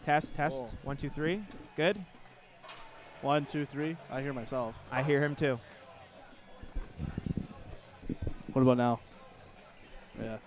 Test. Oh. 1, 2, 3. Good. 1, 2, 3. I hear myself. I hear him too. What about now? Yeah.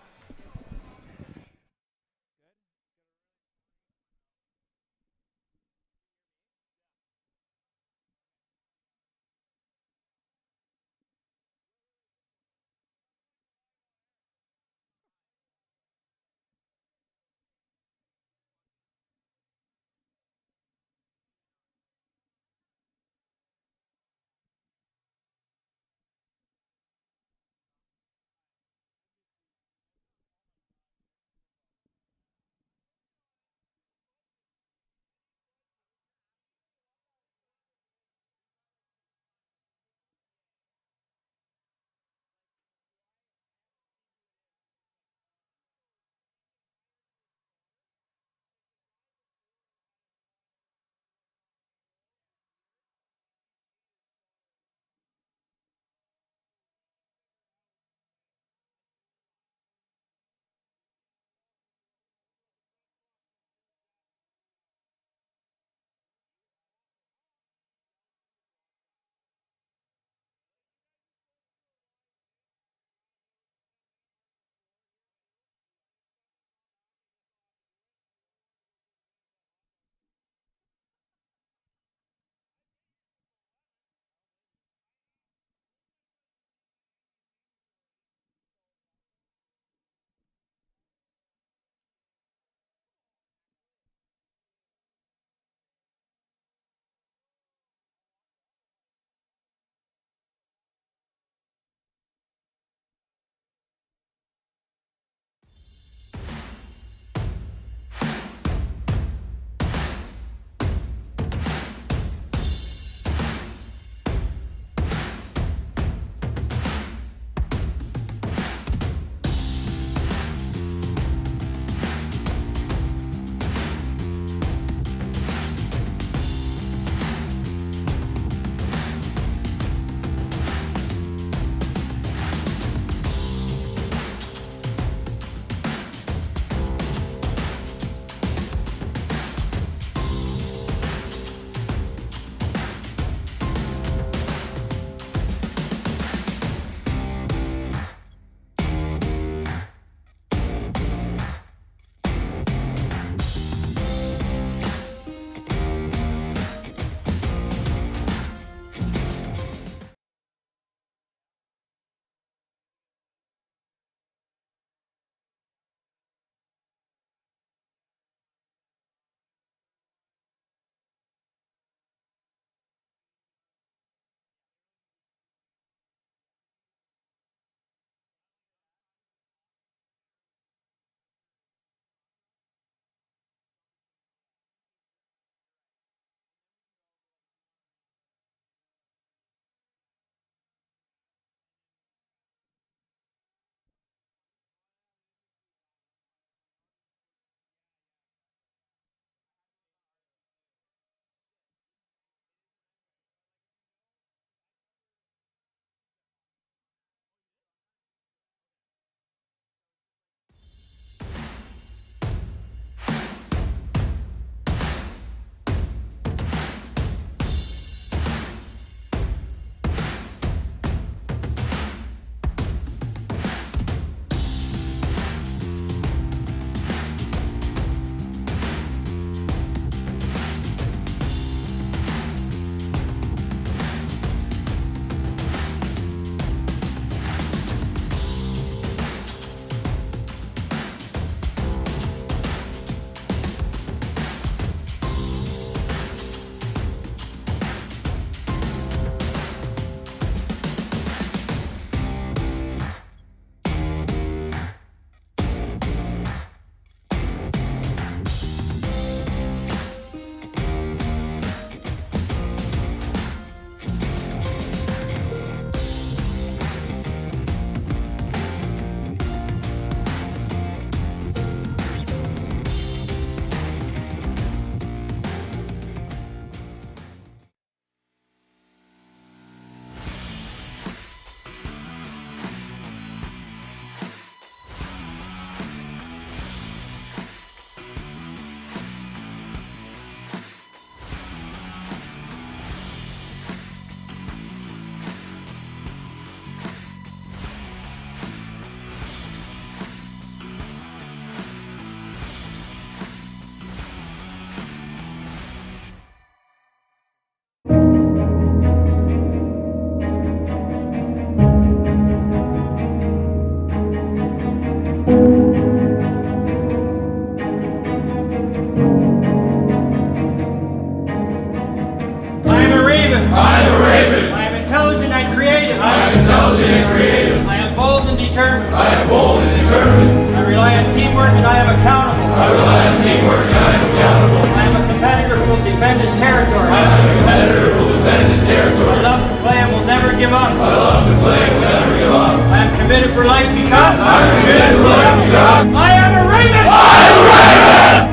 creative. I am bold and determined. I am bold and determined. I rely on teamwork and I am accountable. I rely on teamwork and I am accountable. I am a competitor who will defend his territory. I am a competitor who will defend his territory. I love to play and will never give up. I love to play and will never give up. I am committed for life because I am committed for life because I am a Raven! I am a Raven!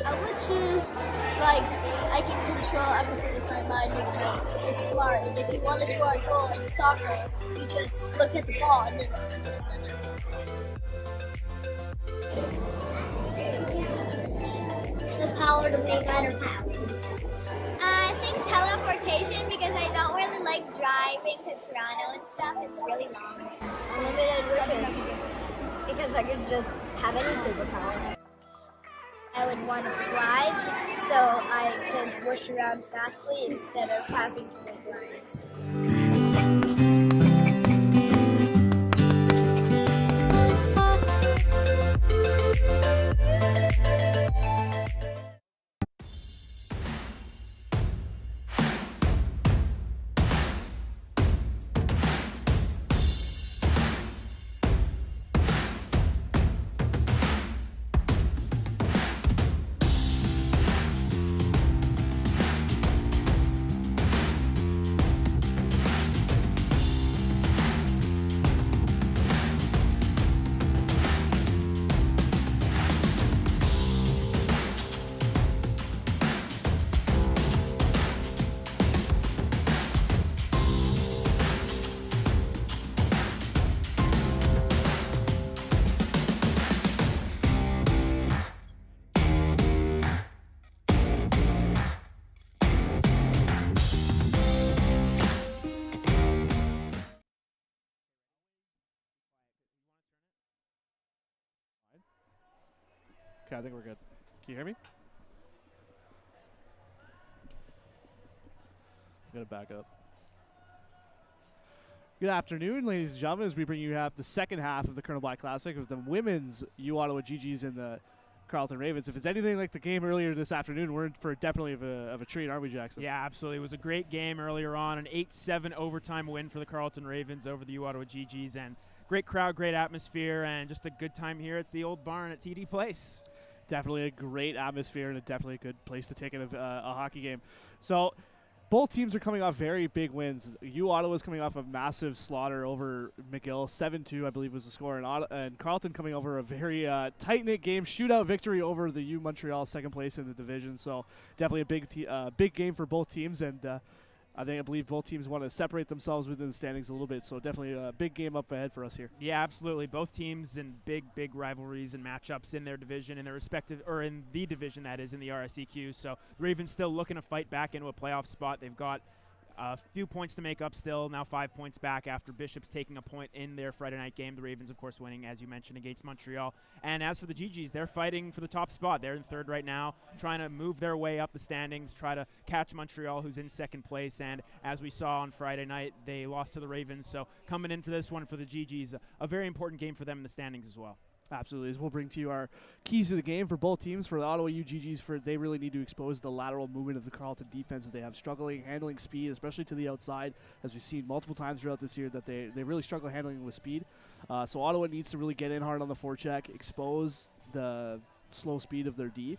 I would choose, like, I can control everything with my mind because it's smart. And if you want to score a goal in soccer, you just look at the ball and then run to the net. The power to make better powers. I think teleportation because I don't really like driving to Toronto and stuff. It's really long. Unlimited wishes because I could just have any superpower. I would want to fly so I could whoosh around fastly instead of having to make lines. Okay, I think we're good. Can you hear me? I'm gonna back up. Good afternoon, ladies and gentlemen, as we bring you the second half of the Colonel Black Classic with the women's uOttawa GGs and the Carleton Ravens. If it's anything like the game earlier this afternoon, we're in for definitely of a treat, aren't we, Jackson? Yeah, absolutely. It was a great game earlier on, an 8-7 overtime win for the Carleton Ravens over the uOttawa GGs, and great crowd, great atmosphere, and just a good time here at the old barn at TD Place. Definitely a great atmosphere and definitely a good place to take in a hockey game. So both teams are coming off very big wins. uOttawa is coming off a massive slaughter over McGill, 7-2 I believe was the score, and Carleton coming over a very tight-knit game, shootout victory over the U Montreal, second place in the division. So definitely a big game for both teams, and I believe both teams want to separate themselves within the standings a little bit, so definitely a big game up ahead for us here. Yeah, absolutely. Both teams in big rivalries and matchups in their division, in their respective, or in the division that is in the RSEQ. So the Ravens still looking to fight back into a playoff spot. They've got a few points to make up still, now 5 points back after Bishop's taking a point in their Friday night game. The Ravens, of course, winning, as you mentioned, against Montreal. And as for the GGs, they're fighting for the top spot. They're in third right now, trying to move their way up the standings, try to catch Montreal, who's in second place. And as we saw on Friday night, they lost to the Ravens. So coming in for this one for the GGs, a very important game for them in the standings as well. Absolutely. As we'll bring to you our keys to the game for both teams. For the Ottawa UGGs, they really need to expose the lateral movement of the Carleton defense as they have struggling handling speed, especially to the outside, as we've seen multiple times throughout this year that they really struggle handling with speed. So Ottawa needs to really get in hard on the forecheck, expose the slow speed of their D.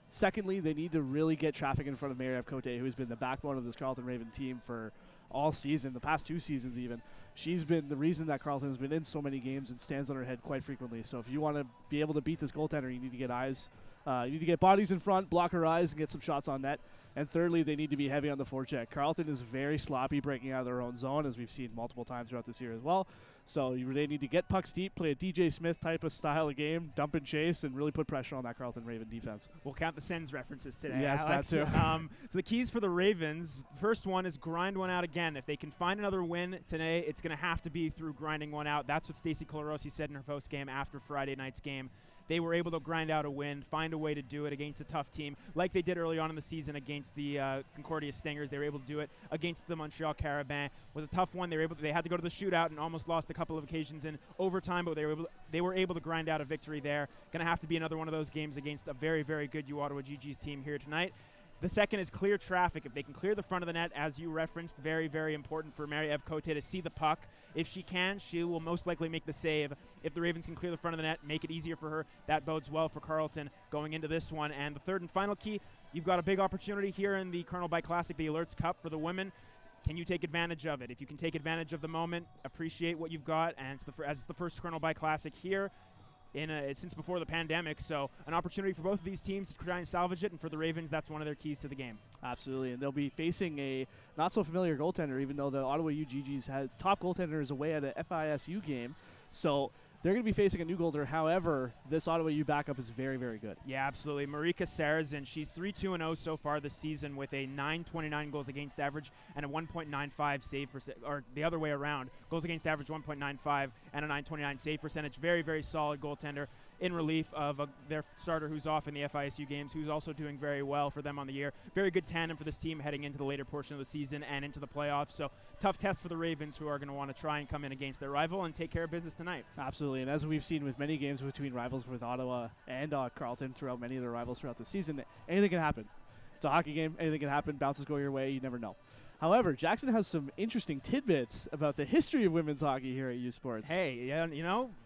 Secondly, they need to really get traffic in front of Mary Cote, who's been the backbone of this Carleton Raven team for all season, the past 2 seasons even. She's been the reason that Carleton has been in so many games and stands on her head quite frequently. So if you want to be able to beat this goaltender, you need to get eyes. You need to get bodies in front, block her eyes, and get some shots on net. And thirdly, they need to be heavy on the forecheck. Carleton is very sloppy breaking out of their own zone, as we've seen multiple times throughout this year as well. So they need to get pucks deep, play a DJ Smith type of style of game, dump and chase, and really put pressure on that Carleton Raven defense. We'll count the Sens references today, yes, Alex. That too. So the keys for the Ravens, first one is grind one out again. If they can find another win today, it's going to have to be through grinding one out. That's what Stacey Colorosi said in her post game after Friday night's game. they were able to grind out a win, find a way to do it against a tough team, like they did early on in the season against the Concordia Stingers. They were able to do it against the Montreal Carabins. It was a tough one. They had to go to the shootout and almost lost a couple of occasions in overtime, but they were able to grind out a victory there. Going to have to be another one of those games against a very, very good uOttawa GG's team here tonight. The second is clear traffic. If they can clear the front of the net, as you referenced, very, very important for Marie-Ève Côté to see the puck. If she can, she will most likely make the save. If the Ravens can clear the front of the net, make it easier for her, that bodes well for Carleton going into this one. And the third and final key, you've got a big opportunity here in the Colonel By Classic, the Alerts Cup for the women. Can you take advantage of it? If you can take advantage of the moment, appreciate what you've got, and it's the first Colonel By Classic here since before the pandemic, so an opportunity for both of these teams to try and salvage it, and for the Ravens, that's one of their keys to the game. Absolutely, and they'll be facing a not-so-familiar goaltender, even though the Ottawa UGGs had top goaltenders away at a FISU game, so they're going to be facing a new goaltender. However, this Ottawa U backup is very, very good. Yeah, absolutely. Marika Sarrazin, she's 3-2-0 so far this season with a .929 goals against average and a 1.95 save percent, or the other way around, goals against average 1.95 and a .929 save percentage. Very, very solid goaltender in relief of their starter who's off in the FISU games, who's also doing very well for them on the year. Very good tandem for this team heading into the later portion of the season and into the playoffs. So tough test for the Ravens, who are going to want to try and come in against their rival and take care of business tonight. Absolutely, and as we've seen with many games between rivals with Ottawa and Carleton throughout many of their rivals throughout the season, anything can happen. It's a hockey game. Anything can happen. Bounces go your way. You never know. However, Jackson has some interesting tidbits about the history of women's hockey here at U Sports. Hey, yeah,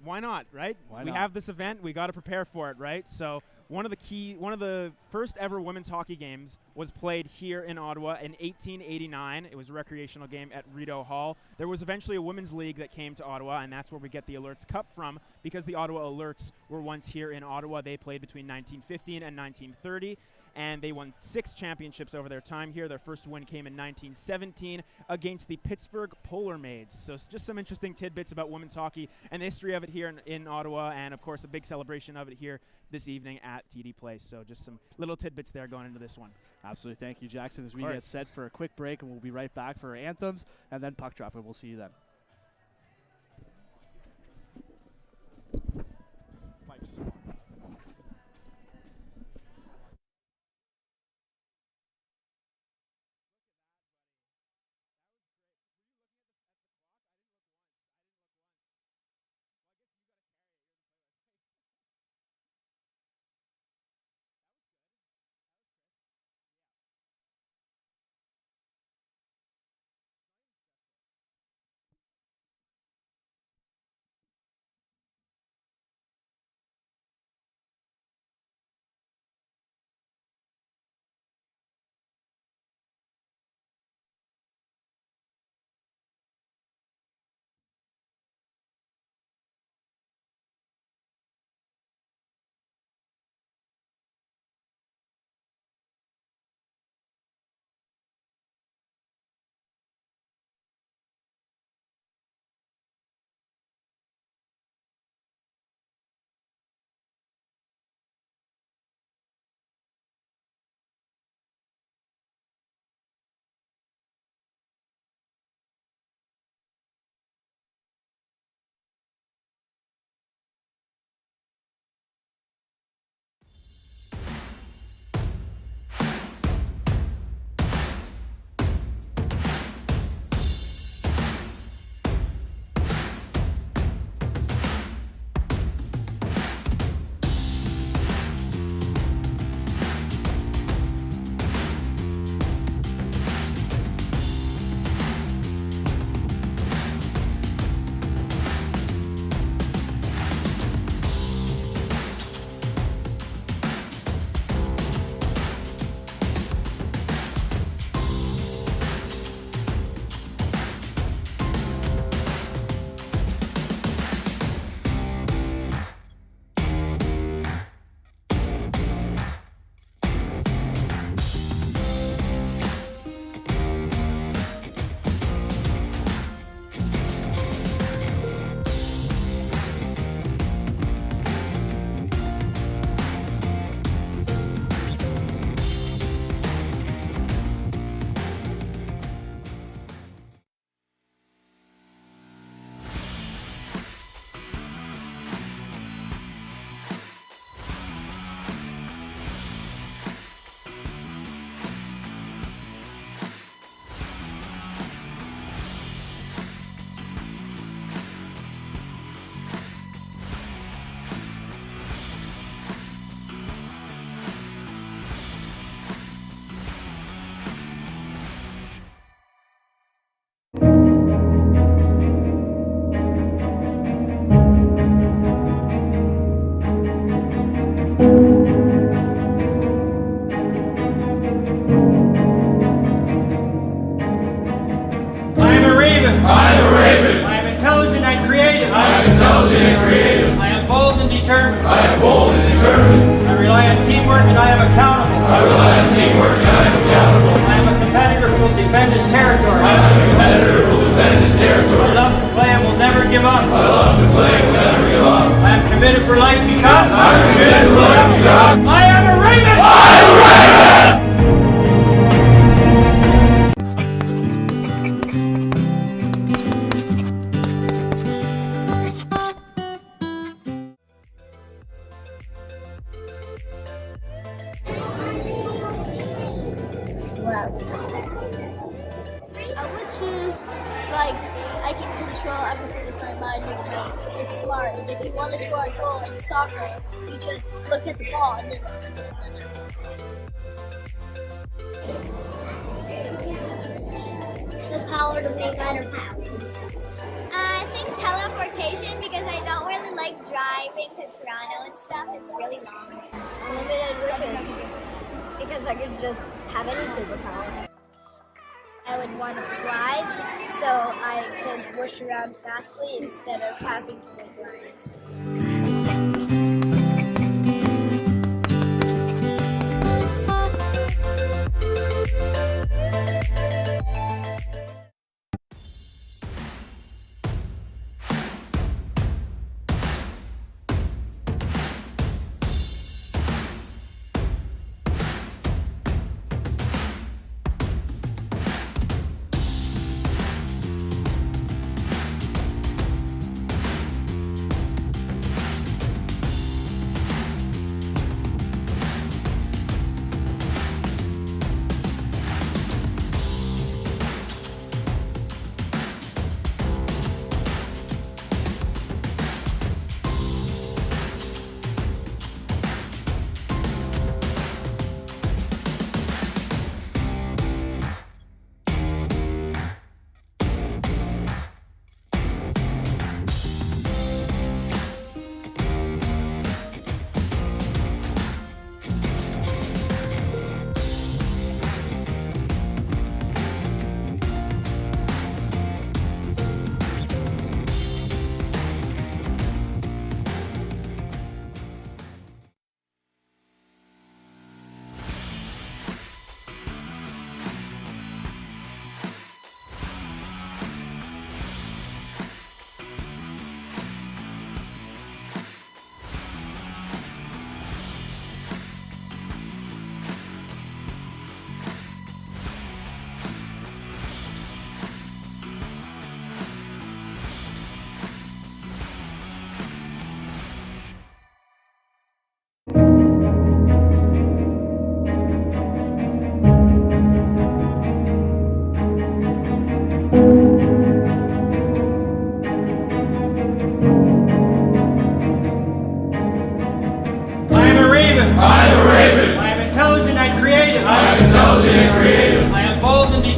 why not, right? Why we not? have this event. We got to prepare for it, right? So one of the first ever women's hockey games was played here in Ottawa in 1889. It was a recreational game at Rideau Hall. There was eventually a women's league that came to Ottawa, and that's where we get the Alerts Cup from, because the Ottawa Alerts were once here in Ottawa. They played between 1915 and 1930. And they won 6 championships over their time here. Their first win came in 1917 against the Pittsburgh Polar Maids. So just some interesting tidbits about women's hockey and the history of it here in Ottawa, and of course a big celebration of it here this evening at TD Place. So just some little tidbits there going into this one. Absolutely. Thank you, Jackson, as we get set for a quick break, and we'll be right back for Anthems and then Puck Drop, and we'll see you then. raven. I am a raven. I am intelligent and creative. I am intelligent and creative. I am bold and determined. I am bold and determined. I rely on teamwork and I am accountable. I rely on teamwork and I am accountable. I am a competitor who will defend his territory. I am a competitor who will defend his I territory. love to play and will never give up. I love to play and will never give up. I am committed for life because I am committed for life because I am a raven. I am a raven. I would choose, like, I can control everything with my mind because it's smart. And if you want to score a goal in soccer, you just look at the ball and then put it in the net. The power to make better powers. I think teleportation because I don't really like driving to Toronto and stuff. It's really long. Unlimited wishes. Because I could just have any superpower. I would want to fly so I could whoosh around fastly instead of having to make lines.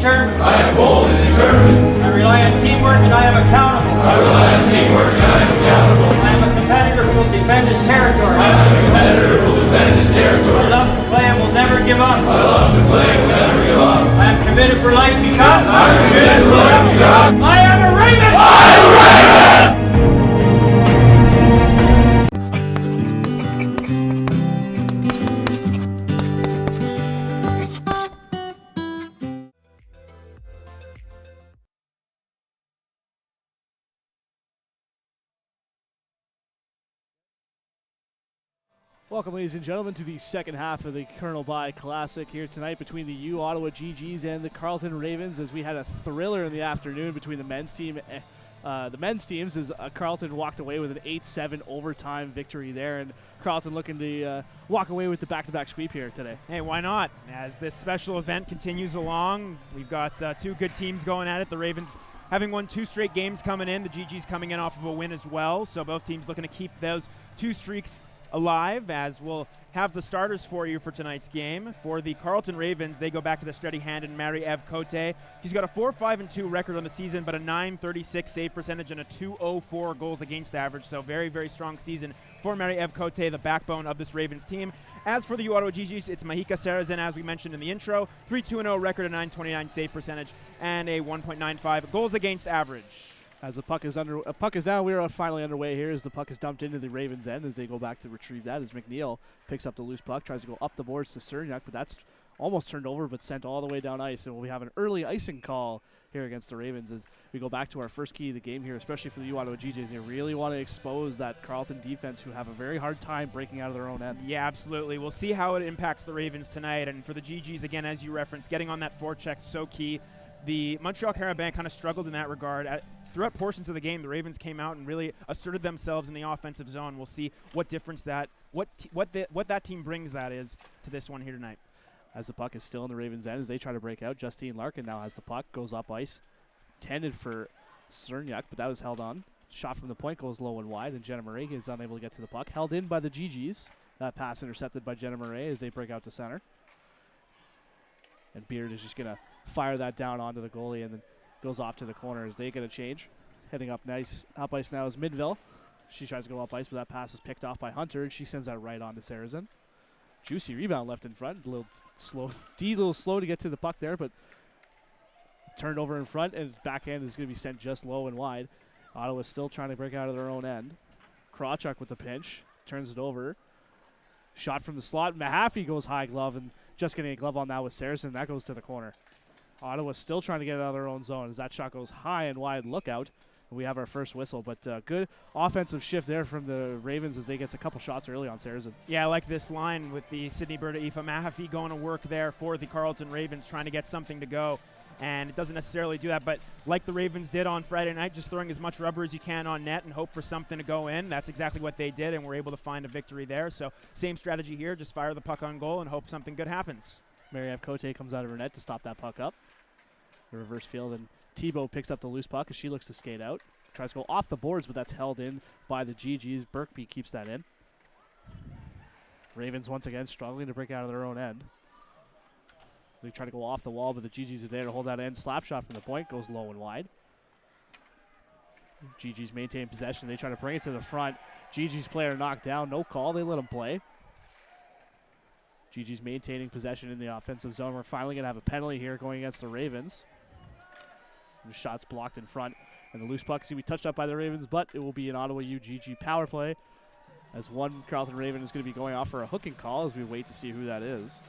determined. I am bold and determined. I rely on teamwork and I am accountable. I rely on teamwork and I am accountable. I am a competitor who will defend his territory. I am a competitor who will defend his territory. I love to play and will never give up. I love to play and will never give up. I am committed for life because I am committed for life because I am a Raven! I am a Raven! Welcome, ladies and gentlemen, to the second half of the Colonel By Classic here tonight between the uOttawa GGs and the Carleton Ravens, as we had a thriller in the afternoon between the men's team. The men's teams as Carleton walked away with an 8-7 overtime victory there, and Carleton looking to walk away with the back-to-back sweep here today. Hey, why not? As this special event continues along, we've got two good teams going at it. The Ravens having won 2 straight games coming in. The GGs coming in off of a win as well, so both teams looking to keep those 2 streaks alive, as we'll have the starters for you for tonight's game. For the Carleton Ravens, they go back to the steady-handed Marie-Eve Cote. She's got a 4-5-2 record on the season, but a .936 save percentage and a .204 goals against average. So very, very strong season for Marie-Eve Cote, the backbone of this Ravens team. As for the uOttawa GGs, it's Mahika Sarazen, as we mentioned in the intro. 3-2-0 record, a .929 save percentage, and a 1.95 goals against average. As the puck is down, we are finally underway here as the puck is dumped into the Ravens' end as they go back to retrieve that as McNeil picks up the loose puck, tries to go up the boards to Cerniak, but that's almost turned over but sent all the way down ice. And we have an early icing call here against the Ravens as we go back to our first key of the game here, especially for the uOttawa GJs. They really want to expose that Carleton defense who have a very hard time breaking out of their own end. Yeah, absolutely. We'll see how it impacts the Ravens tonight. And for the GGs, again, as you referenced, getting on that forecheck so key. The Montreal Carabin kind of struggled in that regard. Throughout portions of the game, the Ravens came out and really asserted themselves in the offensive zone. We'll see what difference what that team brings that is to this one here tonight. As the puck is still in the Ravens' end as they try to break out, Justine Larkin now has the puck, goes up ice, intended for Cerniak, but that was held on. Shot from the point goes low and wide, and Jenna Murray is unable to get to the puck. Held in by the GGs. That pass intercepted by Jenna Murray as they break out to center. And Beard is just going to fire that down onto the goalie and then goes off to the corner as they get a change. Heading up ice now is Midville. She tries to go up ice, but that pass is picked off by Hunter, and she sends that right on to Sarazen. Juicy rebound left in front. A little slow to get to the puck there, but turned over in front, and backhand is going to be sent just low and wide. Ottawa's still trying to break out of their own end. Krawchuk with the pinch. Turns it over. Shot from the slot. Mahaffey goes high glove, and just getting a glove on that with Sarazen. That goes to the corner. Ottawa's still trying to get out of their own zone as that shot goes high and wide. Look out. We have our first whistle, but good offensive shift there from the Ravens as they get a couple shots early on Sarazen. Yeah, I like this line with the Sydney Berta Aoife Mahaffey going to work there for the Carleton Ravens, trying to get something to go. And it doesn't necessarily do that, but like the Ravens did on Friday night, just throwing as much rubber as you can on net and hope for something to go in. That's exactly what they did, and we're able to find a victory there. So same strategy here, just fire the puck on goal and hope something good happens. Marie-Eve Cote comes out of her net to stop that puck up. The reverse field, and Tebow picks up the loose puck as she looks to skate out. Tries to go off the boards, but that's held in by the GGs. Birkby keeps that in. Ravens once again struggling to break out of their own end. They try to go off the wall, but the GGs are there to hold that end. Slap shot from the point goes low and wide. GGs maintain possession. They try to bring it to the front. GGs player knocked down. No call. They let him play. GGs maintaining possession in the offensive zone. We're finally going to have a penalty here going against the Ravens. The shot's blocked in front. And the loose puck is going to be touched up by the Ravens, but it will be an Ottawa UGG power play as one Carleton Raven is going to be going off for a hooking call as we wait to see who that is.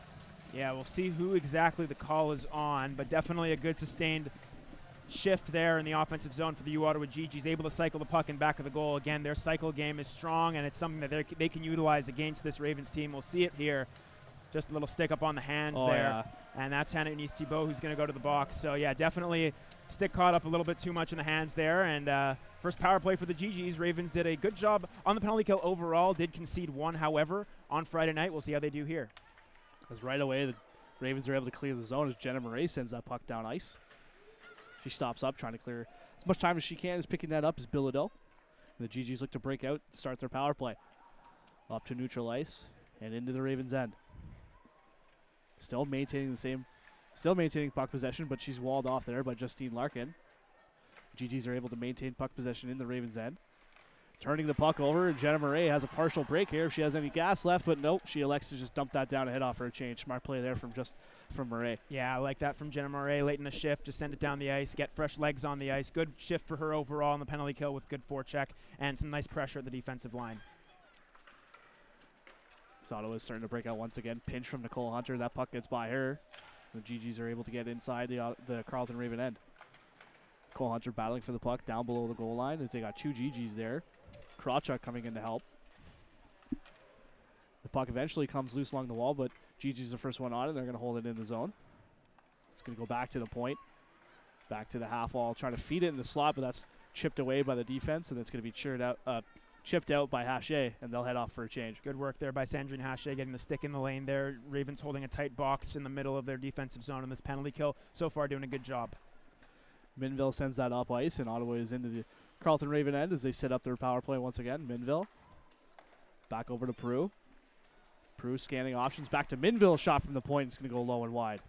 Yeah, we'll see who exactly the call is on, but definitely a good sustained shift there in the offensive zone for the uOttawa GGs, able to cycle the puck in back of the goal. Again, their cycle game is strong, and it's something that they can utilize against this Ravens team. We'll see it here. Just a little stick up on the hands there. Yeah. And that's Hannah Denise Thibault who's going to go to the box. So, yeah, definitely stick caught up a little bit too much in the hands there. And first power play for the GGs. Ravens did a good job on the penalty kill overall. Did concede one, however, on Friday night. We'll see how they do here. As right away, the Ravens are able to clear the zone as Jenna Murray sends that puck down ice. She stops up, trying to clear as much time as she can. Is picking that up as Bilodeau. The GGs look to break out, start their power play. Up to neutral ice and into the Ravens' end. Still maintaining puck possession, but she's walled off there by Justine Larkin. GGs are able to maintain puck possession in the Ravens' end. Turning the puck over, Jenna Murray has a partial break here if she has any gas left, but nope, she elects to just dump that down ahead off for a change. Smart play there from Murray. Yeah, I like that from Jenna Murray late in the shift. Just send it down the ice, get fresh legs on the ice. Good shift for her overall on the penalty kill with good forecheck and some nice pressure at the defensive line. Ottawa is starting to break out once again. Pinch from Nicole Hunter. That puck gets by her. The GGs are able to get inside the Carleton Raven end. Nicole Hunter battling for the puck down below the goal line as they got two GGs there. Krawchuk coming in to help. The puck eventually comes loose along the wall, but GG's the first one on it. They're going to hold it in the zone. It's going to go back to the point. Back to the half wall. Trying to feed it in the slot, but that's chipped away by the defense, and it's going to be chipped out by Hache, and they'll head off for a change. Good work there by Sandrine Hache, getting the stick in the lane there. Ravens holding a tight box in the middle of their defensive zone in this penalty kill. So far doing a good job. Minville sends that up ice, and Ottawa is into the Carleton Raven end as they set up their power play once again. Minville Back over to Prue. Prue scanning options. Back to Minville. Shot from the point. It's going to go low and wide.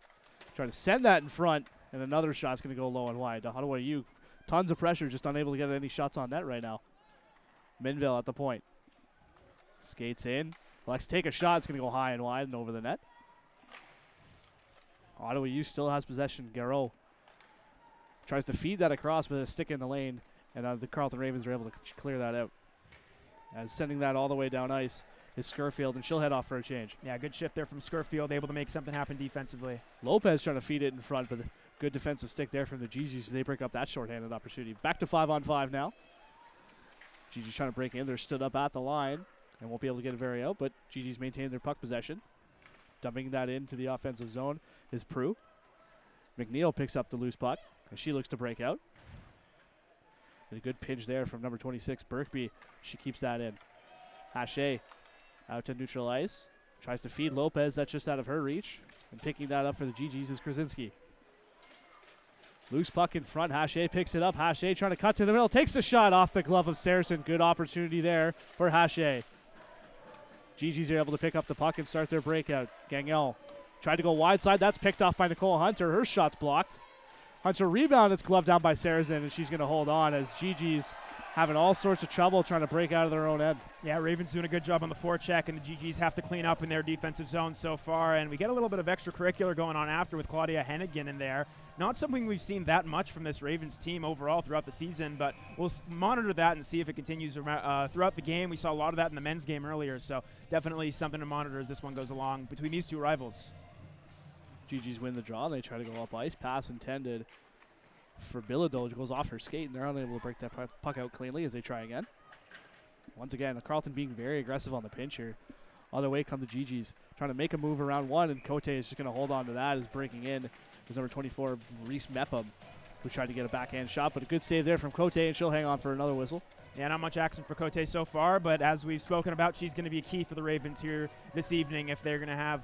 Trying to send that in front, and another shot's going to go low and wide. Ottawa U, tons of pressure, just unable to get any shots on net right now. Minville at the point. Skates in. Lex take a shot. It's going to go high and wide and over the net. Ottawa U still has possession. Garreau tries to feed that across, but a stick in the lane, and the Carleton Ravens are able to clear that out. As sending that all the way down ice is Scurfield, and she'll head off for a change. Yeah, good shift there from Scurfield, able to make something happen defensively. Lopez trying to feed it in front, but good defensive stick there from the GGs. They break up that shorthanded opportunity. Back to 5-on-5 now. GG's trying to break in. They're stood up at the line and won't be able to get it very out, but GG's maintain their puck possession. Dumping that into the offensive zone is Prue. McNeil picks up the loose puck, and she looks to break out. And a good pinch there from number 26, Birkby. She keeps that in. Hache out to neutral ice. Tries to feed Lopez. That's just out of her reach. And picking that up for the GGs is Krasinski. Loose puck in front. Hache picks it up. Hache trying to cut to the middle. Takes the shot off the glove of Saracen. Good opportunity there for Hache. GGs are able to pick up the puck and start their breakout. Gagnon tried to go wide side. That's picked off by Nicole Hunter. Her shot's blocked. Hunter rebound. It's gloved down by Saracen, and she's going to hold on as GG's having all sorts of trouble trying to break out of their own end. Yeah, Ravens doing a good job on the forecheck, and the GGs have to clean up in their defensive zone so far. And we get a little bit of extracurricular going on after with Claudia Hennigan in there. Not something we've seen that much from this Ravens team overall throughout the season, but we'll monitor that and see if it continues throughout the game. We saw a lot of that in the men's game earlier, so definitely something to monitor as this one goes along between these two rivals. GG's win the draw. They try to go up ice. Pass intended for Bilodeau. Goes off her skate, and they're unable to break that puck out cleanly as they try again. Once again, Carleton being very aggressive on the pinch here. Other way come the GGs. Trying to make a move around one, and Cote is just going to hold on to that as breaking in. There's number 24, Reese Mepham, who tried to get a backhand shot, but a good save there from Cote, and she'll hang on for another whistle. Yeah, not much action for Cote so far, but as we've spoken about, she's going to be a key for the Ravens here this evening. If they're going to have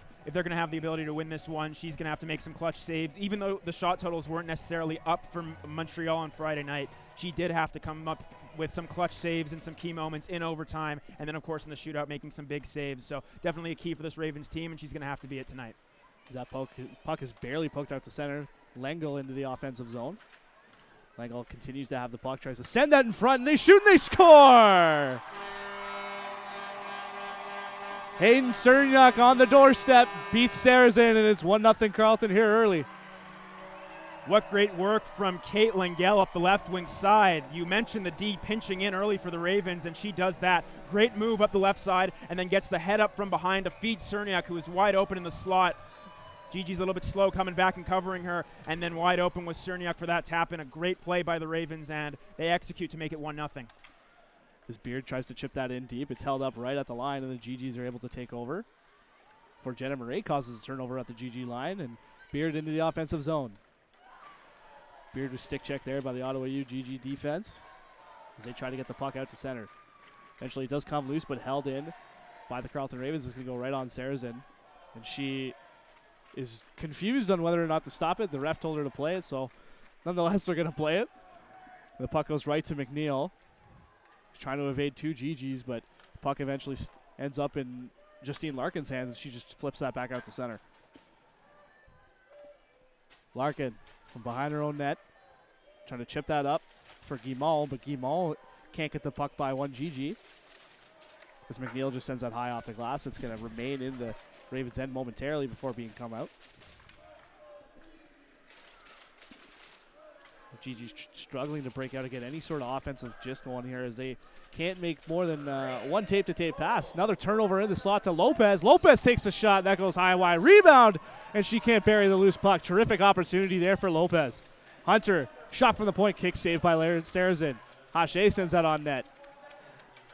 the ability to win this one, she's going to have to make some clutch saves. Even though the shot totals weren't necessarily up from Montreal on Friday night, she did have to come up with some clutch saves and some key moments in overtime, and then of course in the shootout making some big saves. So definitely a key for this Ravens team, and she's going to have to be it tonight. That puck is barely poked out to center. Lengel into the offensive zone. Lengel continues to have the puck, tries to send that in front, and they shoot and they score! Hayden Cerniak on the doorstep beats Saracen, and it's 1-0 Carleton here early. What great work from Caitlin Gell up the left wing side. You mentioned the D pinching in early for the Ravens, and she does that. Great move up the left side, and then gets the head up from behind to feed Cerniak, who is wide open in the slot. Gigi's a little bit slow coming back and covering her, and then wide open was Cerniak for that tap in. A great play by the Ravens, and they execute to make it 1-0. As Beard tries to chip that in deep, it's held up right at the line, and the GGs are able to take over. For Jenna Murray causes a turnover at the GG line, and Beard into the offensive zone. Beard was stick check there by the Ottawa U GG defense as they try to get the puck out to center. Eventually it does come loose, but held in by the Carleton Ravens. It's going to go right on Saracen, and she is confused on whether or not to stop it. The ref told her to play it, so nonetheless they're going to play it. The puck goes right to McNeil. He's trying to evade two GGs, but the puck eventually ends up in Justine Larkin's hands, and she just flips that back out to center. Larkin from behind her own net, trying to chip that up for Guimond, but Guimond can't get the puck by one GG. As McNeil just sends that high off the glass, it's going to remain in the Ravens' end momentarily before being come out. GG's struggling to break out to get any sort of offensive gist going here as they can't make more than one tape-to-tape pass. Another turnover in the slot to Lopez. Lopez takes the shot. That goes high and wide. Rebound, and she can't bury the loose puck. Terrific opportunity there for Lopez. Hunter, shot from the point, kick saved by Saracen. Hache sends that on net.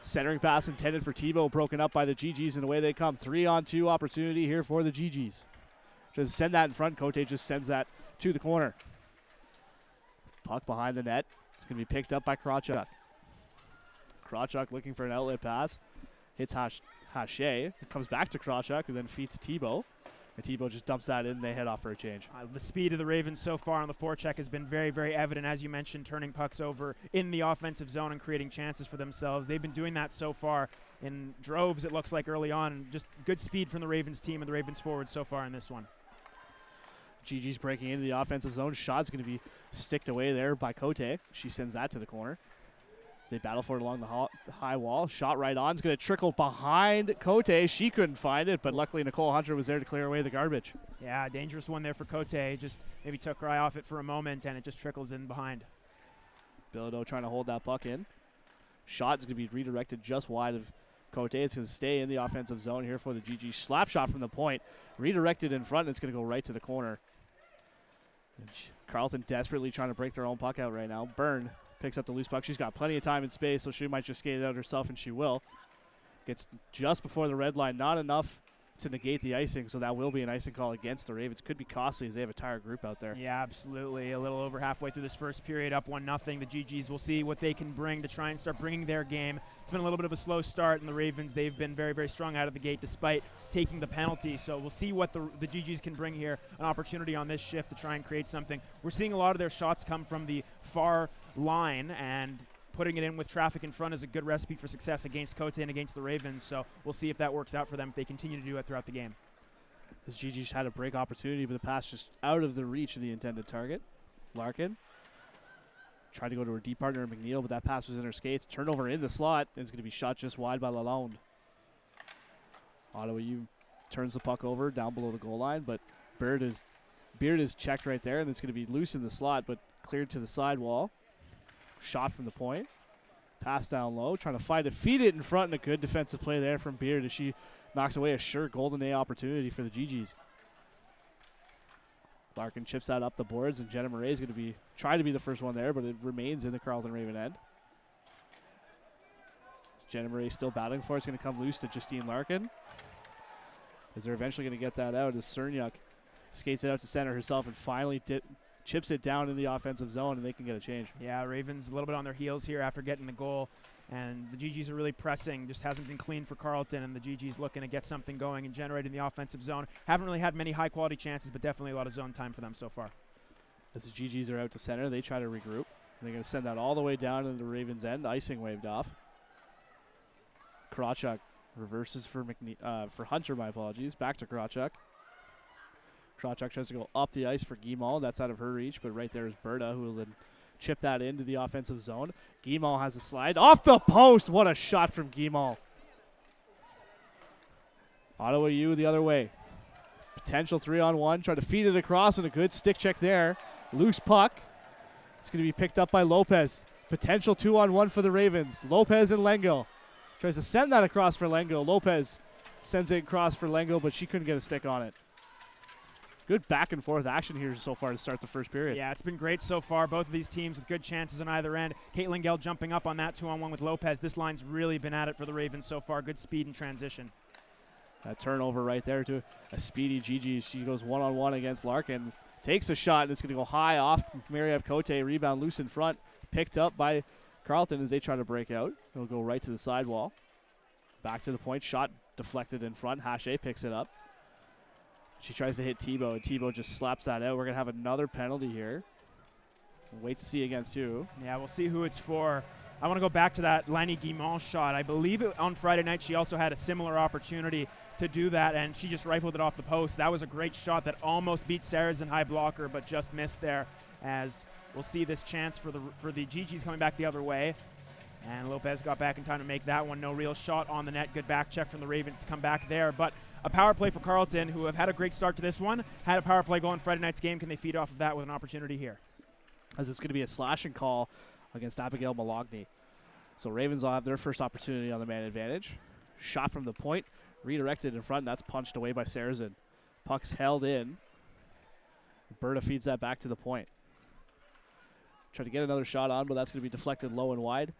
Centering pass intended for Tebow, broken up by the GGs, and away they come. 3-on-2 opportunity here for the GGs. Just send that in front. Cote just sends that to the corner. Puck behind the net. It's going to be picked up by Krawchuk. Krawchuk looking for an outlet pass. Hits Hache. It comes back to Krawchuk, who then feeds Tebow. And Tebow just dumps that in, and they head off for a change. The speed of the Ravens so far on the forecheck has been very, very evident, as you mentioned, turning pucks over in the offensive zone and creating chances for themselves. They've been doing that so far in droves, it looks like, early on. And just good speed from the Ravens team and the Ravens forward so far in this one. GG's breaking into the offensive zone. Shot's going to be sticked away there by Cote. She sends that to the corner. As they battle for it along the high wall. Shot right on. It's going to trickle behind Cote. She couldn't find it, but luckily Nicole Hunter was there to clear away the garbage. Yeah, dangerous one there for Cote. Just maybe took her eye off it for a moment, and it just trickles in behind. Bilodeau trying to hold that puck in. Shot is going to be redirected just wide of Cote. It's going to stay in the offensive zone here for the GG. Slap shot from the point. Redirected in front, and it's going to go right to the corner. Carleton desperately trying to break their own puck out right now. Byrne picks up the loose puck. She's got plenty of time and space, so she might just skate it out herself, and she will. Gets just before the red line. Not enough to negate the icing, so that will be an icing call against the Ravens. Could be costly as they have a tired group out there. Yeah, absolutely. A little over halfway through this first period, up 1-0. The GGs will see what they can bring to try and start bringing their game. It's been a little bit of a slow start, and the Ravens, they've been very, very strong out of the gate despite taking the penalty. So we'll see what the GGs can bring here, an opportunity on this shift to try and create something. We're seeing a lot of their shots come from the far line, and putting it in with traffic in front is a good recipe for success against Cote and against the Ravens. So we'll see if that works out for them if they continue to do it throughout the game. As GG's had a break opportunity, but the pass just out of the reach of the intended target. Larkin tried to go to her deep partner, McNeil, but that pass was in her skates. Turnover in the slot. It's going to be shot just wide by Lalonde. Ottawa U turns the puck over down below the goal line, but Beard is checked right there, and it's going to be loose in the slot, but cleared to the sidewall. Shot from the point. Pass down low, trying to fight it, feed it in front, and a good defensive play there from Beard as she knocks away a sure golden A opportunity for the GGs. Larkin chips that up the boards, and Jenna Murray is going to try to be the first one there, but it remains in the Carleton Raven end. Jenna Murray still battling for it. It's going to come loose to Justine Larkin. As they're eventually going to get that out as Cernyuk skates it out to center herself and finally chips it down in the offensive zone, and they can get a change. Yeah, Ravens a little bit on their heels here after getting the goal, and the GGs are really pressing. Just hasn't been clean for Carleton, and the GGs looking to get something going and generating the offensive zone. Haven't really had many high-quality chances, but definitely a lot of zone time for them so far. As the GGs are out to center, they try to regroup. They're going to send that all the way down into the Ravens' end. Icing waved off. Krawchuk reverses for Hunter, my apologies. Back to Krawchuk. Krawchuk tries to go up the ice for Guimond. That's out of her reach, but right there is Berta, who will then chip that into the offensive zone. Guimond has a slide. Off the post! What a shot from Guimond. Ottawa U the other way. Potential 3-on-1. Try to feed it across, and a good stick check there. Loose puck. It's going to be picked up by Lopez. Potential 2-on-1 for the Ravens. Lopez and Lengo. Tries to send that across for Lengo. Lopez sends it across for Lengo, but she couldn't get a stick on it. Good back and forth action here so far to start the first period. Yeah, it's been great so far. Both of these teams with good chances on either end. Caitlin Gell jumping up on that 2-on-1 with Lopez. This line's really been at it for the Ravens so far. Good speed and transition. That turnover right there to a speedy GG. She goes 1-on-1 against Larkin. Takes a shot, and it's going to go high off Mariev Cote. Rebound loose in front. Picked up by Carleton as they try to break out. It'll go right to the sidewall. Back to the point. Shot deflected in front. Hache picks it up. She tries to hit Tebow, and Tebow just slaps that out. We're going to have another penalty here. We'll wait to see against who. Yeah, we'll see who it's for. I want to go back to that Lani Guimond shot. I believe on Friday night she also had a similar opportunity to do that, and she just rifled it off the post. That was a great shot that almost beat Sarah's in high blocker, but just missed there. As we'll see this chance for the GGs coming back the other way. And Lopez got back in time to make that one. No real shot on the net. Good back check from the Ravens to come back there. But a power play for Carleton, who have had a great start to this one. Had a power play going Friday night's game. Can they feed off of that with an opportunity here? As it's going to be a slashing call against Abigail Malogny. So Ravens will have their first opportunity on the man advantage. Shot from the point. Redirected in front. And that's punched away by Sarazin. Puck's held in. Berta feeds that back to the point. Try to get another shot on, but that's going to be deflected low and wide.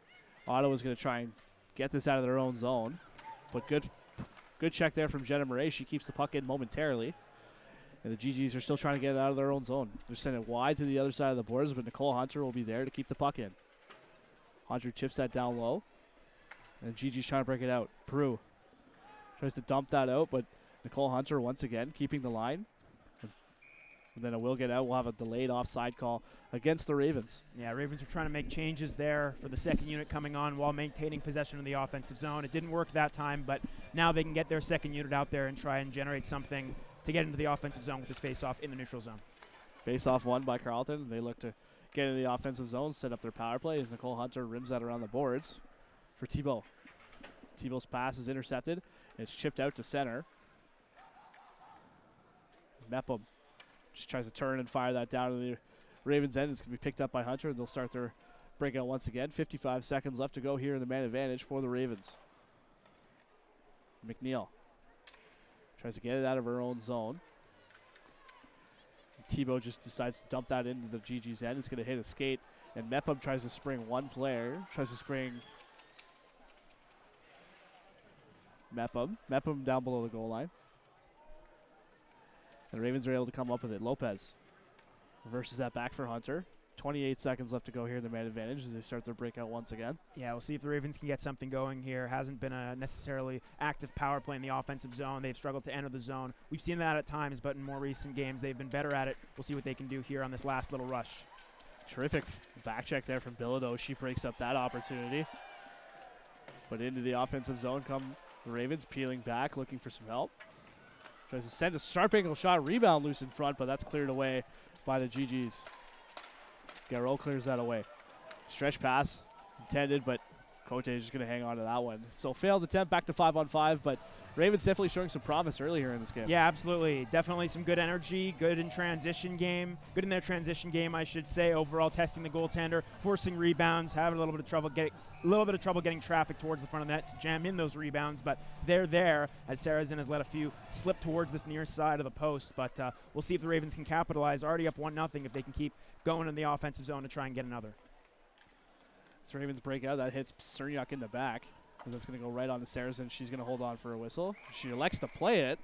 Ottawa's going to try and get this out of their own zone. But good check there from Jenna Murray. She keeps the puck in momentarily. And the GGs are still trying to get it out of their own zone. They're sending it wide to the other side of the boards, but Nicole Hunter will be there to keep the puck in. Hunter chips that down low. And GG's trying to break it out. Peru tries to dump that out, but Nicole Hunter once again keeping the line. And then it will get out. We'll have a delayed offside call against the Ravens. Yeah, Ravens are trying to make changes there for the second unit coming on while maintaining possession in the offensive zone. It didn't work that time, but now they can get their second unit out there and try and generate something to get into the offensive zone with this face-off in the neutral zone. Face-off won by Carleton. They look to get into the offensive zone, set up their power play as Nicole Hunter rims that around the boards for Thibault. Thibault's pass is intercepted. It's chipped out to center. Mepham just tries to turn and fire that down to the Ravens' end. It's going to be picked up by Hunter, and they'll start their breakout once again. 55 seconds left to go here in the man advantage for the Ravens. McNeil tries to get it out of her own zone. Thibault just decides to dump that into the GG's end. It's going to hit a skate, and Mepham tries to spring one player. Tries to spring Mepham down below the goal line. And the Ravens are able to come up with it. Lopez reverses that back for Hunter. 28 seconds left to go here in the man advantage as they start their breakout once again. Yeah, we'll see if the Ravens can get something going here. Hasn't been a necessarily active power play in the offensive zone. They've struggled to enter the zone. We've seen that at times, but in more recent games, they've been better at it. We'll see what they can do here on this last little rush. Terrific back check there from Bilodeau. She breaks up that opportunity. But into the offensive zone come the Ravens, peeling back, looking for some help. Tries to send a sharp angle shot, rebound loose in front, but that's cleared away by the GGs. Garreau clears that away. Stretch pass intended, but Cote is just going to hang on to that one. So failed attempt, back to 5-on-5, but Ravens definitely showing some promise earlier in this game. Yeah, absolutely. Definitely some good energy, good in transition game. Good in their transition game, I should say. Overall, testing the goaltender, forcing rebounds, having a little bit of trouble getting traffic towards the front of the net to jam in those rebounds. But they're there as Sarrazin has let a few slip towards this near side of the post. But we'll see if the Ravens can capitalize. Already up 1-0 if they can keep going in the offensive zone to try and get another. This Ravens breakout, that hits Cerniak in the back. That's going to go right on to Sarrazin. She's going to hold on for a whistle. She elects to play it.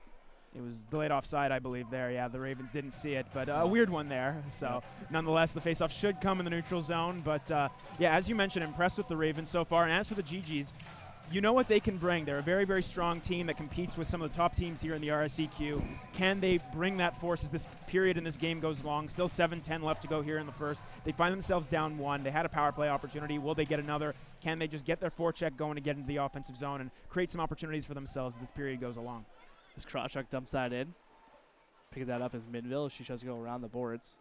It was delayed offside, I believe, there. Yeah, the Ravens didn't see it, but a weird one there. So, nonetheless, the faceoff should come in the neutral zone. But, yeah, as you mentioned, impressed with the Ravens so far. And as for the GGs, you know what they can bring. They're a very, very strong team that competes with some of the top teams here in the RSEQ. Can they bring that force as this period in this game goes long? Still 7-10 left to go here in the first. They find themselves down 1. They had a power play opportunity. Will they get another? Can they just get their forecheck going to get into the offensive zone and create some opportunities for themselves as this period goes along? As Krawchuk dumps that in. Picking that up as Minville. She tries to go around the boards.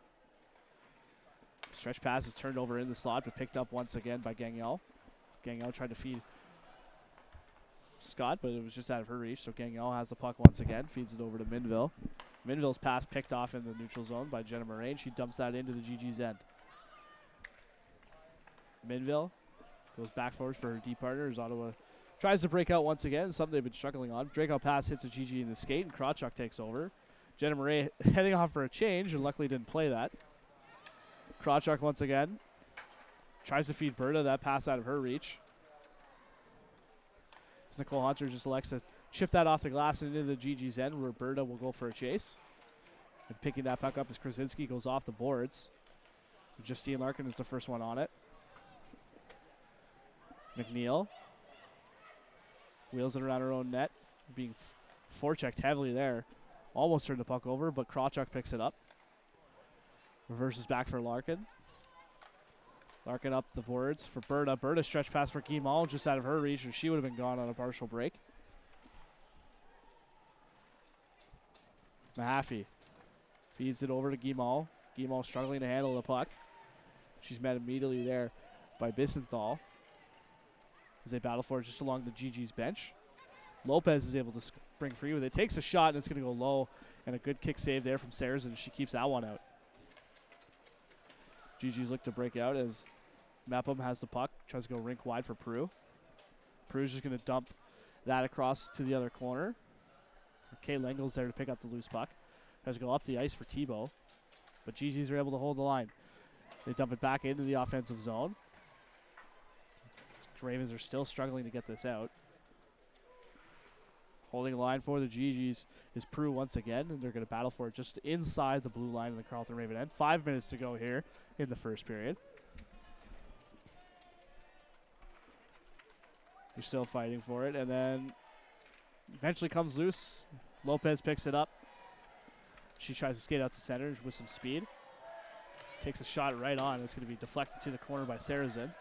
Stretch pass is turned over in the slot, but picked up once again by Gagnon. Gagnon tried to feed Scott, but it was just out of her reach, so Gagnon has the puck once again, feeds it over to Minville. Minville's pass picked off in the neutral zone by Jenna Moraine. She dumps that into the GG's end. Minville goes back forward for her D partner as Ottawa tries to break out once again, something they've been struggling on. Breakout pass hits a GG in the skate, and Krawchuk takes over. Jenna Moraine heading off for a change, and luckily didn't play that. Krawchuk once again tries to feed Berta, that pass out of her reach. Nicole Hunter just elects to chip that off the glass and into the GG's end, where Berta will go for a chase. And picking that puck up as Krasinski goes off the boards. Justine Larkin is the first one on it. McNeil wheels it around her own net, being forechecked heavily there. Almost turned the puck over, but Krawchuk picks it up. Reverses back for Larkin. Larkin up the boards for Berta. Berta stretch pass for Guimond just out of her reach, or she would have been gone on a partial break. Mahaffey feeds it over to Guimond. Guimond struggling to handle the puck. She's met immediately there by Bissenthal as they battle for it just along the GG's bench. Lopez is able to spring free with it. Takes a shot, and it's going to go low, and a good kick save there from Sarrazin. She keeps that one out. GG's look to break out as Mepham has the puck, tries to go rink wide for Prue. Prue's just going to dump that across to the other corner. Kay Lengel's there to pick up the loose puck. Tries to go up the ice for Thibault, but GG's are able to hold the line. They dump it back into the offensive zone. Ravens are still struggling to get this out. Holding the line for the GG's is Prue once again, and they're going to battle for it just inside the blue line in the Carleton Raven end. 5 minutes to go here in the first period. They're still fighting for it, and then eventually comes loose. Lopez picks it up. She tries to skate out to center with some speed. Takes a shot right on. It's going to be deflected to the corner by Sarrazin.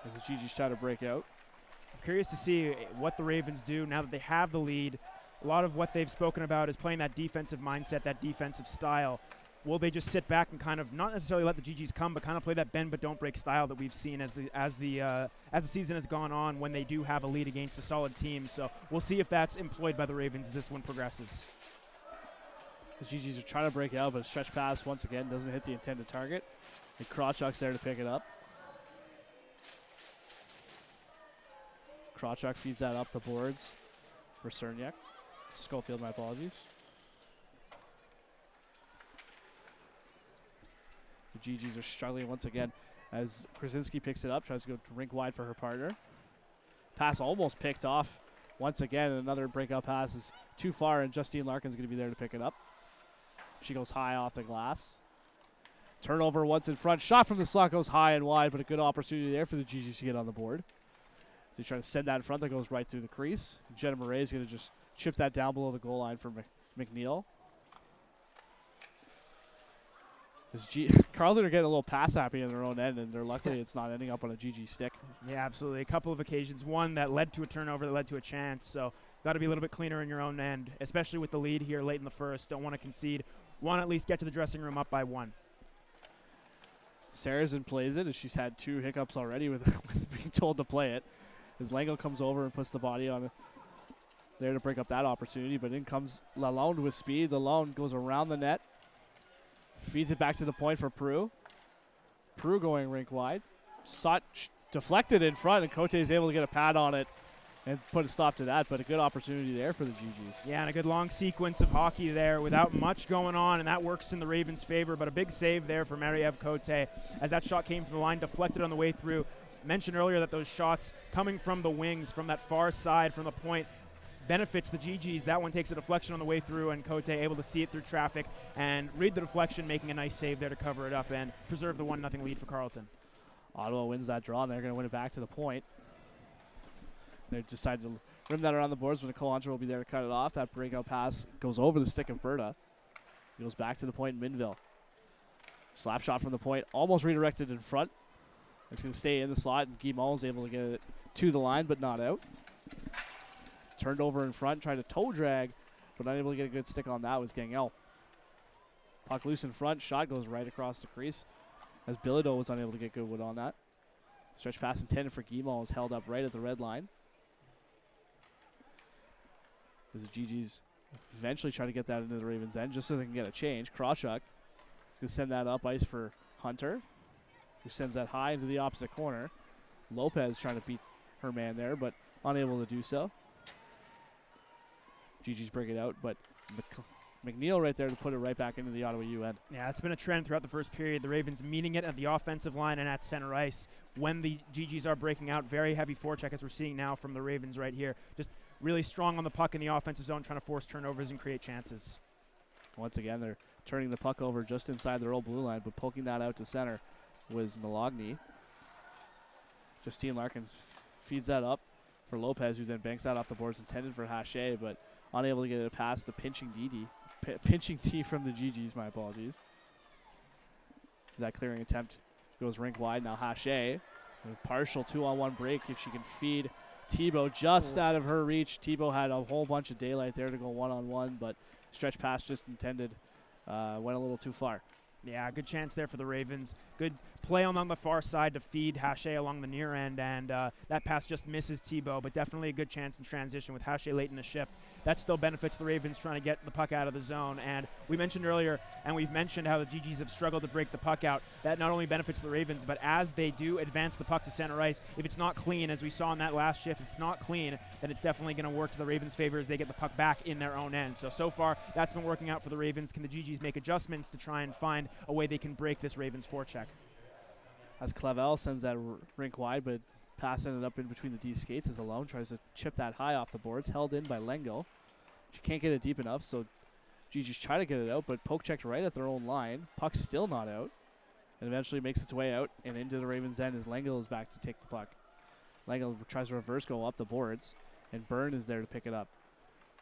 As the GG's try to break out. I'm curious to see what the Ravens do now that they have the lead. A lot of what they've spoken about is playing that defensive mindset, that defensive style. Will they just sit back and kind of not necessarily let the GGs come, but kind of play that bend but don't break style that we've seen as the season has gone on when they do have a lead against a solid team? So we'll see if that's employed by the Ravens as this one progresses. The GGs are trying to break out, but a stretch pass once again doesn't hit the intended target. And Krawchuk's there to pick it up. Krawchuk feeds that up the boards for Cerniak. Schofield, my apologies. The GGs are struggling once again as Krasinski picks it up, tries to go rink wide for her partner. Pass almost picked off once again. Another breakout pass is too far, and Justine Larkin's going to be there to pick it up. She goes high off the glass. Turnover once in front. Shot from the slot goes high and wide, but a good opportunity there for the GGs to get on the board. So you try to send that in front. That goes right through the crease. Jenna Murray is going to just chip that down below the goal line for McNeil. Carleton are getting a little pass happy in their own end, and they're luckily it's not ending up on a GG stick. Yeah, absolutely. A couple of occasions. One that led to a turnover that led to a chance. So got to be a little bit cleaner in your own end, especially with the lead here late in the first. Don't want to concede. Want to at least get to the dressing room up by 1. Sarrazin plays it, as she's had 2 hiccups already with being told to play it. As Lango comes over and puts the body on it there to break up that opportunity, but in comes Lalonde with speed. Lalonde goes around the net, feeds it back to the point for Prue. Prue going rink wide. Deflected in front, and Cote is able to get a pad on it and put a stop to that, but a good opportunity there for the GGs. Yeah, and a good long sequence of hockey there without much going on, and that works in the Ravens' favor, but a big save there for Marie-Eve Cote as that shot came from the line, deflected on the way through. Mentioned earlier that those shots coming from the wings, from that far side, from the point, benefits the GGs. That one takes a deflection on the way through, and Cote able to see it through traffic and read the deflection, making a nice save there to cover it up and preserve the 1-0 lead for Carleton. Ottawa wins that draw, and they're going to win it back to the point. They decided to rim that around the boards when Nicole Hunter will be there to cut it off. That breakout pass goes over the stick of Berta. Goes back to the point in Minville. Slap shot from the point, almost redirected in front. It's going to stay in the slot, and Guy Mullins is able to get it to the line, but not out. Turned over in front, tried to toe drag, but unable to get a good stick on that was Gangel. Puck loose in front, shot goes right across the crease, as Bilodeau was unable to get good wood on that. Stretch pass intended for Guy Mullins held up right at the red line. As the GGs eventually try to get that into the Ravens' end just so they can get a change. Krawchuk is going to send that up ice for Hunter, who sends that high into the opposite corner. Lopez trying to beat her man there, but unable to do so. GG's break it out, but McNeil right there to put it right back into the Ottawa U end. Yeah, it's been a trend throughout the first period. The Ravens meeting it at the offensive line and at center ice when the GGs are breaking out. Very heavy forecheck as we're seeing now from the Ravens right here. Just really strong on the puck in the offensive zone, trying to force turnovers and create chances. Once again, they're turning the puck over just inside their old blue line, but poking that out to center was Milogny. Justine Larkin feeds that up for Lopez, who then banks that off the boards, intended for Hache, but unable to get it past the pinching T from the GGs, my apologies. That clearing attempt goes rink wide. Now Hache, a partial 2-on-1 break if she can feed Thibault just out of her reach. Thibault had a whole bunch of daylight there to go 1-on-1, but stretch pass just intended went a little too far. Yeah, good chance there for the Ravens. Good play on the far side to feed Hache along the near end, and that pass just misses Thibault, but definitely a good chance in transition with Hache late in the shift. That still benefits the Ravens trying to get the puck out of the zone, and we mentioned earlier, and we've mentioned how the GGs have struggled to break the puck out. That not only benefits the Ravens, but as they do advance the puck to center ice, if it's not clean, as we saw in that last shift, it's not clean, then it's definitely going to work to the Ravens' favor as they get the puck back in their own end. So far, that's been working out for the Ravens. Can the GGs make adjustments to try and find a way they can break this Ravens forecheck? As Clavel sends that rink wide, but pass ended up in between the D skates as Alone tries to chip that high off the boards, held in by Lengo. She can't get it deep enough, so GG's try to get it out, but poke checked right at their own line. Puck's still not out, and eventually makes its way out and into the Ravens' end as Lengo is back to take the puck. Lengo tries to reverse go up the boards, and Byrne is there to pick it up.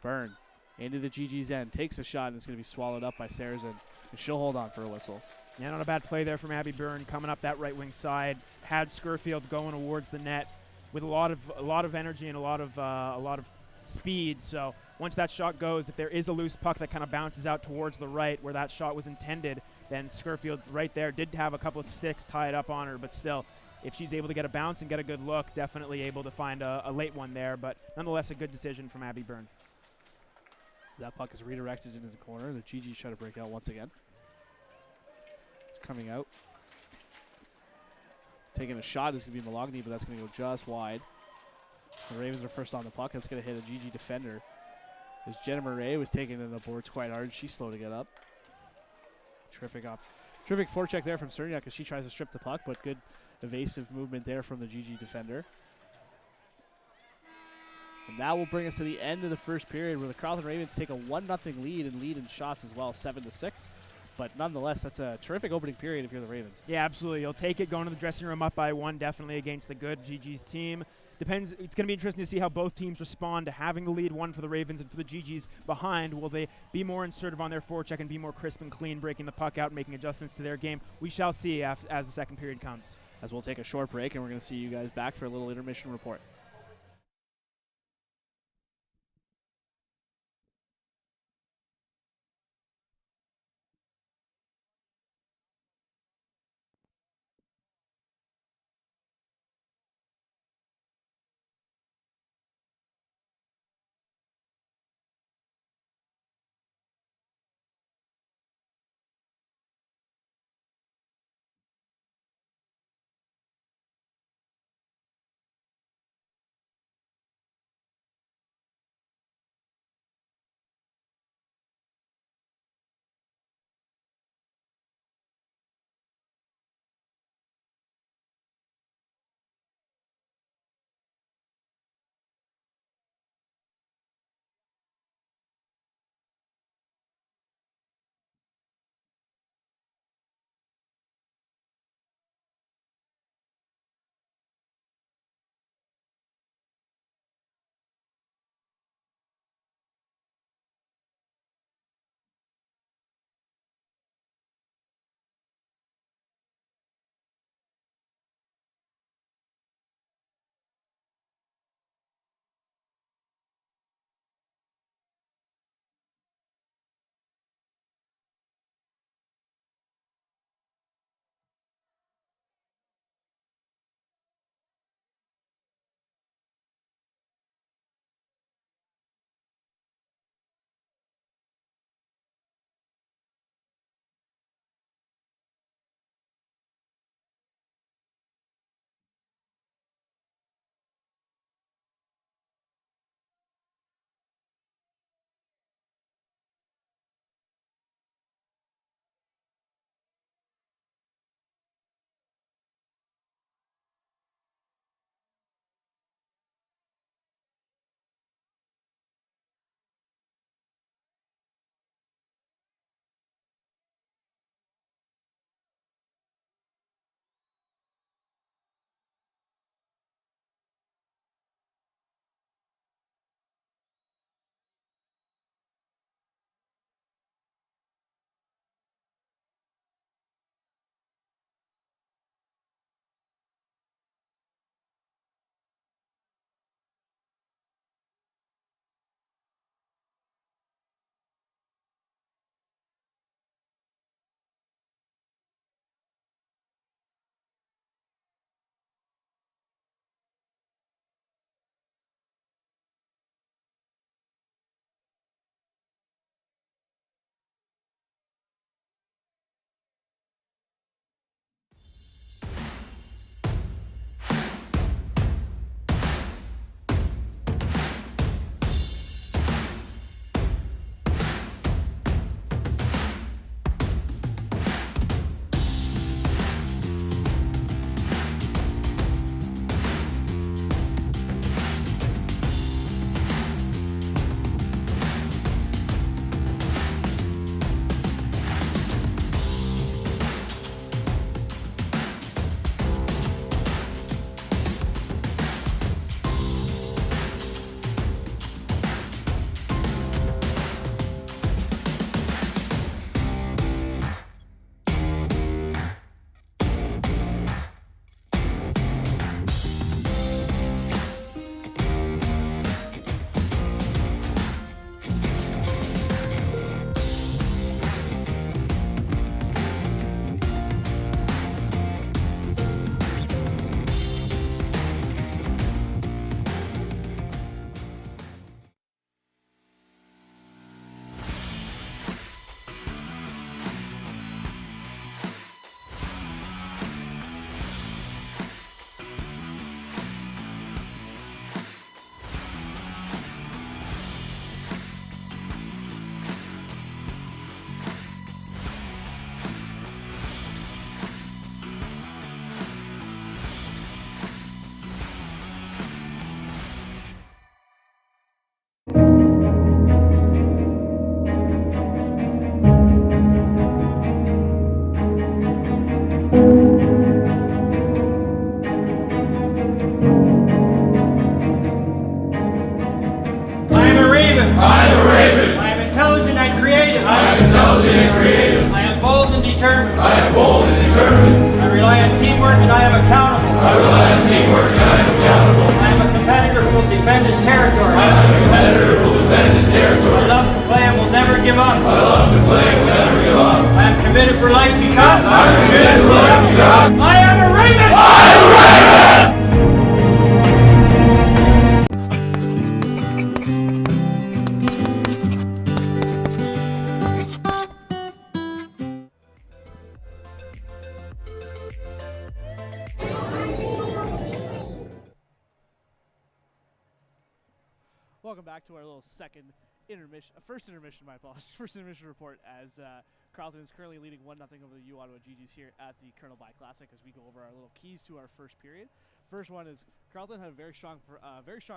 Byrne into the GG's end. Takes a shot, and it's going to be swallowed up by Saracen. And she'll hold on for a whistle. Yeah, not a bad play there from Abby Byrne coming up that right wing side. Had Scurfield going towards the net with a lot of energy and a lot of speed. So once that shot goes, if there is a loose puck that kind of bounces out towards the right where that shot was intended, then Scurfield's right there. Did have a couple of sticks tied up on her, but still, if she's able to get a bounce and get a good look, definitely able to find a late one there. But nonetheless, a good decision from Abby Byrne. That puck is redirected into the corner. The GG's try to break out once again. It's coming out. Taking a shot is going to be Malogny, but that's going to go just wide. The Ravens are first on the puck. That's going to hit a GG defender. As Jenna Murray was taking in the boards quite hard. She's slow to get up. Terrific forecheck there from Cerniak as she tries to strip the puck, but good evasive movement there from the GG defender. And that will bring us to the end of the first period where the Carleton Ravens take a 1-0 lead and lead in shots as well, 7-6. But nonetheless, that's a terrific opening period if you're the Ravens. Yeah, absolutely. You'll take it going to the dressing room up by 1, definitely against the good GG's team. Depends. It's going to be interesting to see how both teams respond to having the lead, one for the Ravens and for the GG's behind. Will they be more assertive on their forecheck and be more crisp and clean, breaking the puck out and making adjustments to their game? We shall see as the second period comes. As we'll take a short break, and we're going to see you guys back for a little intermission report. teamwork and I am accountable. I rely on teamwork and I am accountable. I am a competitor who will defend his territory. I am a competitor who will defend his territory. I love to play and will never give up. I love to play and will never give up. I am committed for life because I am committed for life because I am a Raven! I am a Raven! Welcome back to our little first intermission report as Carleton is currently leading 1-0 over the uOttawa GGs here at the Colonel By Classic as we go over our little keys to our first period. First one is Carleton had a very strong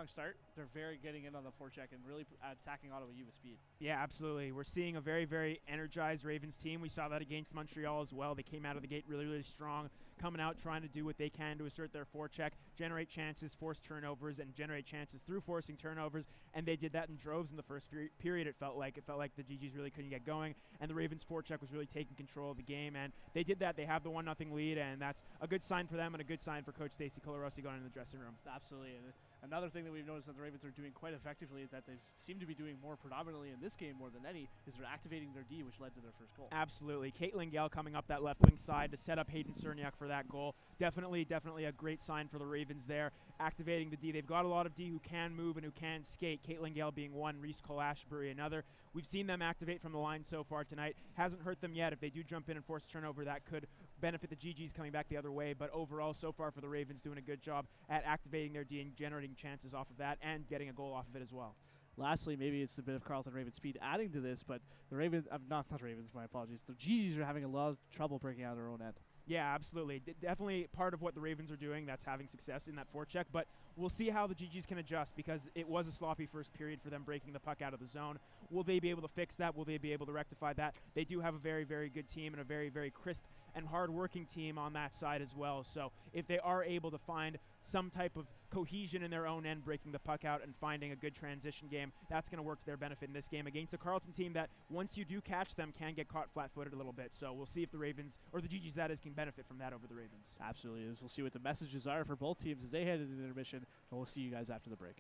start. They're very getting in on the forecheck and really attacking Ottawa U with speed. Yeah, absolutely. We're seeing a very, very energized Ravens team. We saw that against Montreal as well. They came out of the gate really, really strong, coming out trying to do what they can to assert their forecheck, generate chances, force turnovers, and generate chances through forcing turnovers. And they did that in droves in the first period. It felt like the GGs really couldn't get going, and the Ravens' forecheck was really taking control of the game. And they did that. They have the 1-0 lead, and that's a good sign for them and a good sign for Coach Stacey Colarosi going in the dressing room. Absolutely. And another thing that we've noticed that the Ravens are doing quite effectively that they seem to be doing more predominantly in this game more than any is they're activating their D, which led to their first goal. Absolutely. Caitlin Gale coming up that left wing side to set up Hayden Cerniak for that goal. Definitely a great sign for the Ravens there, activating the D. They've got a lot of D who can move and who can skate. Caitlin Gale being one, Reese Cole-Ashbury another. We've seen them activate from the line so far tonight. Hasn't hurt them yet. If they do jump in and force a turnover, that could benefit the GGs coming back the other way. But overall, so far for the Ravens, doing a good job at activating their D and generating chances off of that and getting a goal off of it as well. Lastly, maybe it's a bit of Carleton Ravens speed adding to this, but the Ravens, not Ravens, my apologies. The GGs are having a lot of trouble breaking out of their own end. Yeah, absolutely. Definitely part of what the Ravens are doing that's having success in that forecheck, but we'll see how the GGs can adjust because it was a sloppy first period for them breaking the puck out of the zone. Will they be able to fix that? Will they be able to rectify that? They do have a very, very good team and a very, very crisp and hard-working team on that side as well. So if they are able to find some type of cohesion in their own end, breaking the puck out and finding a good transition game, that's going to work to their benefit in this game against a Carleton team that, once you do catch them, can get caught flat-footed a little bit. So we'll see if the Ravens, or the GGs that is, can benefit from that over the Ravens. Absolutely is. We'll see what the messages are for both teams as they head into the intermission, and we'll see you guys after the break.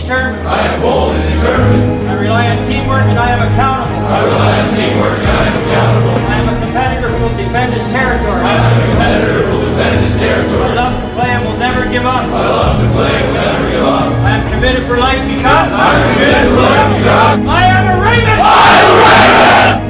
determined. I am bold and determined. I rely on teamwork and I am accountable. I rely on teamwork and I am accountable. I am a competitor who will defend his territory. I am a competitor who will defend his territory. I love to play and will never give up. I love to play and will never give up. I am committed for life because I am committed for life because I am a Raven! I am a Raven!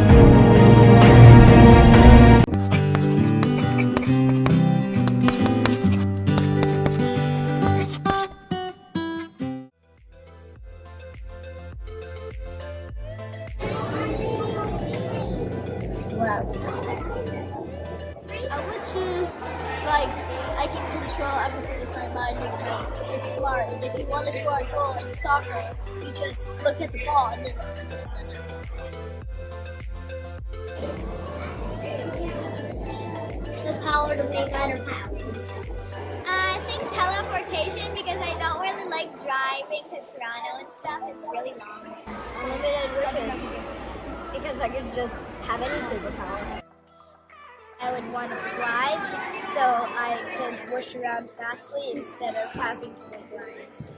choose, like, I can control everything with my mind because it's smart. And if you want to score a goal in soccer, you just look at the ball and then The power to make better paths. I think teleportation because I don't really like driving to Toronto and stuff. It's really long. Unlimited wishes because I could just have any superpower. I would want to fly so I could wish around fastly instead of having to make lines.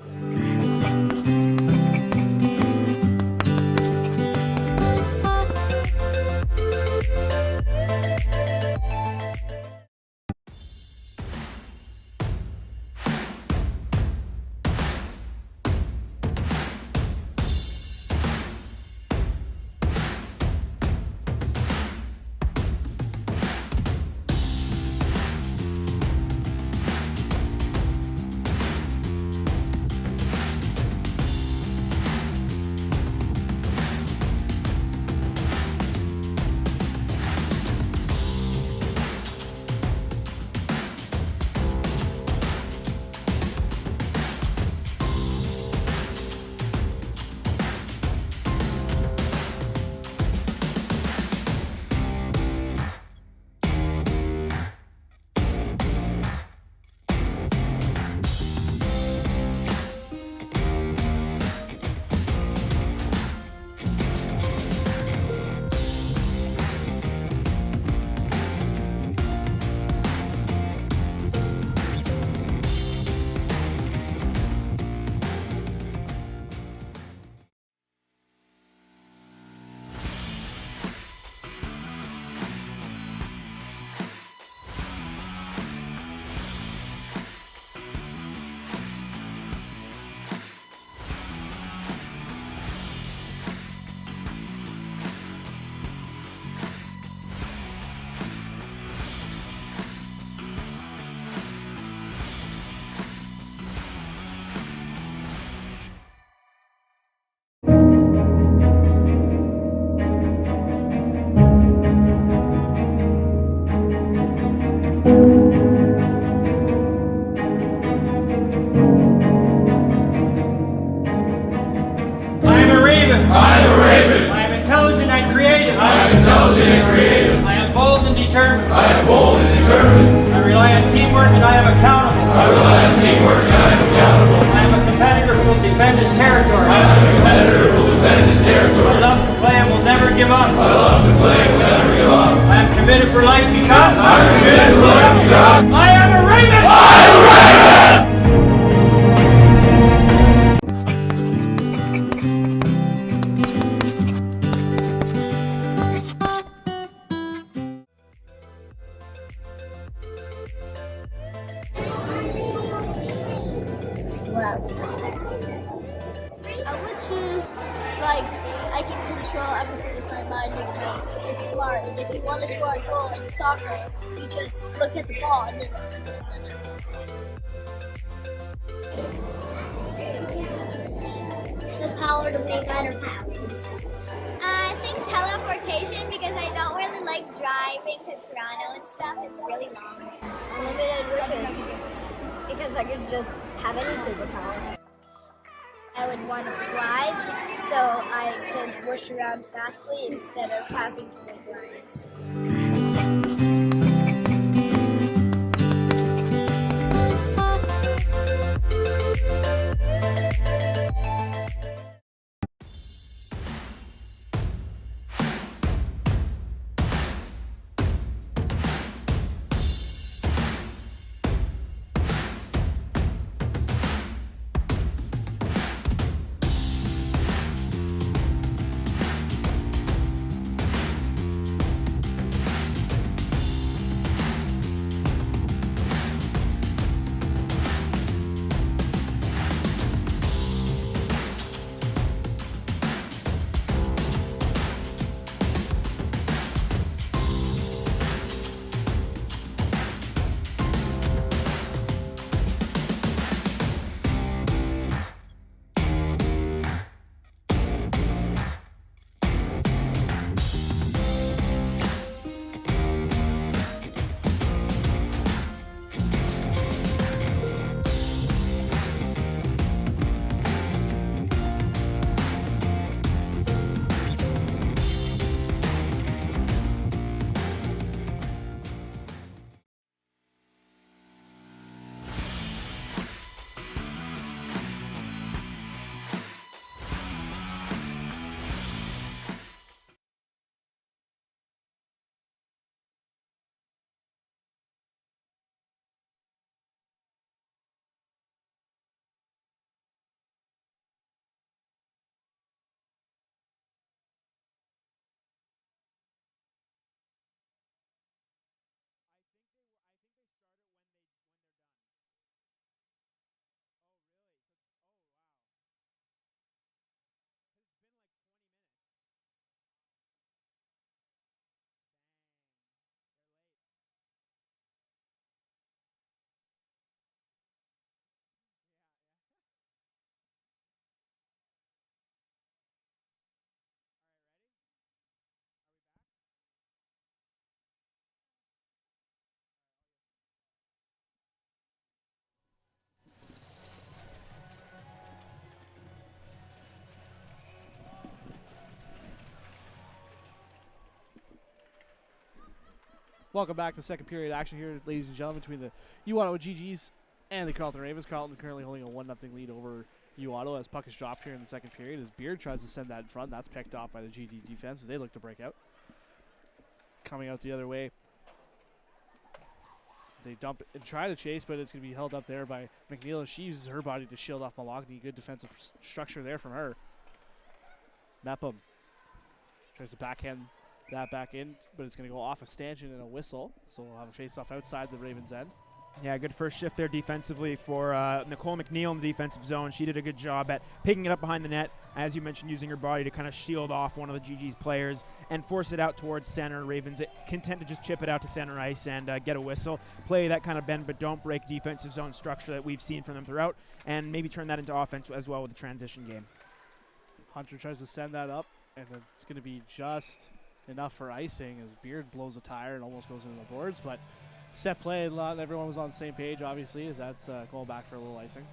I would choose, like, I can control everything with my mind because it's smart. And if you want to score a goal in soccer, you just look at the ball and then The power to make better paths. I think teleportation because I don't really like driving to Toronto and stuff. It's really long. Unlimited wishes because I could just have any superpower. I would want to fly so I could wish around fastly instead of having to make lines. Welcome back to second period action here, ladies and gentlemen, between the uOttawa GGs and the Carleton Ravens. Carleton currently holding a 1-0 lead over uOttawa as puck is dropped here in the second period. As Beard tries to send that in front, that's picked off by the GD defense as they look to break out. Coming out the other way, they dump and try to chase, but it's going to be held up there by McNeil as she uses her body to shield off Malogny. Good defensive structure there from her. Mepham tries to backhand that back in, but it's going to go off a stanchion and a whistle. So we'll have a face-off outside the Ravens' end. Yeah, good first shift there defensively for Nicole McNeil in the defensive zone. She did a good job at picking it up behind the net, as you mentioned, using her body to kind of shield off one of the GG's players and force it out towards center. Ravens content to just chip it out to center ice and get a whistle. Play that kind of bend but don't break defensive zone structure that we've seen from them throughout, and maybe turn that into offense as well with the transition game. Hunter tries to send that up, and it's going to be just enough for icing as Beard blows a tire and almost goes into the boards, but set play, everyone was on the same page, obviously, as that's going back for a little icing.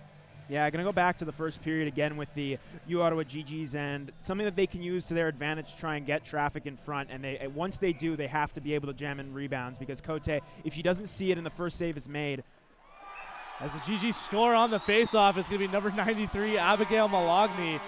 Yeah, going to go back to the first period again with the uOttawa GGs, and something that they can use to their advantage to try and get traffic in front. And they once they do, they have to be able to jam in rebounds because Cote, if she doesn't see it and the first save is made. As the GGs score on the faceoff, it's going to be number 93, Abigail Malogny,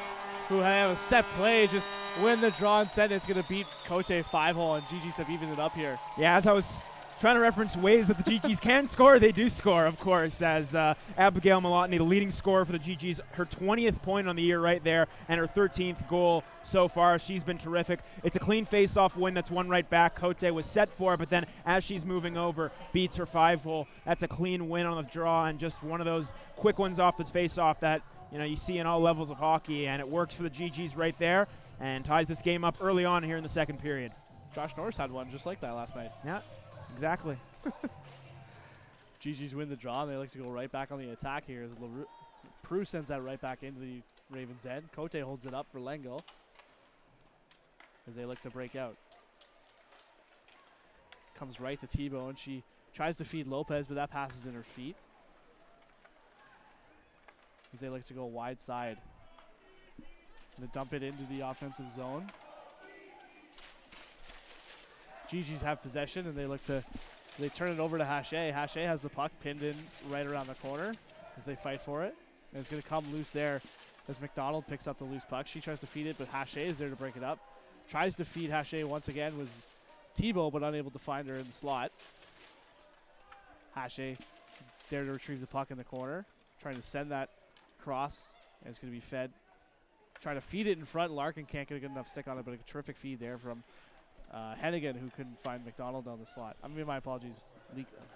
who have a set play, just win the draw and send it. It's going to beat Cote 5-hole, and GGs have evened it up here. Yeah, as I was trying to reference ways that the GGs can score, they do score, of course, as Abigail Malotny, the leading scorer for the GGs, her 20th point on the year right there, and her 13th goal so far. She's been terrific. It's a clean face-off win that's won right back. Cote was set for it, but then as she's moving over, beats her 5-hole. That's a clean win on the draw, and just one of those quick ones off the face-off that you see in all levels of hockey, and it works for the GGs right there, and ties this game up early on here in the second period. Josh Norris had one just like that last night. Yeah. Exactly. GGs win the draw, and they like to go right back on the attack here as Prue sends that right back into the Ravens' end. Cote holds it up for Lengo as they look to break out. Comes right to Tebow, and she tries to feed Lopez, but that passes in her feet as they like to go wide side. Gonna dump it into the offensive zone. GGs have possession, and they turn it over to Hache. Hache has the puck pinned in right around the corner as they fight for it. And it's going to come loose there as McDonald picks up the loose puck. She tries to feed it, but Hache is there to break it up. Tries to feed Hache once again was Tebow, but unable to find her in the slot. Hache there to retrieve the puck in the corner. Trying to send that cross, and it's going to be fed. Trying to feed it in front. Larkin can't get a good enough stick on it, but a terrific feed there from Hennigan, who couldn't find McDonald down the slot. I mean, my apologies.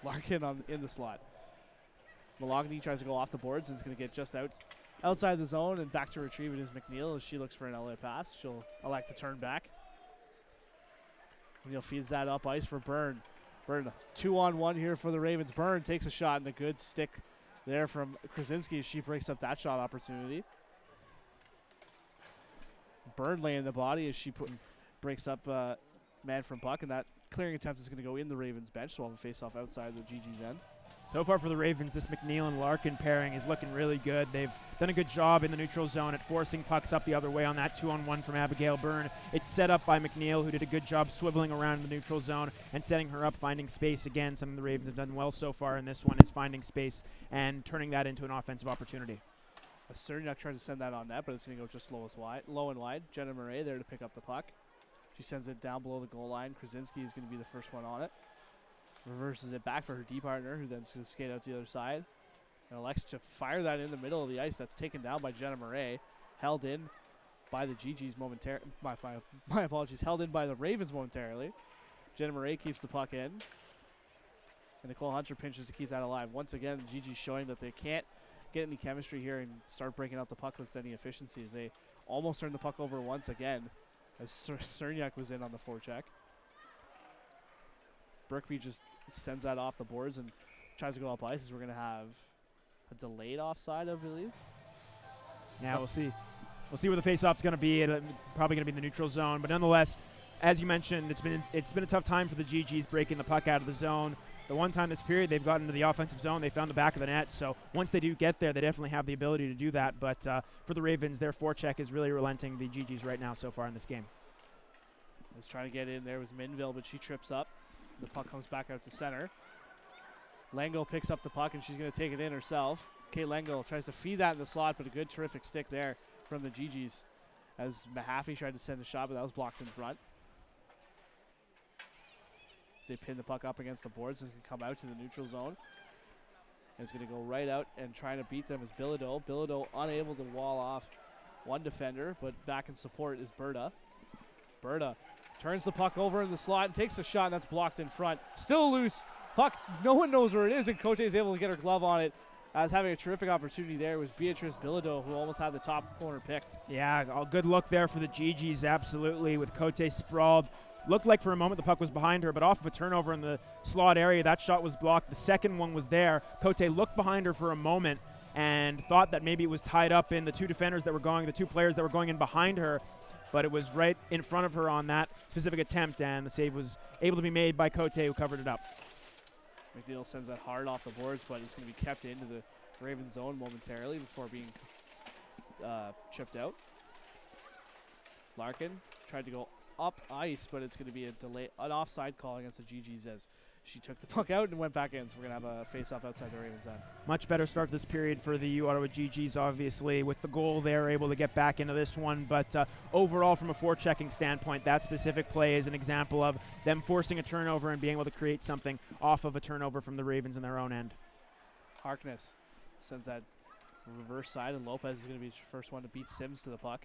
Larkin in the slot. Malogny tries to go off the boards and is going to get just outside the zone, and back to retrieve it is McNeil as she looks for an LA pass. She'll elect to turn back. McNeil feeds that up ice for Byrne. Byrne 2-on-1 here for the Ravens. Byrne takes a shot, and a good stick there from Krasinski as she breaks up that shot opportunity. Byrne laying the body as she breaks up man from puck, and that clearing attempt is going to go in the Ravens bench, so we'll have a face-off outside the GG's end. So far for the Ravens, this McNeil and Larkin pairing is looking really good. They've done a good job in the neutral zone at forcing pucks up the other way on that 2-on-1 from Abigail Byrne. It's set up by McNeil, who did a good job swiveling around in the neutral zone and setting her up, finding space. Again, something the Ravens have done well so far in this one is finding space and turning that into an offensive opportunity. Cerniak tries to send that on net, but it's going to go just low and wide. Jenna Murray there to pick up the puck. She sends it down below the goal line. Krasinski is going to be the first one on it. Reverses it back for her D partner, who then is going to skate out the other side. And elects to fire that in the middle of the ice. That's taken down by Jenna Murray. Held in by the GGs momentarily. My apologies. Held in by the Ravens momentarily. Jenna Murray keeps the puck in. And Nicole Hunter pinches to keep that alive. Once again, the GGs showing that they can't get any chemistry here and start breaking out the puck with any efficiency as they almost turn the puck over once again as Cerniak was in on the forecheck. Brookby just sends that off the boards and tries to go up ice as we're going to have a delayed offside, I believe. Yeah, we'll see. We'll see where the face-off's going to be. It's probably going to be in the neutral zone, but nonetheless, as you mentioned, it's been a tough time for the GGs breaking the puck out of the zone. The one time this period they've gotten into the offensive zone, they found the back of the net. So once they do get there, they definitely have the ability to do that. But for the Ravens, their forecheck is really relenting the GGs right now so far in this game. Was trying to get in there was Minville, but she trips up. The puck comes back out to center. Langle picks up the puck, and she's going to take it in herself. Kate Langle tries to feed that in the slot, but a good, terrific stick there from the GGs as Mahaffey tried to send a shot, but that was blocked in front. As they pin the puck up against the boards, it's going to come out to the neutral zone. And it's going to go right out and trying to beat them is Bilodeau. Bilodeau unable to wall off one defender, but back in support is Berta. Berta turns the puck over in the slot and takes a shot, and that's blocked in front. Still loose. Puck, no one knows where it is, and Cote is able to get her glove on it. As having a terrific opportunity there was Beatrice Bilodeau, who almost had the top corner picked. Yeah, a good look there for the GGs, absolutely, with Cote sprawled. Looked like for a moment the puck was behind her, but off of a turnover in the slot area, that shot was blocked. The second one was there. Cote looked behind her for a moment and thought that maybe it was tied up in the two defenders that were going, the two players that were going in behind her, but it was right in front of her on that specific attempt, and the save was able to be made by Cote, who covered it up. McNeil sends that hard off the boards, but it's going to be kept into the Raven zone momentarily before being chipped out. Larkin tried to go up ice, but it's going to be an offside call against the GGs as she took the puck out and went back in. So we're going to have a face-off outside the Ravens end. Much better start this period for the uOttawa GGs, obviously. With the goal, they're able to get back into this one. But overall, from a forechecking standpoint, that specific play is an example of them forcing a turnover and being able to create something off of a turnover from the Ravens in their own end. Harkness sends that reverse side, and Lopez is going to be the first one to beat Sims to the puck.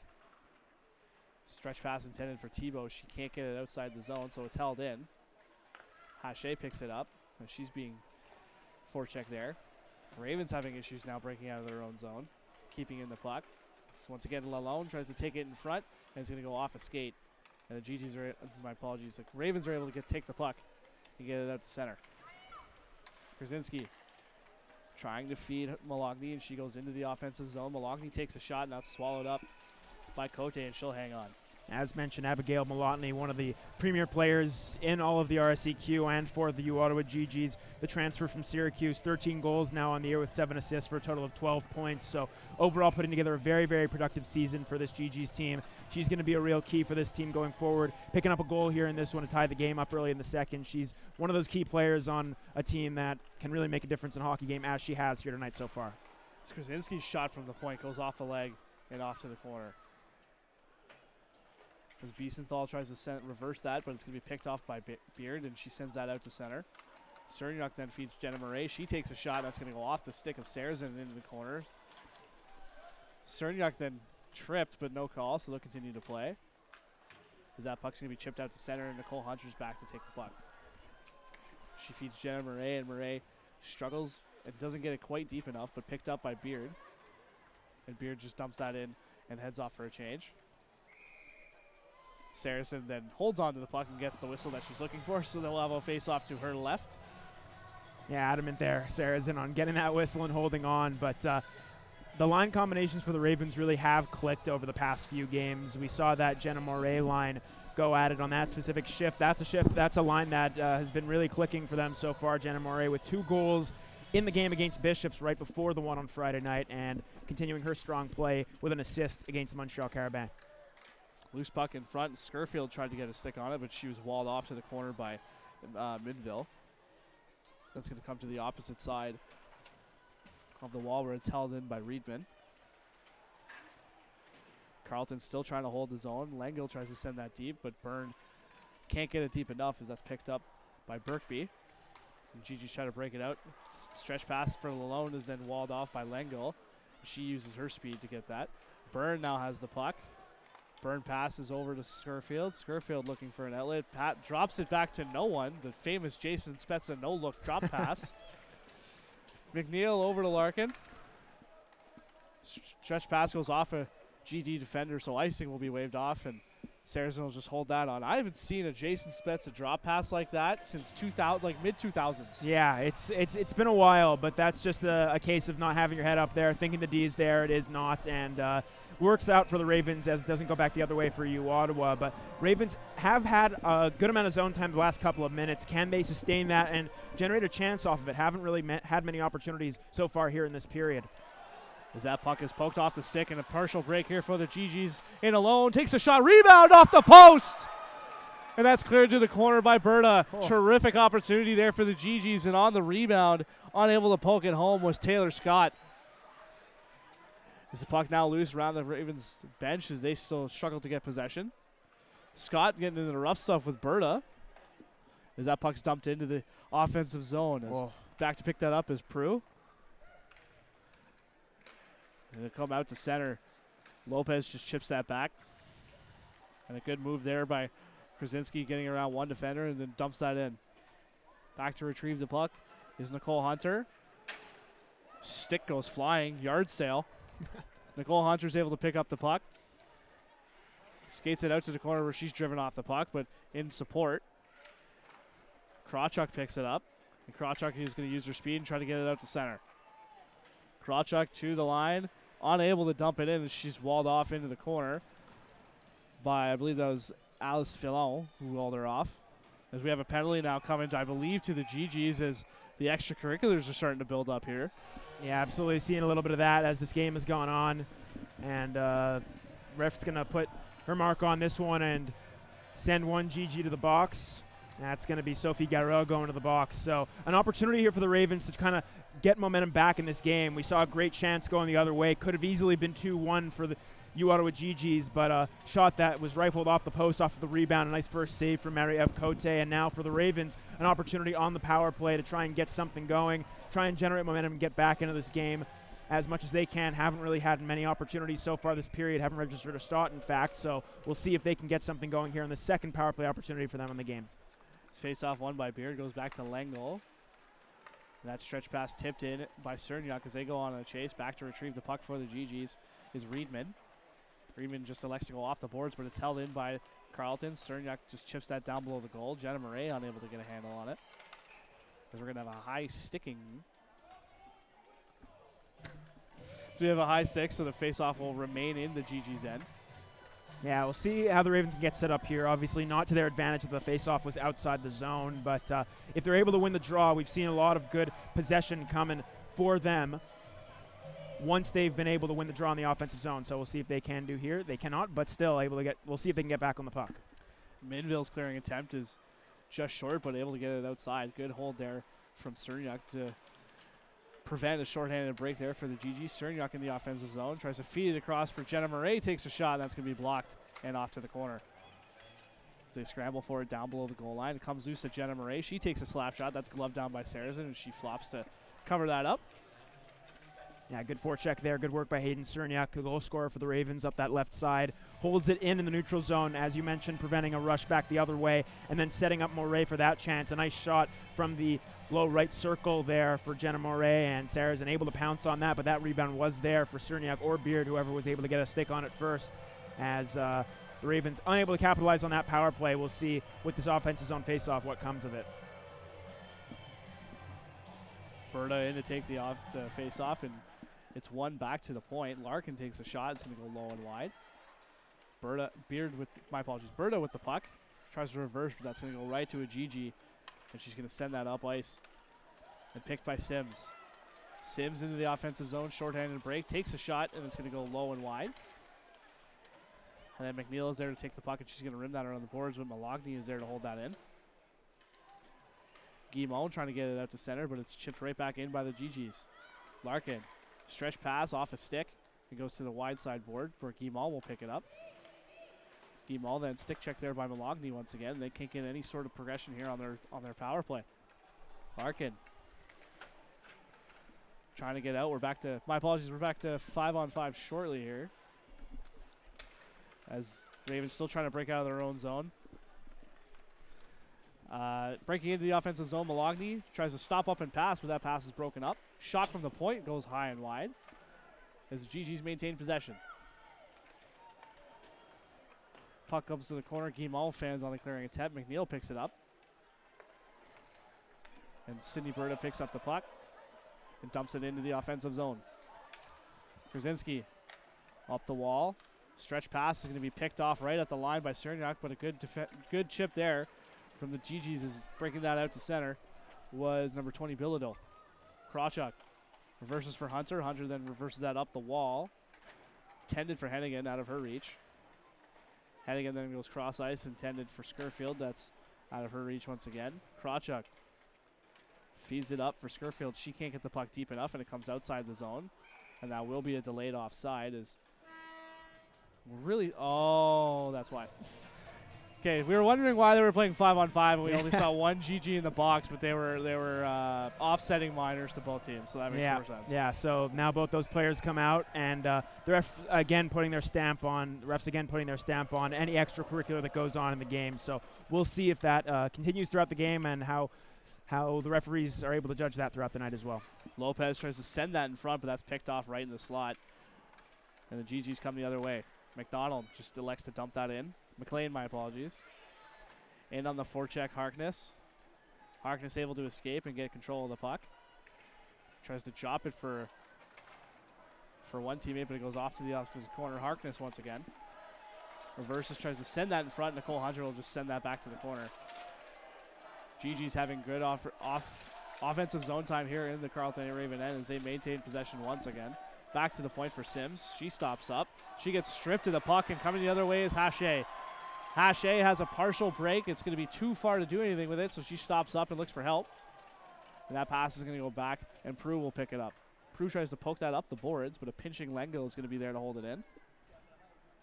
Stretch pass intended for Tebow. She can't get it outside the zone, so it's held in. Hache picks it up, and she's being forechecked there. Ravens having issues now breaking out of their own zone, keeping in the puck. So once again, Lalone tries to take it in front, and it's going to go off a skate. And the GGs are, my apologies, the Ravens are able to take the puck and get it out to center. Krasinski trying to feed Malogny, and she goes into the offensive zone. Malogny takes a shot, and that's swallowed up by Cote, and she'll hang on. As mentioned, Abigail Malotny, one of the premier players in all of the RSEQ and for the uOttawa GGs. The transfer from Syracuse, 13 goals now on the year with 7 assists for a total of 12 points. So overall putting together a very, very productive season for this GGs team. She's going to be a real key for this team going forward. Picking up a goal here in this one to tie the game up early in the second. She's one of those key players on a team that can really make a difference in a hockey game, as she has here tonight so far. It's Krasinski's shot from the point, goes off the leg and off to the corner. As Biesenthal tries to reverse that, but it's going to be picked off by Beard, and she sends that out to center. Cernyuk then feeds Jenna Murray. She takes a shot. That's going to go off the stick of Saracen into the corner. Cernyuk then tripped, but no call, so they'll continue to play. As that puck's going to be chipped out to center, and Nicole Hunter's back to take the puck. She feeds Jenna Murray, and Murray struggles and doesn't get it quite deep enough, but picked up by Beard. And Beard just dumps that in and heads off for a change. Saracen then holds on to the puck and gets the whistle that she's looking for, so they'll have a face-off to her left. Yeah, adamant there, Saracen, on getting that whistle and holding on. But the line combinations for the Ravens really have clicked over the past few games. We saw that Jenna Moray line go at it on that specific shift. That's a line that has been really clicking for them so far. Jenna Moray with 2 goals in the game against Bishops right before the one on Friday night, and continuing her strong play with an assist against Montreal Carabin. Loose puck in front. Scurfield tried to get a stick on it, but she was walled off to the corner by Midville. That's going to come to the opposite side of the wall where it's held in by Reedman. Carleton still trying to hold his own. Langill tries to send that deep, but Byrne can't get it deep enough as that's picked up by Birkby. And Gigi's trying to break it out. Stretch pass for Lalone is then walled off by Langill. She uses her speed to get that. Byrne now has the puck. Byrne passes over to Scurfield. Scurfield looking for an outlet. Pat drops it back to no one. The famous Jason Spezza no-look drop pass. McNeil over to Larkin. Stretch pass goes off a GD defender, so icing will be waved off, and Saracen will just hold that on. I haven't seen a Jason Spezza drop pass like that since mid-2000s. Yeah, it's been a while, but that's just a case of not having your head up there, thinking the D is there, it is not, and works out for the Ravens as it doesn't go back the other way for uOttawa. But Ravens have had a good amount of zone time the last couple of minutes. Can they sustain that and generate a chance off of it? Haven't really had many opportunities so far here in this period. As that puck is poked off the stick, and a partial break here for the GGs in alone. Takes a shot, rebound off the post. And that's cleared to the corner by Berta. Oh. Terrific opportunity there for the GGs, and on the rebound, unable to poke it home was Taylor Scott. Is the puck now loose around the Ravens bench as they still struggle to get possession? Scott getting into the rough stuff with Berta as that puck's dumped into the offensive zone. As back to pick that up is Prue. And they come out to center. Lopez just chips that back. And a good move there by Krasinski getting around one defender and then dumps that in. Back to retrieve the puck is Nicole Hunter. Stick goes flying, yard sale. Nicole Hunter's able to pick up the puck. Skates it out to the corner where she's driven off the puck, but in support. Krawchuk picks it up. And Krawchuk is going to use her speed and try to get it out to center. Krawchuk to the line, unable to dump it in, and she's walled off into the corner by, I believe that was Alice Fillon who walled her off. As we have a penalty now coming, I believe, to the GGs as the extracurriculars are starting to build up here. Yeah, absolutely. Seeing a little bit of that as this game has gone on. And ref's going to put her mark on this one and send one GG to the box. That's going to be Sophie Garreau going to the box. So an opportunity here for the Ravens to kind of get momentum back in this game. We saw a great chance going the other way. Could have easily been 2-1 for the uOttawa GGs, but a shot that was rifled off the post, off of the rebound. A nice first save from Marie-Eve Cote. And now for the Ravens, an opportunity on the power play to try and get something going, try and generate momentum and get back into this game as much as they can. Haven't really had many opportunities so far this period, haven't registered a start, in fact. So we'll see if they can get something going here in the second power play opportunity for them in the game. It's faced off one by Beard, goes back to Lengel. That stretch pass tipped in by Cerniak as they go on a chase. Back to retrieve the puck for the GGs is Reedman. Reedman just elects to go off the boards, but it's held in by Carleton. Cerniak just chips that down below the goal. Jenna Murray unable to get a handle on it. As we're going to have a high sticking. So we have a high stick, so the face-off will remain in the GG's end. Yeah, we'll see how the Ravens can get set up here. Obviously not to their advantage if the face-off was outside the zone, but if they're able to win the draw, we've seen a lot of good possession coming for them once they've been able to win the draw in the offensive zone. So we'll see if they can do here. They cannot, but still able to get, we'll see if they can get back on the puck. Minville's clearing attempt is just short, but able to get it outside. Good hold there from Cerniak to prevent a shorthanded break there for the GG. Cerniak in the offensive zone. Tries to feed it across for Jenna Murray. Takes a shot. That's going to be blocked and off to the corner. As they scramble for it down below the goal line. It comes loose to Jenna Murray. She takes a slap shot. That's gloved down by Saracen, and she flops to cover that up. Yeah, good forecheck there. Good work by Hayden Cerniak, the goal scorer for the Ravens up that left side. Holds it in the neutral zone, as you mentioned, preventing a rush back the other way, and then setting up Moray for that chance. A nice shot from the low right circle there for Jenna Moray, and Sarah's able to pounce on that, but that rebound was there for Cerniak or Beard, whoever was able to get a stick on it first, as the Ravens unable to capitalize on that power play. We'll see with this offensive zone face-off what comes of it. Berta in to take the face-off, and it's one back to the point. Larkin takes a shot. It's going to go low and wide. Berta with the puck. Tries to reverse, but that's going to go right to a GG. And she's going to send that up ice. And picked by Sims. Sims into the offensive zone. Shorthanded break. Takes a shot, and it's going to go low and wide. And then McNeil is there to take the puck, and she's going to rim that around the boards, but Malogny is there to hold that in. Guimond trying to get it out to center, but it's chipped right back in by the GGs. Larkin. Stretch pass off a stick. It goes to the wide side board where Guimond will pick it up. Guimond then stick check there by Malogny once again. They can't get any sort of progression here on their power play. Larkin trying to get out. We're back to 5-on-5 shortly here. As Ravens still trying to break out of their own zone. Breaking into the offensive zone, Malogny tries to stop up and pass, but that pass is broken up. Shot from the point goes high and wide as GG's maintain possession. Puck comes to the corner. Guimond fans on the clearing attempt. McNeil picks it up. And Sydney Berta picks up the puck and dumps it into the offensive zone. Krasinski up the wall. Stretch pass is going to be picked off right at the line by Cerniak, but a good chip there from the GGs is breaking that out to center was number 20, Bilodeau. Krawchuk reverses for Hunter. Hunter then reverses that up the wall. Tended for Hennigan out of her reach. Hennigan then goes cross ice, intended for Skirfield. That's out of her reach once again. Krawchuk feeds it up for Skirfield. She can't get the puck deep enough, and it comes outside the zone. And that will be a delayed offside. Oh, that's why. Okay, we were wondering why they were playing 5-on-5, and we only saw one GG in the box, but they were offsetting minors to both teams, so that makes more sense. Yeah, so now both those players come out, and the refs again putting their stamp on any extracurricular that goes on in the game. So we'll see if that continues throughout the game and how the referees are able to judge that throughout the night as well. Lopez tries to send that in front, but that's picked off right in the slot. And the GGs come the other way. McDonald just elects to dump that in. McLean, my apologies. In on the forecheck, Harkness. Harkness able to escape and get control of the puck. Tries to chop it for one teammate, but it goes off to the opposite corner. Harkness once again. Reverses, tries to send that in front. Nicole Hunter will just send that back to the corner. GG's having good offensive zone time here in the Carleton Raven end as they maintain possession once again. Back to the point for Sims. She stops up. She gets stripped of the puck, and coming the other way is Hache. Hache has a partial break. It's going to be too far to do anything with it, so she stops up and looks for help. And that pass is going to go back, and Prue will pick it up. Prue tries to poke that up the boards, but a pinching Lengel is going to be there to hold it in.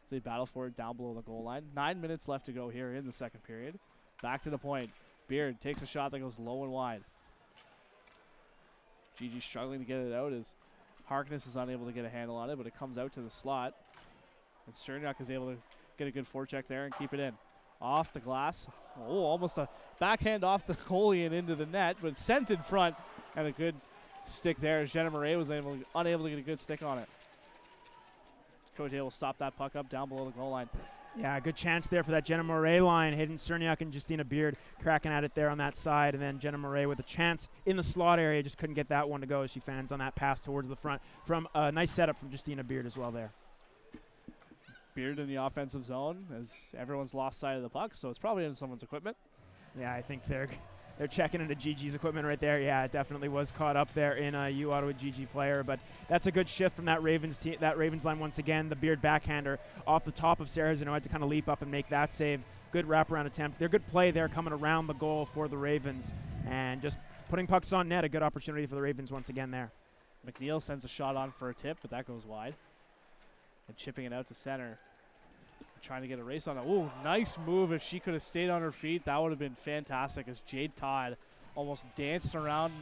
As they battle for it down below the goal line. 9 minutes left to go here in the second period. Back to the point. Beard takes a shot that goes low and wide. Gigi struggling to get it out as Harkness is unable to get a handle on it, but it comes out to the slot. And Cerniak is able to get a good forecheck there and keep it in. Off the glass. Oh, almost a backhand off the goalie and into the net, but sent in front. And a good stick there as Jenna Murray was unable to get a good stick on it. Cote will stop that puck up down below the goal line. Yeah, good chance there for that Jenna Murray line. Hidden Cerniak and Justina Beard cracking at it there on that side. And then Jenna Murray with a chance in the slot area. Just couldn't get that one to go as she fans on that pass towards the front. From a nice setup from Justina Beard as well there. Beard in the offensive zone as everyone's lost sight of the puck. So it's probably in someone's equipment. Yeah, I think they're checking into GG's equipment right there. Yeah, it definitely was caught up there in a uOttawa GG player, but that's a good shift from that Ravens line once again. The Beard backhander off the top of Sarah Zeno had to kind of leap up and make that save. Good wraparound attempt. They're good play there coming around the goal for the Ravens and just putting pucks on net. A good opportunity for the Ravens once again there. McNeil sends a shot on for a tip, but that goes wide. And chipping it out to center. Trying to get a race on it. Ooh, nice move. If she could have stayed on her feet, that would have been fantastic as Jade Todd almost danced around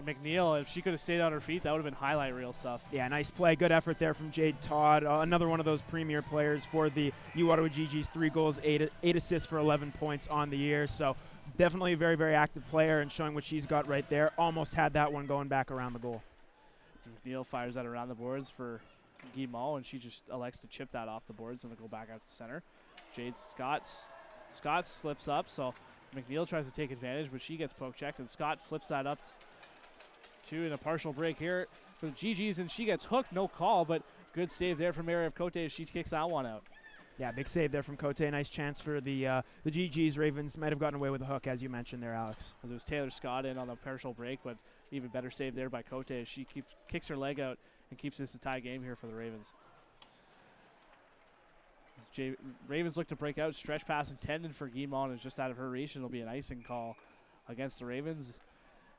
McNeil. If she could have stayed on her feet, that would have been highlight reel stuff. Yeah, nice play. Good effort there from Jade Todd. Another one of those premier players for the uOttawa GG's. 3 goals, 8 assists for 11 points on the year. So definitely a very, very active player and showing what she's got right there. Almost had that one going back around the goal. So McNeil fires that around the boards for Guimau, and she just elects to chip that off the boards and then go back out to center. Jade Scott slips up, so McNeil tries to take advantage, but she gets poke checked, and Scott flips that up to in a partial break here for the GGs, and she gets hooked, no call, but good save there from Mary of Cote as she kicks that one out. Yeah, big save there from Cote. Nice chance for the GGs. Ravens might have gotten away with a hook, as you mentioned there, Alex. As it was Taylor Scott in on the partial break, but even better save there by Cote as she kicks her leg out and keeps this a tie game here for the Ravens. Ravens look to break out. Stretch pass intended for Guimau is just out of her reach, and it'll be an icing call against the Ravens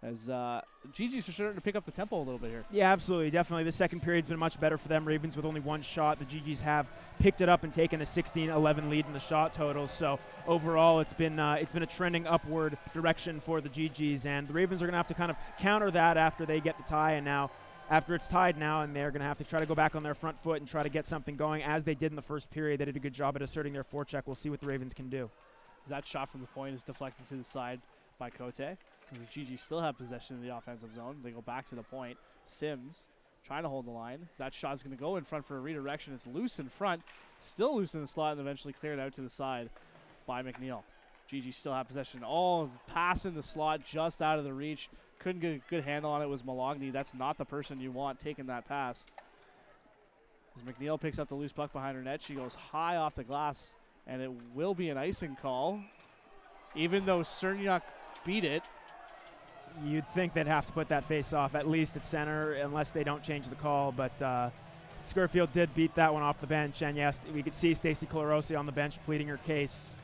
as GG's are starting to pick up the tempo a little bit here. Yeah, absolutely. Definitely the second period's been much better for them. Ravens with only 1 shot. The GG's have picked it up and taken a 16-11 lead in the shot totals. So overall, it's been a trending upward direction for the GG's, and the Ravens are going to have to kind of counter that after they get the tie, and now after it's tied now, and they're going to have to try to go back on their front foot and try to get something going as they did in the first period. They did a good job at asserting their forecheck. We'll see what the Ravens can do. That shot from the point is deflected to the side by Cote. The GG still have possession in the offensive zone. They go back to the point. Sims trying to hold the line. That shot's going to go in front for a redirection. It's loose in front, still loose in the slot, and eventually cleared out to the side by McNeil. GG still have possession. Oh, pass in the slot just out of the reach. Couldn't get a good handle on it. Was Malogny. That's not the person you want taking that pass. As McNeil picks up the loose puck behind her net, she goes high off the glass, and it will be an icing call. Even though Cerniak beat it. You'd think they'd have to put that face off at least at center unless they don't change the call, but Scurfield did beat that one off the bench, and yes, we could see Stacey Colarosi on the bench pleading her case.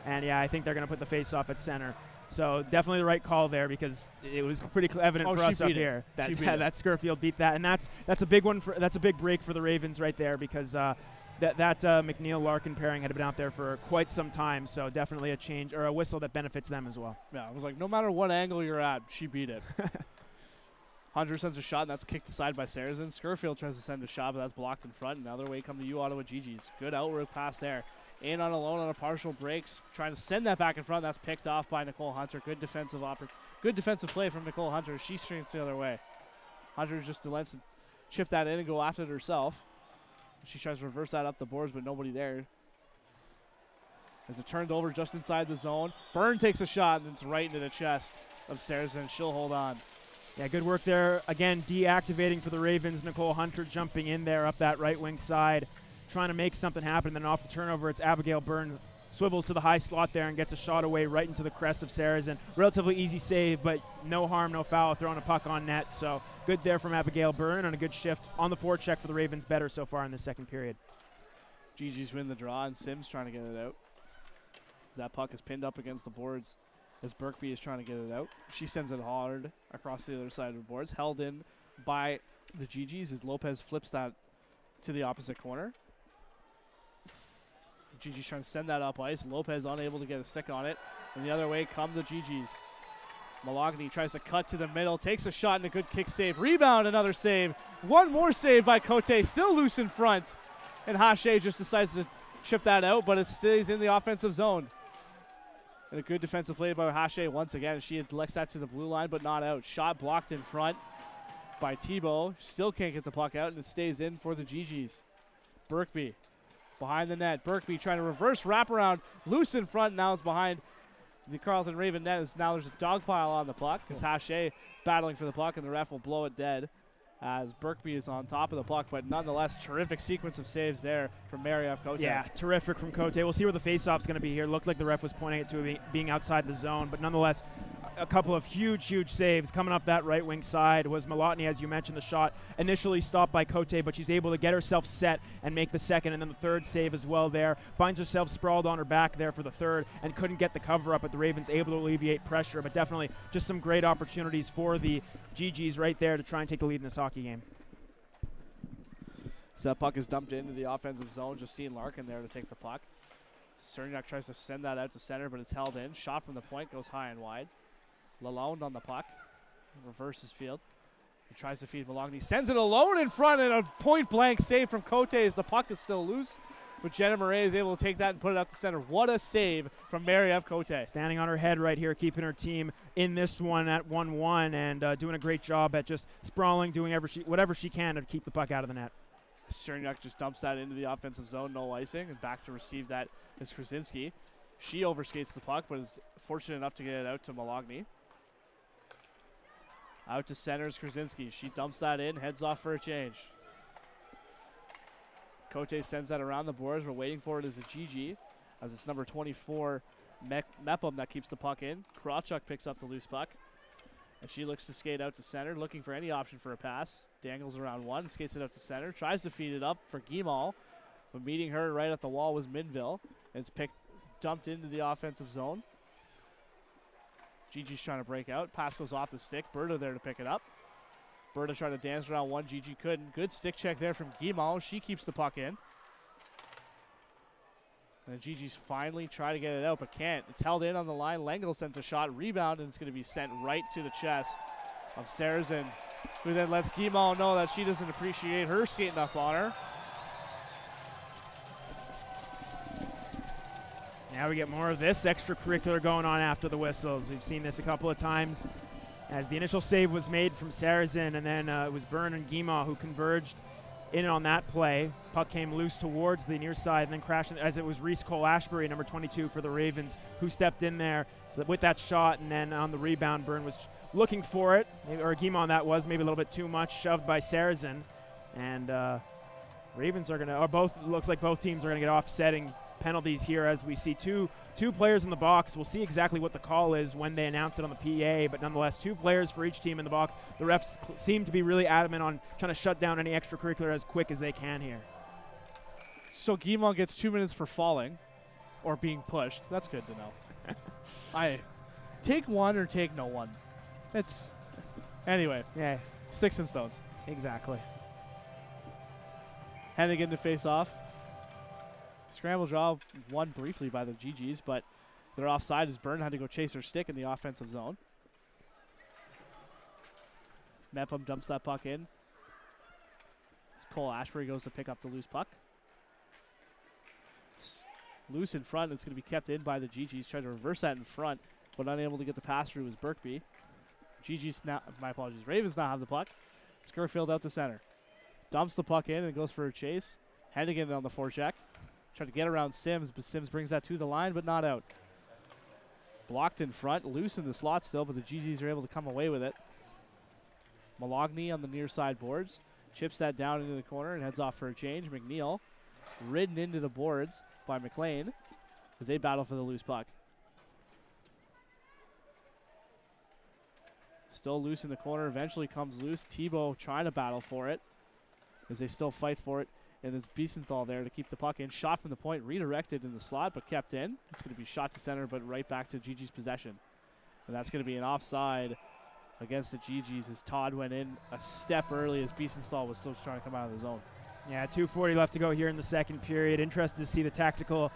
And yeah, I think they're going to put the face-off at center. So definitely the right call there, because it was pretty evident for us up here that that Scurfield beat that, and that's a big one that's a big break for the Ravens right there, because that McNeil-Larkin pairing had been out there for quite some time. So definitely a change or a whistle that benefits them as well. Yeah, it was like no matter what angle you're at, she beat it. Hunter sends a shot, and that's kicked aside by Saracen. Scurfield tries to send a shot, but that's blocked in front. And now their way come the uOttawa GGs. Good outward pass there. In on alone on a partial breaks, trying to send that back in front. That's picked off by Nicole Hunter. Good defensive play from Nicole Hunter. She streams the other way. Hunter just lets to chip that in and go after it herself. She tries to reverse that up the boards, but nobody there. As it turned over just inside the zone. Byrne takes a shot, and it's right into the chest of Saracen. She'll hold on. Yeah, good work there. Again, deactivating for the Ravens. Nicole Hunter jumping in there up that right wing side, trying to make something happen. Then off the turnover, it's Abigail Byrne swivels to the high slot there and gets a shot away right into the crest of Saracen. Relatively easy save, but no harm, no foul, throwing a puck on net. So good there from Abigail Byrne, and a good shift on the forecheck for the Ravens, better so far in the second period. GG's win the draw, and Sims trying to get it out. As that puck is pinned up against the boards as Birkby is trying to get it out. She sends it hard across the other side of the boards. Held in by the GGs as Lopez flips that to the opposite corner. GG's trying to send that up ice. Lopez unable to get a stick on it. And the other way come the GGs. Malogany tries to cut to the middle, takes a shot and a good kick save. Rebound, another save. One more save by Cote, still loose in front. And Hache just decides to chip that out, but it stays in the offensive zone. And a good defensive play by Hache once again. She elects that to the blue line, but not out. Shot blocked in front by Tebow. Still can't get the puck out, and it stays in for the GGs. Birkby behind the net. Birkby trying to reverse wraparound. Loose in front. Now it's behind the Carleton Raven net. Now there's a dog pile on the puck because Hache battling for the puck, and the ref will blow it dead as Birkby is on top of the puck. But nonetheless, terrific sequence of saves there from Mariev Cote. Yeah, terrific from Cote. We'll see where the faceoff's going to be here. Looked like the ref was pointing it to being outside the zone, but nonetheless, a couple of huge saves coming up that right wing side was Malotny, as you mentioned. The shot initially stopped by Cote, but she's able to get herself set and make the second, and then the third save as well there. Finds herself sprawled on her back there for the third and couldn't get the cover up, but the Ravens able to alleviate pressure. But definitely just some great opportunities for the GGs right there to try and take the lead in this hockey game. So that puck is dumped into the offensive zone. Justine Larkin there to take the puck. Cerniak tries to send that out to center, but it's held in. Shot from the point goes high and wide. Lalonde on the puck. Reverses field. He tries to feed Malogny. Sends it alone in front, and a point-blank save from Cote as the puck is still loose. But Jenna Murray is able to take that and put it up to center. What a save from Mariev Cote. Standing on her head right here, keeping her team in this one at 1-1, and doing a great job at just sprawling, doing whatever she can to keep the puck out of the net. Cerniak just dumps that into the offensive zone, no icing, and back to receive that is Krasinski. She overskates the puck, but is fortunate enough to get it out to Malogny. Out to center is Krasinski. She dumps that in, heads off for a change. Cote sends that around the boards. We're waiting for it as a GG, as it's number 24, Mepham, that keeps the puck in. Krawchuk picks up the loose puck, and she looks to skate out to center, looking for any option for a pass. Dangles around one, skates it out to center, tries to feed it up for Guimall, but meeting her right at the wall was Minville, and it's dumped into the offensive zone. Gigi's trying to break out. Pass goes off the stick. Berta there to pick it up. Berta trying to dance around one. Gigi couldn't. Good stick check there from Guimall. She keeps the puck in. And Gigi's finally trying to get it out, but can't. It's held in on the line. Lengel sends a shot. Rebound, and it's going to be sent right to the chest of Saracen, who then lets Guimall know that she doesn't appreciate her skating up on her. Now we get more of this extracurricular going on after the whistles. We've seen this a couple of times as the initial save was made from Saracen, and then it was Byrne and Guimall who converged in on that play. Puck came loose towards the near side and then crashed as it was Reese Cole-Ashbury, number 22 for the Ravens, who stepped in there with that shot, and then on the rebound, Byrne was looking for it, or Guimall that was, maybe a little bit too much, shoved by Saracen. And Ravens are going to, or both, looks like both teams are going to get offsetting penalties here as we see two players in the box. We'll see exactly what the call is when they announce it on the PA, but nonetheless, 2 players for each team in the box. The refs seem to be really adamant on trying to shut down any extracurricular as quick as they can here. So Guimont gets 2 minutes for falling or being pushed. That's good to know. I take one or take no one. It's anyway. Yeah, Sticks and stones. exactly. Hennigan to face off. Scramble draw won briefly by the GGs, but they're offside as Byrne had to go chase her stick in the offensive zone. Mepham dumps that puck in. As Cole Ashbury goes to pick up the loose puck. It's loose in front. It's going to be kept in by the GGs. Tried to reverse that in front, but unable to get the pass through was Birkby. GGs now, my apologies, Ravens now have the puck. Skirfield out to center. Dumps the puck in and goes for a chase. Hennigan on the forecheck. Tried to get around Sims, but Sims brings that to the line, but not out. Blocked in front, loose in the slot still, but the GGs are able to come away with it. Malogny on the near side boards. Chips that down into the corner and heads off for a change. McNeil ridden into the boards by McLean as they battle for the loose puck. Still loose in the corner, eventually comes loose. Tebow trying to battle for it as they still fight for it. And there's Biesenthal there to keep the puck in. Shot from the point, redirected in the slot, but kept in. It's going to be shot to center, but right back to GG's possession. And that's going to be an offside against the GGs as Todd went in a step early as Biesenthal was still trying to come out of the zone. Yeah, 2:40 left to go here in the second period. Interested to see the tactical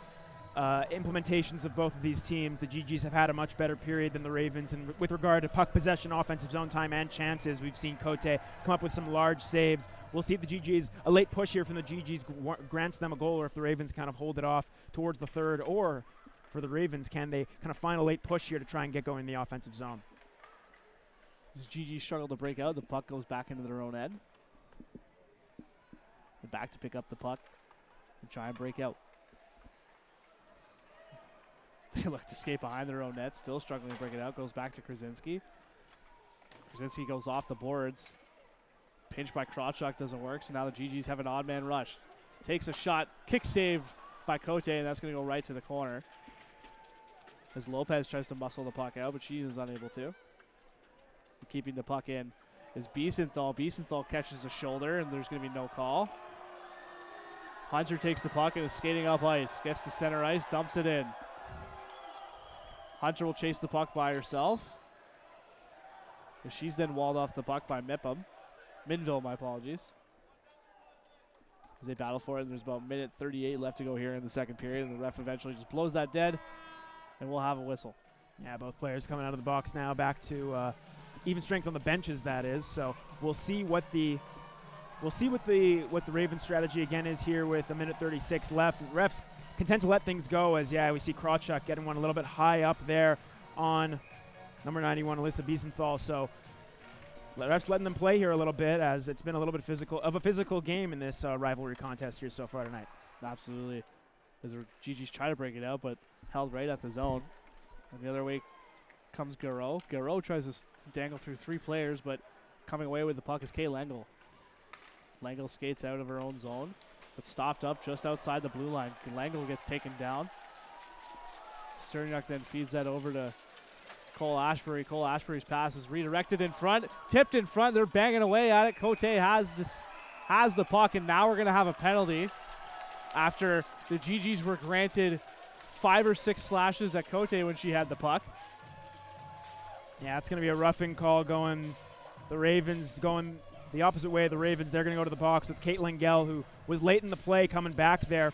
implementations of both of these teams. The GGs have had a much better period than the Ravens, and with regard to puck possession, offensive zone time, and chances, we've seen Cote come up with some large saves. We'll see if the GGs, a late push here from the GGs grants them a goal, or if the Ravens kind of hold it off towards the third, or for the Ravens, can they kind of find a late push here to try and get going in the offensive zone? As GGs struggle to break out, the puck goes back into their own end. They're back to pick up the puck and try and break out. They look to skate behind their own net, still struggling to break it out. Goes back to Krasinski. Krasinski goes off the boards. Pinch by Krawchuk doesn't work, so now the GGs have an odd man rush. Takes a shot, kick save by Cote, and that's going to go right to the corner. As Lopez tries to muscle the puck out, but she is unable to. Keeping the puck in is Biesenthal. Biesenthal catches the shoulder, and there's going to be no call. Hunter takes the puck and is skating up ice. Gets to center ice, dumps it in. Hunter will chase the puck by herself. And she's then walled off the puck by Minville, my apologies. As they battle for it, and there's about minute 38 left to go here in the second period, and the ref eventually just blows that dead, and we'll have a whistle. Yeah, both players coming out of the box now, back to even strength on the benches, that is. So we'll see what the Ravens strategy again is here with a minute 36 left. Refs content to let things go as, we see Krawchuk getting one a little bit high up there on number 91, Alyssa Biesenthal. So refs letting them play here a little bit, as it's been a little bit of a physical game in this rivalry contest here so far tonight. Absolutely. As the GGs try to break it out, but held right at the zone. And the other way comes Garreau. Garreau tries to dangle through 3 players, but coming away with the puck is Kay Lengel. Lengel skates out of her own zone, but stopped up just outside the blue line. Lengel gets taken down. Sterniak then feeds that over to Cole Ashbury. Cole Ashbury's pass is redirected in front, tipped in front. They're banging away at it. Cote has the puck, and now we're going to have a penalty after the GGs were granted 5 or 6 slashes at Cote when she had the puck. Yeah, it's going to be a roughing call going the Ravens going the opposite way of the Ravens. They're going to go to the box with Caitlin Gell, who was late in the play coming back there,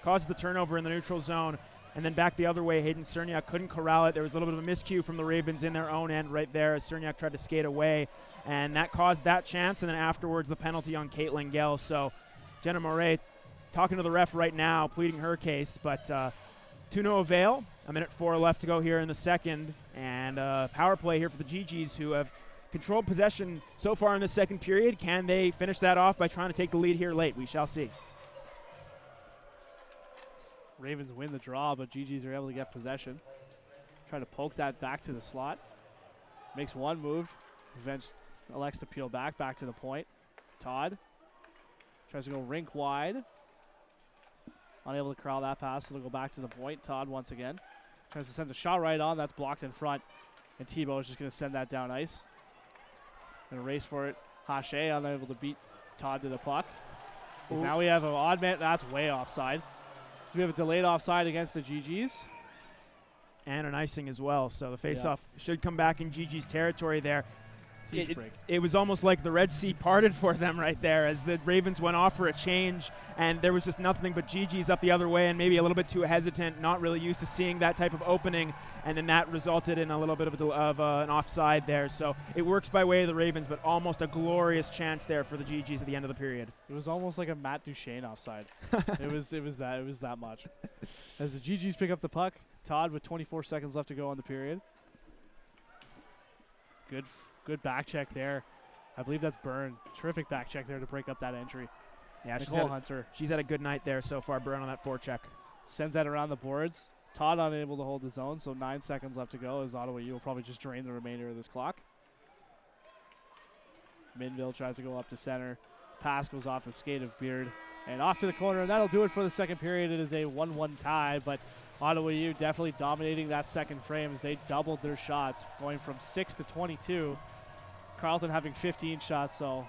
caused the turnover in the neutral zone, and then back the other way. Hayden Sterniak couldn't corral it. There was a little bit of a miscue from the Ravens in their own end right there as Sterniak tried to skate away, and that caused that chance, and then afterwards the penalty on Caitlin Gell. So Jenna Moret talking to the ref right now, pleading her case, but to no avail. A minute 4 left to go here in the second, and power play here for the GGs, who have controlled possession so far in the second period. Can they finish that off by trying to take the lead here late? We shall see. Ravens win the draw, but GGs are able to get possession. Try to poke that back to the slot. Makes one move. Elects to peel back to the point. Todd tries to go rink wide. Unable to corral that pass, so they'll go back to the point. Todd once again. Tries to send a shot right on. That's blocked in front. And Tebow is just going to send that down ice. Going to race for it. Hache unable to beat Todd to the puck. Because now we have an odd man. That's way offside. So we have a delayed offside against the GGs. And an icing as well. So the faceoff should come back in GG's territory there. It was almost like the Red Sea parted for them right there as the Ravens went off for a change, and there was just nothing but GG's up the other way and maybe a little bit too hesitant, not really used to seeing that type of opening, and then that resulted in a little bit of an offside there. So it works by way of the Ravens, but almost a glorious chance there for the GG's at the end of the period. It was almost like a Matt Duchene offside. it was that much. As the GG's pick up the puck, Todd with 24 seconds left to go on the period. Good back check there. I believe that's Byrne. Terrific back check there to break up that entry. Yeah, Nicole Hunter. She's had a good night there so far, Byrne, on that forecheck. Sends that around the boards. Todd unable to hold the zone, so 9 seconds left to go as Ottawa U will probably just drain the remainder of this clock. Minville tries to go up to center. Pass goes off the skate of Beard and off to the corner, and that'll do it for the second period. It is a 1-1 tie, but Ottawa U definitely dominating that second frame as they doubled their shots, going from 6 to 22. Carleton having 15 shots, so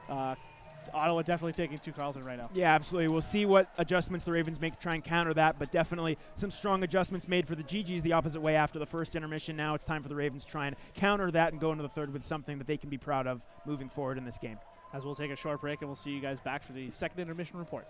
Ottawa definitely taking to Carleton right now. Yeah, absolutely. We'll see what adjustments the Ravens make to try and counter that, but definitely some strong adjustments made for the GGs the opposite way after the first intermission. Now it's time for the Ravens to try and counter that and go into the third with something that they can be proud of moving forward in this game. As we'll take a short break, and we'll see you guys back for the second intermission report.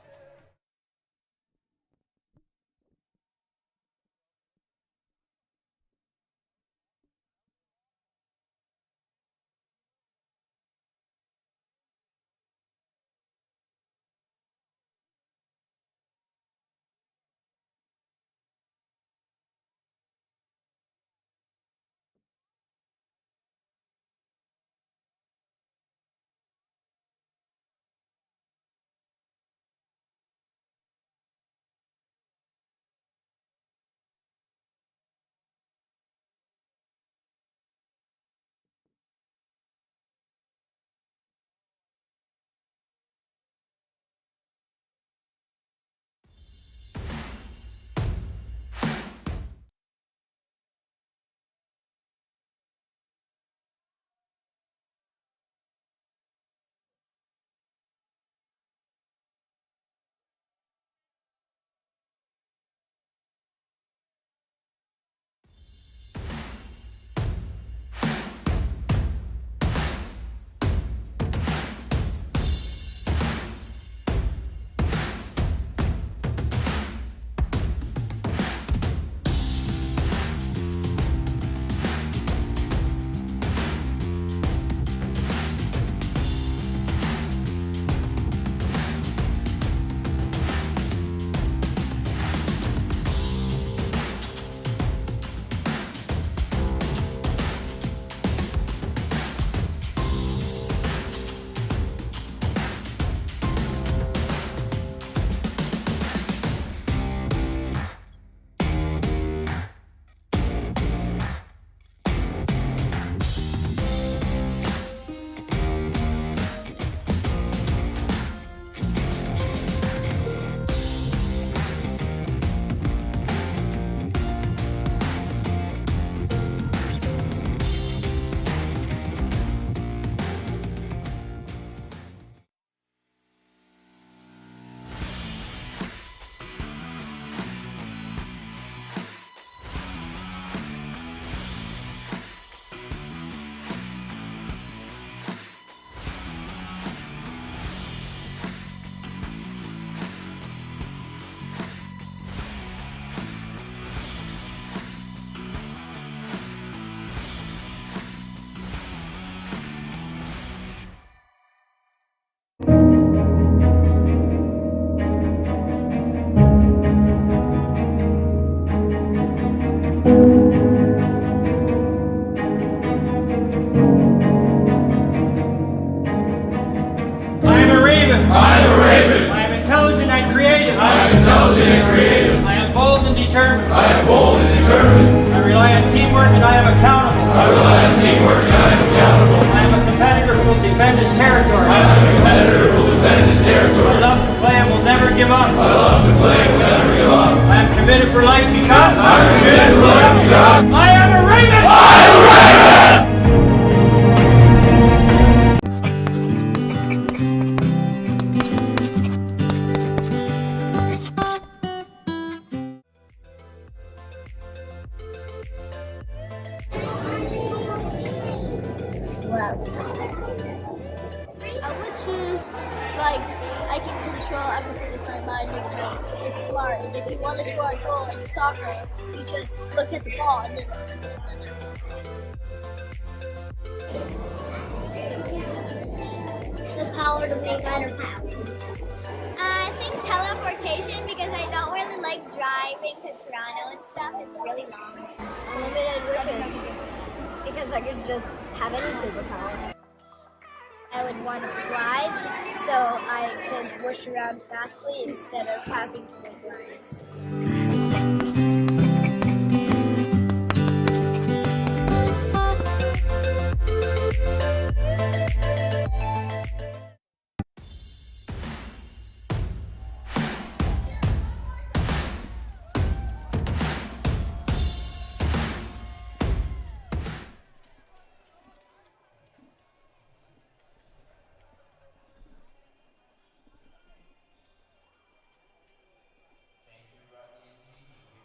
give up. I love to play whenever I would choose, like, I can control everything with my mind because it's smart. And if you want to score a goal in soccer, you just look at the ball and then put it in the net. The power to make better powers. I think teleportation because I don't really like driving to Toronto and stuff. It's really long. Unlimited wishes because I could just have any superpower. I would want to fly so I could whoosh around fastly instead of having to make lines.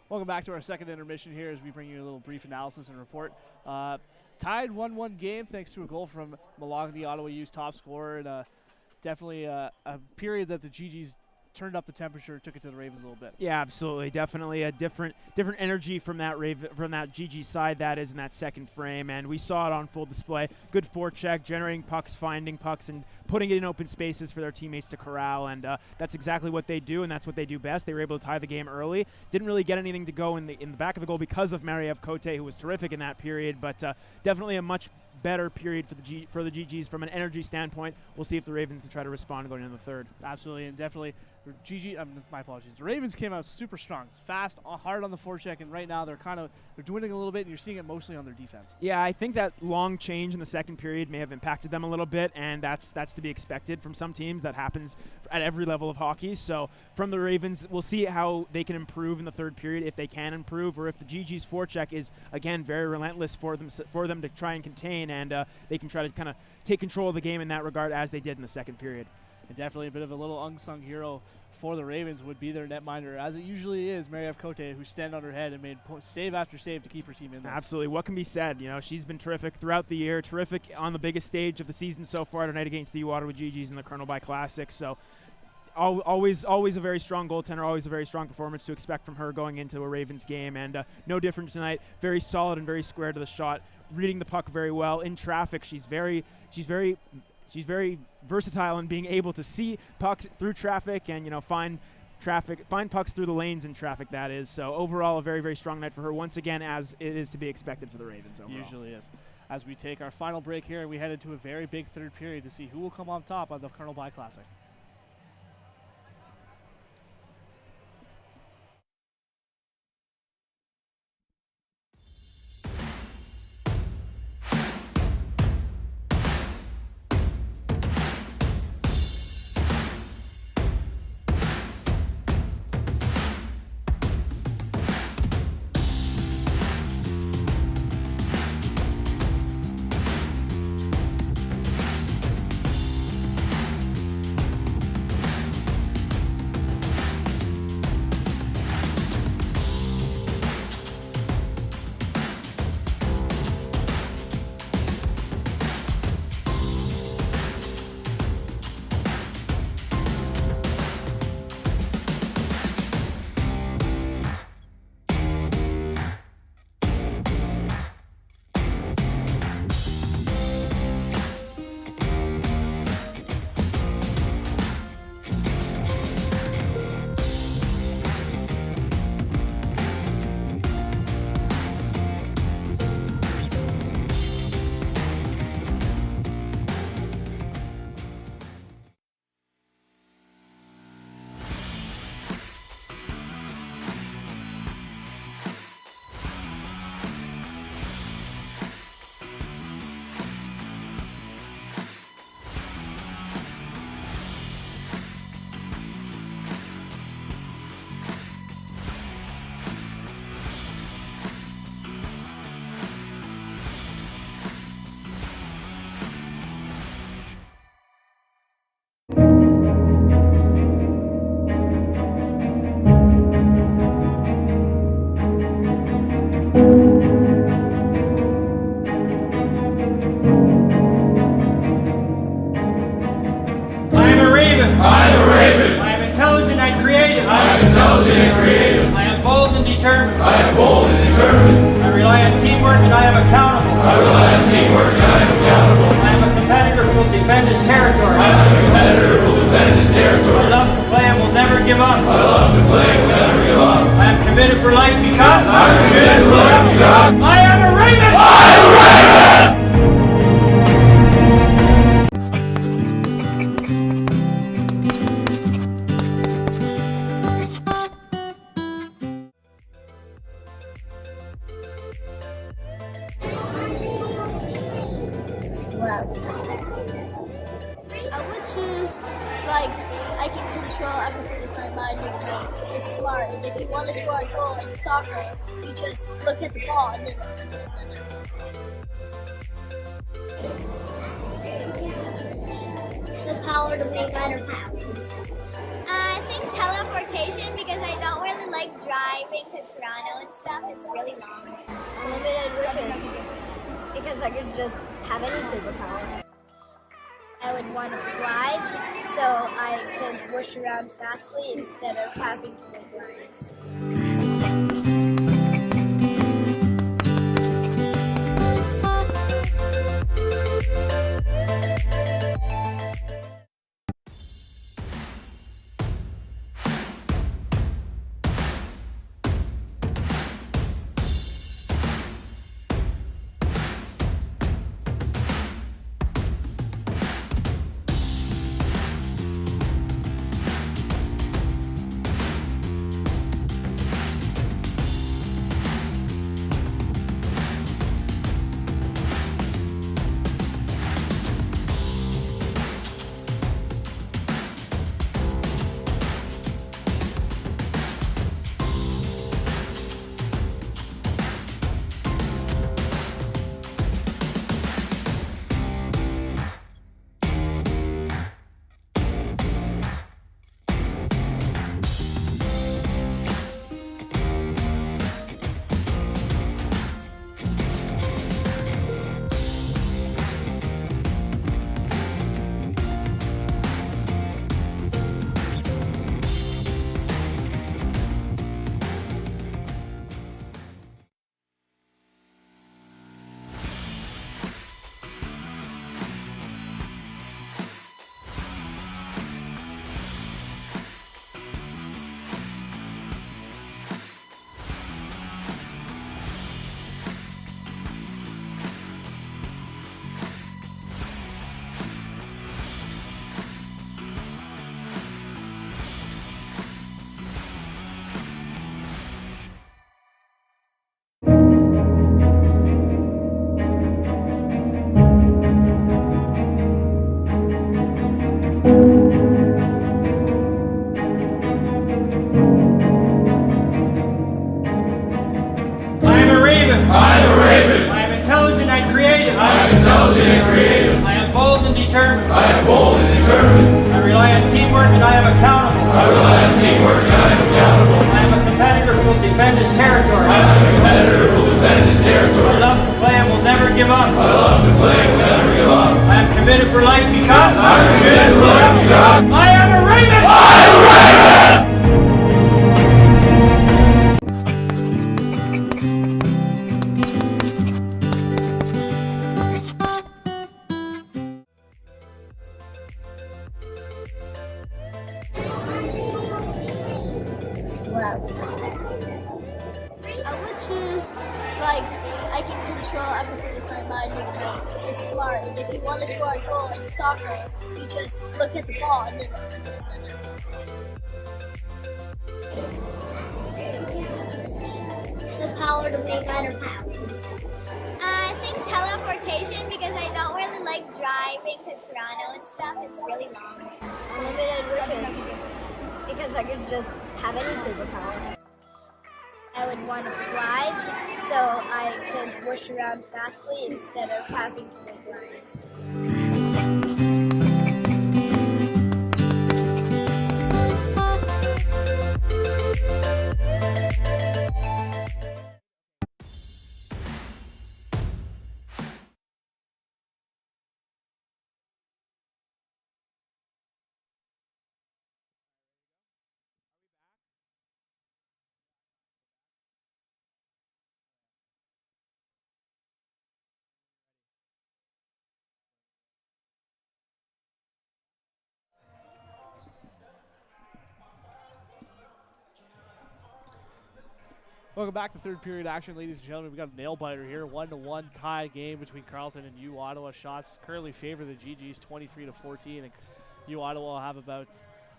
Welcome back to our second intermission here as we bring you a little brief analysis and report. Tied 1-1 game thanks to a goal from Malagny, Ottawa U's top scorer, and definitely a period that the GGs turned up the temperature and took it to the Ravens a little bit. Yeah, absolutely. Definitely a different energy from that GG side that is in that second frame, and we saw it on full display. Good forecheck, generating pucks, finding pucks, and putting it in open spaces for their teammates to corral, and that's exactly what they do, and that's what they do best. They were able to tie the game early. Didn't really get anything to go in the back of the goal because of Mariev Cote, who was terrific in that period, but definitely a much better period for the GGs from an energy standpoint. We'll see if the Ravens can try to respond going into the third. Absolutely, and definitely my apologies. The Ravens came out super strong, fast, hard on the forecheck, and right now they're dwindling a little bit, and you're seeing it mostly on their defense. Yeah, I think that long change in the second period may have impacted them a little bit, and that's to be expected from some teams. That happens at every level of hockey. So from the Ravens, we'll see how they can improve in the third period, if they can improve, or if the GG's forecheck is again very relentless for them to try and contain, and they can try to kind of take control of the game in that regard as they did in the second period. And definitely a bit of a little unsung hero for the Ravens would be their netminder, as it usually is, Mariev Cote, who stand on her head and made save after save to keep her team in this. Absolutely. What can be said? You know, she's been terrific throughout the year, terrific on the biggest stage of the season so far tonight against the uOttawa GGs in the Colonel By Classic. So always a very strong goaltender, always a very strong performance to expect from her going into a Ravens game, and no different tonight. Very solid and very square to the shot, reading the puck very well. In traffic, she's very versatile in being able to see pucks through traffic and, find pucks through the lanes in traffic, that is. So overall, a very, very strong night for her, once again, as it is to be expected for the Ravens overall. Usually is. As we take our final break here, we head into a very big third period to see who will come on top of the Colonel By Classic. raven. I am a raven. I am intelligent and creative. I am intelligent and creative. I am bold and determined. I am bold and determined. I rely on teamwork and I am accountable. I rely on teamwork and I am accountable. I am a competitor who will defend his territory. I am a competitor who will defend his I territory. love to play and will never give up. I love to play and will never give up. I am committed for life because I am committed for life because I am a raven. I am a raven. Well, I would choose, like, I can control everything with my mind because it's smart. And if you want to score a goal in soccer, you just look at the ball and then run to the net. The power to make better pounds. I think teleportation because I don't really like driving to Toronto and stuff. It's really long. Unlimited wishes because I could just have any superpower. I would want to fly so I could whoosh around fastly instead of having to make lines. determined. I am bold and determined. I rely on teamwork and I am accountable. I rely on teamwork and I am accountable. I am a competitor who will defend his territory. I am a competitor who will defend his I territory. love to play and will never give up. I love to play and will never give up. I am committed for life because I am committed for life because I am a Raven! I am a Raven! Well, I would choose, like, I can control everything with my mind because it's smart. And if you want to score a goal in soccer, you just look at the ball and then run to the net. The power to make better pounds. I think teleportation because I don't really like driving to Toronto and stuff. It's really long. Unlimited wishes because I could just have any superpower. I would want to fly so I could whoosh around fastly instead of having to make lines. Welcome back to third period action, ladies and gentlemen. We've got a nail-biter here. 1-1 tie game between Carleton and uOttawa. Shots currently favor the GGs 23-14. And uOttawa will have about,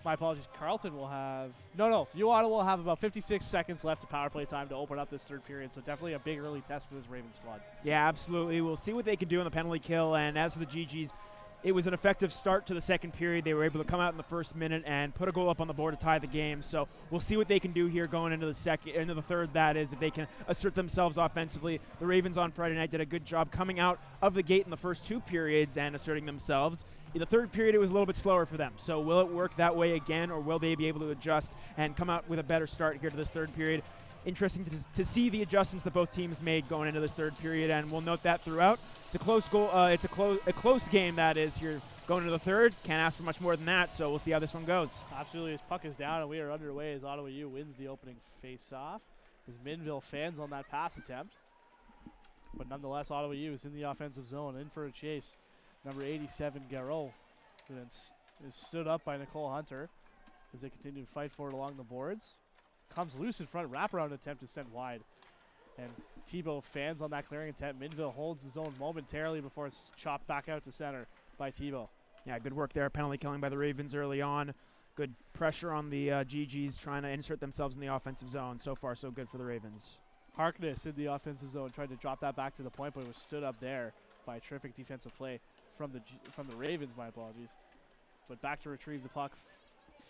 my apologies, Carleton will have, uOttawa will have about 56 seconds left of power play time to open up this third period. So definitely a big early test for this Ravens squad. Yeah, absolutely. We'll see what they can do on the penalty kill. And as for the GGs, it was an effective start to the second period. They were able to come out in the first minute and put a goal up on the board to tie the game. So we'll see what they can do here going into the third. That is, if they can assert themselves offensively. The Ravens on Friday night did a good job coming out of the gate in the first two periods and asserting themselves. In the third period, it was a little bit slower for them. So will it work that way again, or will they be able to adjust and come out with a better start here to this third period? Interesting to see the adjustments that both teams made going into this third period, and we'll note that throughout. It's a close goal. It's a close game, that is, here going into the third. Can't ask for much more than that, so we'll see how this one goes. Absolutely. His puck is down, and we are underway as Ottawa U wins the opening face-off. As Minville fans on that pass attempt. But nonetheless, Ottawa U is in the offensive zone, in for a chase. Number 87, Garreau, who then is stood up by Nicole Hunter as they continue to fight for it along the boards. Comes loose in front, wraparound attempt is sent wide. And Tebow fans on that clearing attempt. Minville holds his own momentarily before it's chopped back out to center by Tebow. Yeah, good work there. Penalty killing by the Ravens early on. Good pressure on the GGs trying to insert themselves in the offensive zone. So far, so good for the Ravens. Harkness in the offensive zone, tried to drop that back to the point, but it was stood up there by a terrific defensive play from the Ravens, my apologies. But back to retrieve the puck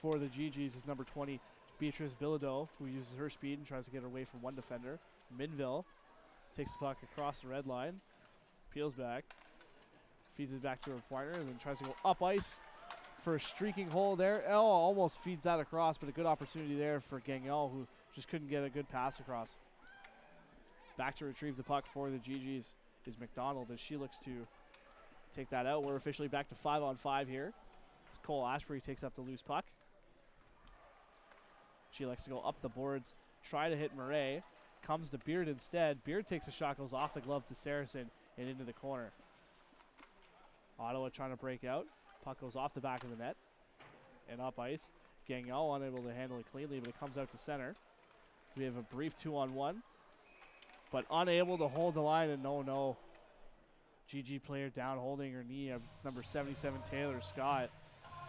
for the GGs is number 20, Beatrice Bilodeau, who uses her speed and tries to get away from one defender. Minville takes the puck across the red line, peels back, feeds it back to her partner, and then tries to go up ice for a streaking hole there. Oh, almost feeds that across, but a good opportunity there for Gagnon, who just couldn't get a good pass across. Back to retrieve the puck for the GGs is McDonald as she looks to take that out. We're officially back to 5-on-5 here. As Cole Ashbury takes up the loose puck. She likes to go up the boards, try to hit Murray. Comes to Beard instead. Beard takes a shot, goes off the glove to Saracen and into the corner. Ottawa trying to break out. Puck goes off the back of the net and up ice. Gagnon unable to handle it cleanly, but it comes out to center. We have a brief 2-on-1, but unable to hold the line, and no. GG player down holding her knee. It's number 77, Taylor Scott,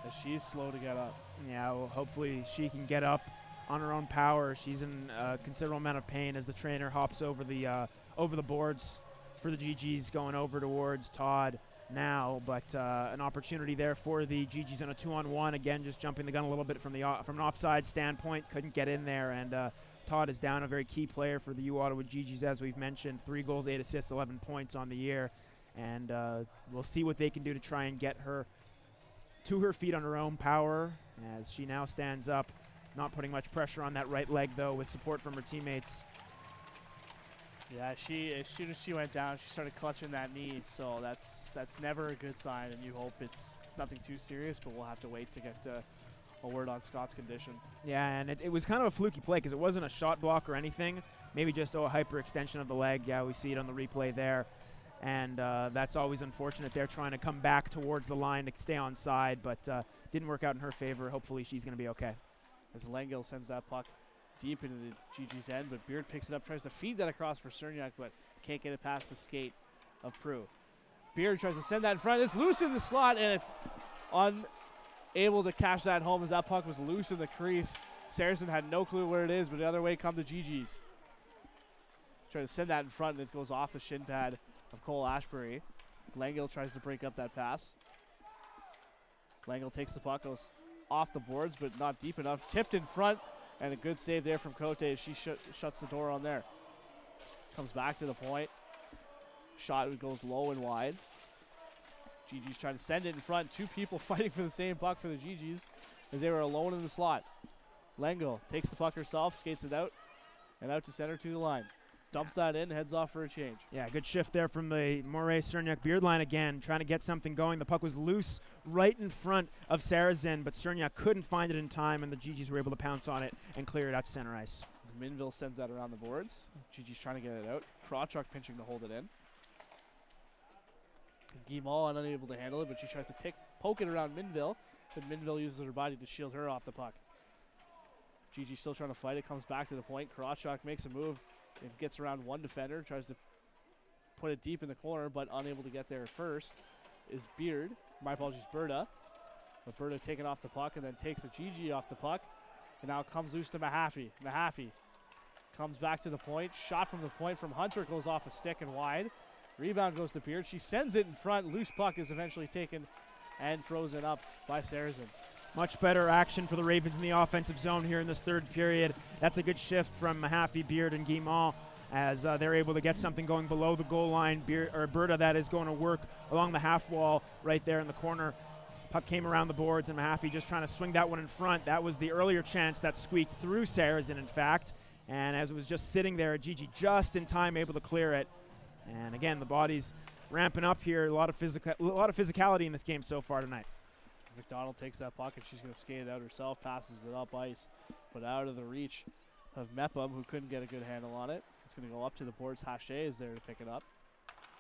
as she's slow to get up. Yeah, well, hopefully she can get up on her own power. She's in a considerable amount of pain as the trainer hops over the boards for the GGs, going over towards Todd now. But an opportunity there for the GGs on a 2-on-1. Again, just jumping the gun a little bit from an offside standpoint. Couldn't get in there, and Todd is down, a very key player for the uOttawa GGs, as we've mentioned. 3 goals, 8 assists, 11 points on the year. And we'll see what they can do to try and get her to her feet on her own power as she now stands up. Not putting much pressure on that right leg, though, with support from her teammates. Yeah, as soon as she went down, she started clutching that knee, so that's never a good sign, and you hope it's nothing too serious, but we'll have to wait to get a word on Scott's condition. Yeah, and it was kind of a fluky play because it wasn't a shot block or anything. Maybe just a hyperextension of the leg. Yeah, we see it on the replay there. And that's always unfortunate. They're trying to come back towards the line to stay on side, but didn't work out in her favor. Hopefully she's going to be okay. As Langell sends that puck deep into the GG's end, but Beard picks it up, tries to feed that across for Cerniak, but can't get it past the skate of Prue. Beard tries to send that in front. It's loose in the slot, and unable to catch that home as that puck was loose in the crease. Saracen had no clue where it is, but the other way come the GG's. Try to send that in front, and it goes off the shin pad of Cole Ashbury. Langell tries to break up that pass. Langell takes the puck, goes off the boards, but not deep enough. Tipped in front, and a good save there from Cote as she shuts the door on there. Comes back to the point. Shot goes low and wide. GG's trying to send it in front. 2 people fighting for the same puck for the GG's as they were alone in the slot. Langell takes the puck herself, skates it out, and out to center to the line. Dumps that in, heads off for a change. Yeah, good shift there from the Moray-Cerniak Beard line again, trying to get something going. The puck was loose right in front of Saracen, but Cerniak couldn't find it in time, and the GGs were able to pounce on it and clear it out to center ice. As Minville sends that around the boards. GG's trying to get it out. Krawchuk pinching to hold it in. Guimau unable to handle it, but she tries to poke it around Minville, but Minville uses her body to shield her off the puck. Gigi still trying to fight it, comes back to the point. Krawchuk makes a move. It gets around one defender, tries to put it deep in the corner, but unable to get there first is Beard. My apologies, Berta. But Berta taking off the puck and then takes the Gigi off the puck. And now it comes loose to Mahaffey. Mahaffey comes back to the point. Shot from the point from Hunter goes off a stick and wide. Rebound goes to Beard. She sends it in front. Loose puck is eventually taken and frozen up by Saracen. Much better action for the Ravens in the offensive zone here in this third period. That's a good shift from Mahaffey, Beard, and Guimont as they're able to get something going below the goal line. Berta, that is going to work along the half wall right there in the corner. Puck came around the boards, and Mahaffey just trying to swing that one in front. That was the earlier chance that squeaked through Saracen, in fact. And as it was just sitting there, Gigi just in time able to clear it. And again, the body's ramping up here. A lot of physicality in this game so far tonight. McDonald takes that puck and she's going to skate it out herself, passes it up ice, but out of the reach of Mepham, who couldn't get a good handle on it. It's going to go up to the boards. Hache is there to pick it up.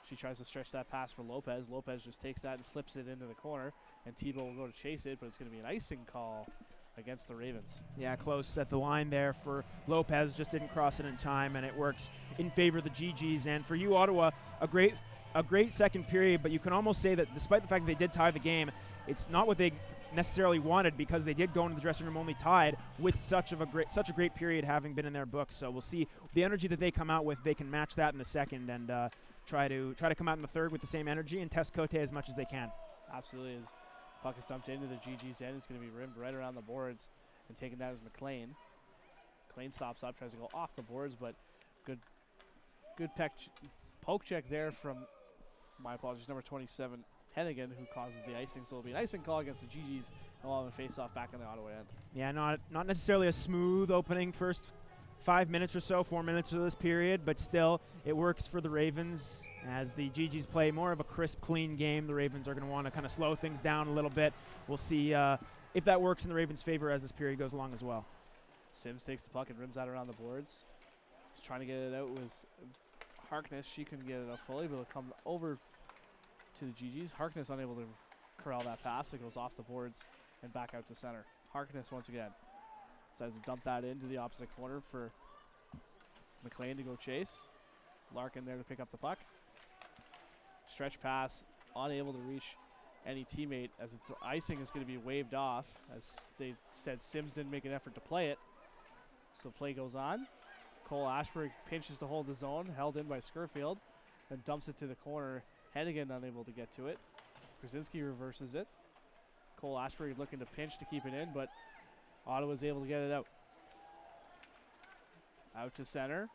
She tries to stretch that pass for Lopez. Lopez just takes that and flips it into the corner, and Tebow will go to chase it, but it's going to be an icing call against the Ravens. Yeah, close at the line there for Lopez. Just didn't cross it in time, and it works in favor of the GGs. And for uOttawa, a great second period, but you can almost say that despite the fact that they did tie the game, it's not what they necessarily wanted, because they did go into the dressing room only tied with such a great period having been in their books. So we'll see the energy that they come out with. They can match that in the second and try to come out in the third with the same energy and test Cote as much as they can. Absolutely. As puck is dumped into the GG's end, it's going to be rimmed right around the boards, and taking that as McLean. McLean stops up, tries to go off the boards, but good poke check there from, my apologies, number 27, Hennigan, who causes the icing. So it'll be an icing call against the GGs, and we'll have a face-off back on the Ottawa end. Yeah, not necessarily a smooth opening first 5 minutes or so, 4 minutes of this period, but still it works for the Ravens as the GGs play more of a crisp, clean game. The Ravens are going to want to kind of slow things down a little bit. We'll see if that works in the Ravens' favor as this period goes along as well. Sims takes the puck and rims that around the boards. He's trying to get it out with Harkness. She couldn't get it out fully, but it'll come over to the GGs. Harkness unable to corral that pass. It goes off the boards and back out to center. Harkness once again decides to dump that into the opposite corner for McLean to go chase. Larkin there to pick up the puck. Stretch pass, unable to reach any teammate as the icing is going to be waved off, as they said Sims didn't make an effort to play it. So play goes on. Cole Ashbury pinches to hold the zone, held in by Scurfield, and dumps it to the corner. Hennigan unable to get to it. Krasinski reverses it. Cole Ashbury looking to pinch to keep it in, but Ottawa's able to get it out. Out to center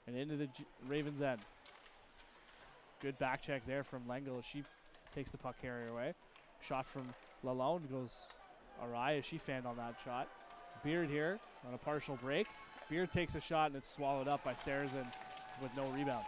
and into the Ravens' end. Good back check there from Lengel as she takes the puck carrier away. Shot from Lalonde goes awry as she fanned on that shot. Beard here on a partial break. Beard takes a shot and it's swallowed up by Saracen with no rebound.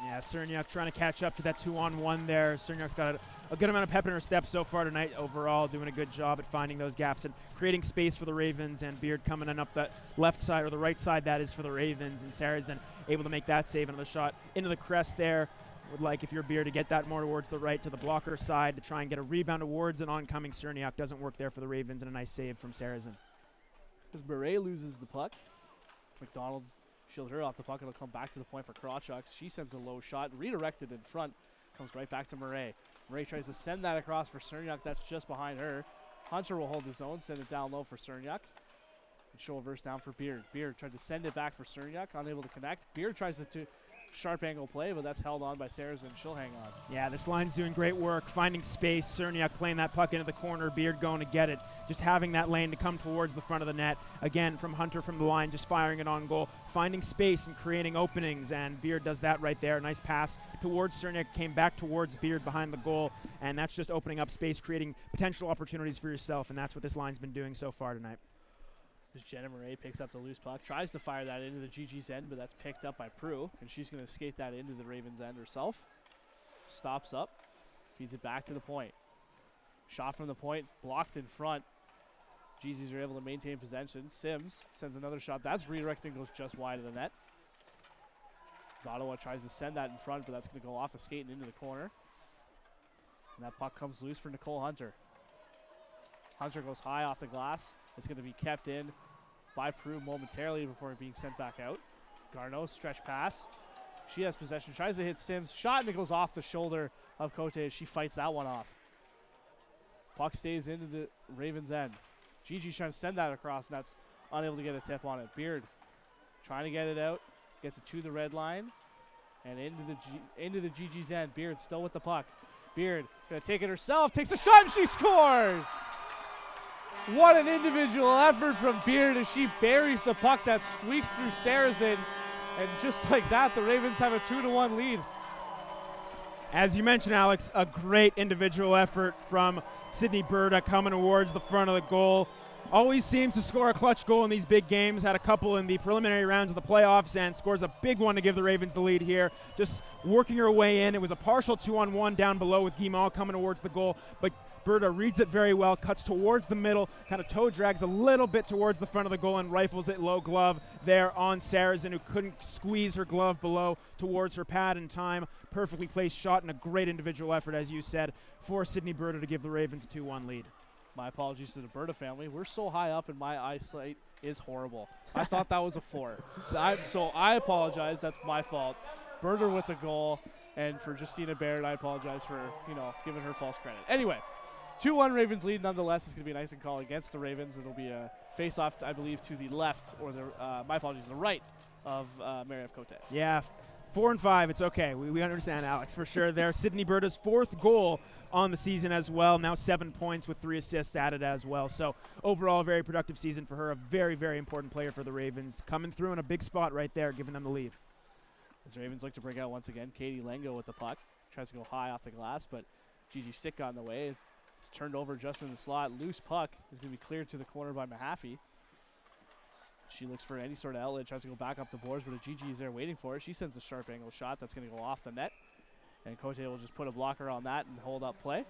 Yeah, Cerniak trying to catch up to that 2-on-1 there. Cerniak's got a good amount of pep in her step so far tonight overall, doing a good job at finding those gaps and creating space for the Ravens, and Beard coming in up that left side, or the right side that is, for the Ravens, and Saracen able to make that save. Another shot into the crest there. Would like, if you're Beard, to get that more towards the right to the blocker side to try and get a rebound towards an oncoming Cerniak. Doesn't work there for the Ravens, and a nice save from Saracen. As Murray loses the puck, McDonald shield her off the puck. It'll come back to the point for Krawchuk. She sends a low shot, redirected in front, comes right back to Murray. Murray tries to send that across for Cerniak. That's just behind her. Hunter will hold his own, send it down low for Cerniak. And show a verse down for Beard. Beard tried to send it back for Cerniak, unable to connect. Beard tries to sharp angle play, but that's held on by Saracen. She'll hang on. Yeah, this line's doing great work, finding space. Cerniak playing that puck into the corner. Beard going to get it. Just having that lane to come towards the front of the net. Again, from Hunter from the line, just firing it on goal. Finding space and creating openings, and Beard does that right there. Nice pass towards Cerniak, came back towards Beard behind the goal, and that's just opening up space, creating potential opportunities for yourself, and that's what this line's been doing so far tonight. As Jenna Murray picks up the loose puck, tries to fire that into the GG's end, but that's picked up by Prue, and she's going to skate that into the Ravens' end herself. Stops up, feeds it back to the point. Shot from the point, blocked in front. GG's are able to maintain possession. Sims sends another shot. That's redirecting, goes just wide of the net. As Ottawa tries to send that in front, but that's going to go off a skate and into the corner. And that puck comes loose for Nicole Hunter. Hunter goes high off the glass. It's going to be kept in by Prue momentarily before being sent back out. Garneau, stretch pass. She has possession, tries to hit Sims. Shot, and it goes off the shoulder of Cote as she fights that one off. Puck stays into the Ravens' end. Gigi's trying to send that across, and that's unable to get a tip on it. Beard trying to get it out, gets it to the red line, and into the Gigi's end. Beard still with the puck. Beard gonna take it herself, takes a shot, and she scores! What an individual effort from Beard as she buries the puck that squeaks through Saracen. And just like that, the Ravens have a 2-1 lead. As you mentioned, Alex, a great individual effort from Sydney Berta coming towards the front of the goal. Always seems to score a clutch goal in these big games. Had a couple in the preliminary rounds of the playoffs and scores a big one to give the Ravens the lead here. Just working her way in. It was a partial 2-on-1 down below with Guimont coming towards the goal, but Berta reads it very well, cuts towards the middle, kind of toe drags a little bit towards the front of the goal and rifles it low glove there on Saracen, who couldn't squeeze her glove below towards her pad in time. Perfectly placed shot and a great individual effort, as you said, for Sydney Berta to give the Ravens a 2-1 lead. My apologies to the Berta family. We're so high up and my eyesight is horrible. I thought that was a 4. So I apologize. That's my fault. Berta with the goal. And for Justina Baird, I apologize for, giving her false credit. Anyway, 2-1 Ravens lead. Nonetheless, it's going to be a nice and call against the Ravens. It'll be a face-off, I believe, to the left, or my apologies, the right of Mary F. Cote. Yeah, 4 and 5. It's okay. We understand, Alex, for sure there. Sydney Berta's 4th goal on the season as well. Now 7 points with 3 assists added as well. So overall, a very productive season for her. A very, very important player for the Ravens. Coming through in a big spot right there, giving them the lead. As the Ravens look to break out once again, Katie Lengo with the puck. Tries to go high off the glass, but Gigi Stick got in the way. It's turned over just in the slot. Loose puck is going to be cleared to the corner by Mahaffey. She looks for any sort of outlet, tries to go back up the boards, but Gigi is there waiting for it. She sends a sharp angle shot that's going to go off the net. And Cote will just put a blocker on that and hold up play.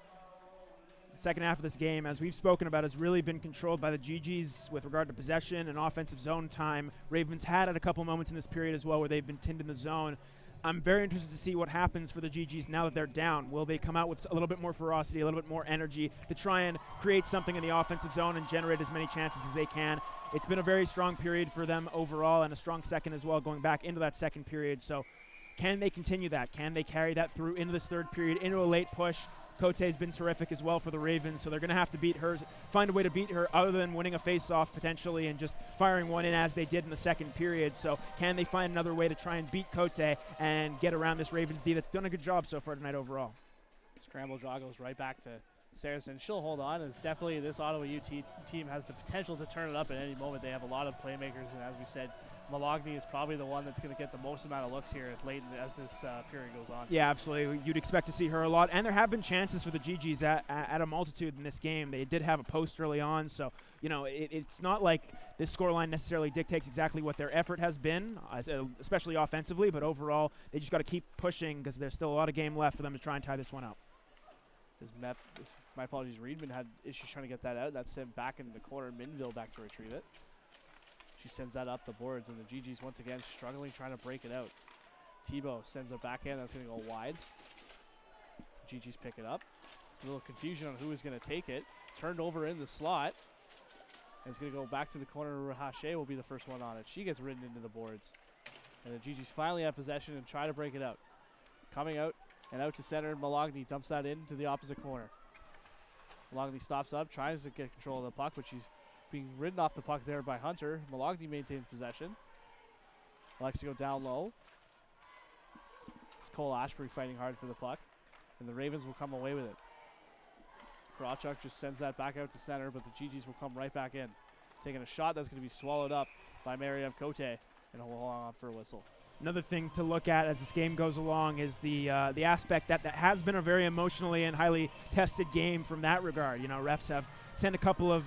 Second half of this game, as we've spoken about, has really been controlled by the GGs with regard to possession and offensive zone time. Ravens had at a couple moments in this period as well where they've been tinned in the zone. I'm very interested to see what happens for the GGs now that they're down. Will they come out with a little bit more ferocity, a little bit more energy to try and create something in the offensive zone and generate as many chances as they can? It's been a very strong period for them overall and a strong second as well going back into that second period. So can they continue that? Can they carry that through into this third period, into a late push? Cote's been terrific as well for the Ravens, so they're going to have to beat her, find a way to beat her other than winning a face-off potentially and just firing one in as they did in the second period. So can they find another way to try and beat Cote and get around this Ravens D that's done a good job so far tonight overall? Scramble draw goes right back to Saracen. She'll hold on, as definitely this Ottawa UT team has the potential to turn it up at any moment. They have a lot of playmakers, and as we said, Malagny is probably the one that's going to get the most amount of looks here as this period goes on. Yeah, absolutely. You'd expect to see her a lot. And there have been chances for the GGs at a multitude in this game. They did have a post early on, so it's not like this scoreline necessarily dictates exactly what their effort has been, especially offensively, but overall they just got to keep pushing because there's still a lot of game left for them to try and tie this one out. My apologies, Reedman had issues trying to get that out. That's sent back into the corner. Minville back to retrieve it. She sends that up the boards, and the GGs once again struggling trying to break it out. Tebow sends it backhand. That's going to go wide. GGs pick it up. A little confusion on who is going to take it. Turned over in the slot. And it's going to go back to the corner. Rahache will be the first one on it. She gets ridden into the boards. And the GGs finally have possession and try to break it out. Coming out and out to center. Malagny dumps that into the opposite corner. Malagny stops up, tries to get control of the puck, but she's being ridden off the puck there by Hunter. Malagny maintains possession. Likes to go down low. It's Cole Ashbury fighting hard for the puck. And the Ravens will come away with it. Krawchuk just sends that back out to center, but the GGs will come right back in. Taking a shot that's going to be swallowed up by Mary-Eve Cote, and he'll hold on for a whistle. Another thing to look at as this game goes along is the aspect that has been a very emotionally and highly tested game from that regard. Refs have sent a couple of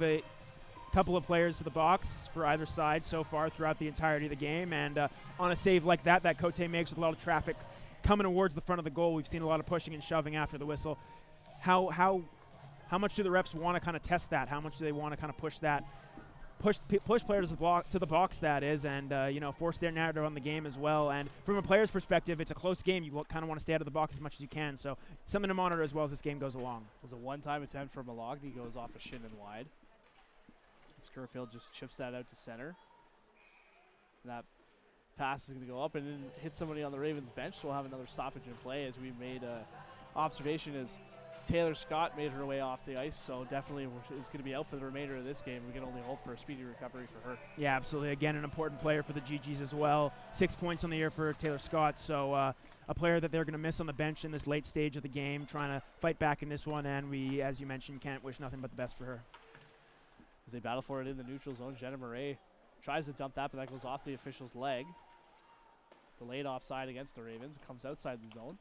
players to the box for either side so far throughout the entirety of the game, and on a save like that Cote makes with a lot of traffic coming towards the front of the goal, we've seen a lot of pushing and shoving after the whistle. How much do the refs want to kind of test that? How much do they want to kind of push that? Push players to the box, that is, and force their narrative on the game as well. And from a player's perspective, it's a close game. You kind of want to stay out of the box as much as you can. So something to monitor as well as this game goes along. There's a one-time attempt for Malagny, goes off a shin and wide. Scurfield just chips that out to center. And that pass is going to go up and then hit somebody on the Ravens bench, so we'll have another stoppage in play as we made observation as Taylor Scott made her way off the ice, so definitely is going to be out for the remainder of this game. We can only hope for a speedy recovery for her. Yeah, absolutely. Again, an important player for the GGs as well. 6 points on the year for Taylor Scott, so a player that they're going to miss on the bench in this late stage of the game, trying to fight back in this one, and we, as you mentioned, can't wish nothing but the best for her. As they battle for it in the neutral zone, Jenna Murray tries to dump that, but that goes off the official's leg. Delayed offside against the Ravens. It comes outside the zone.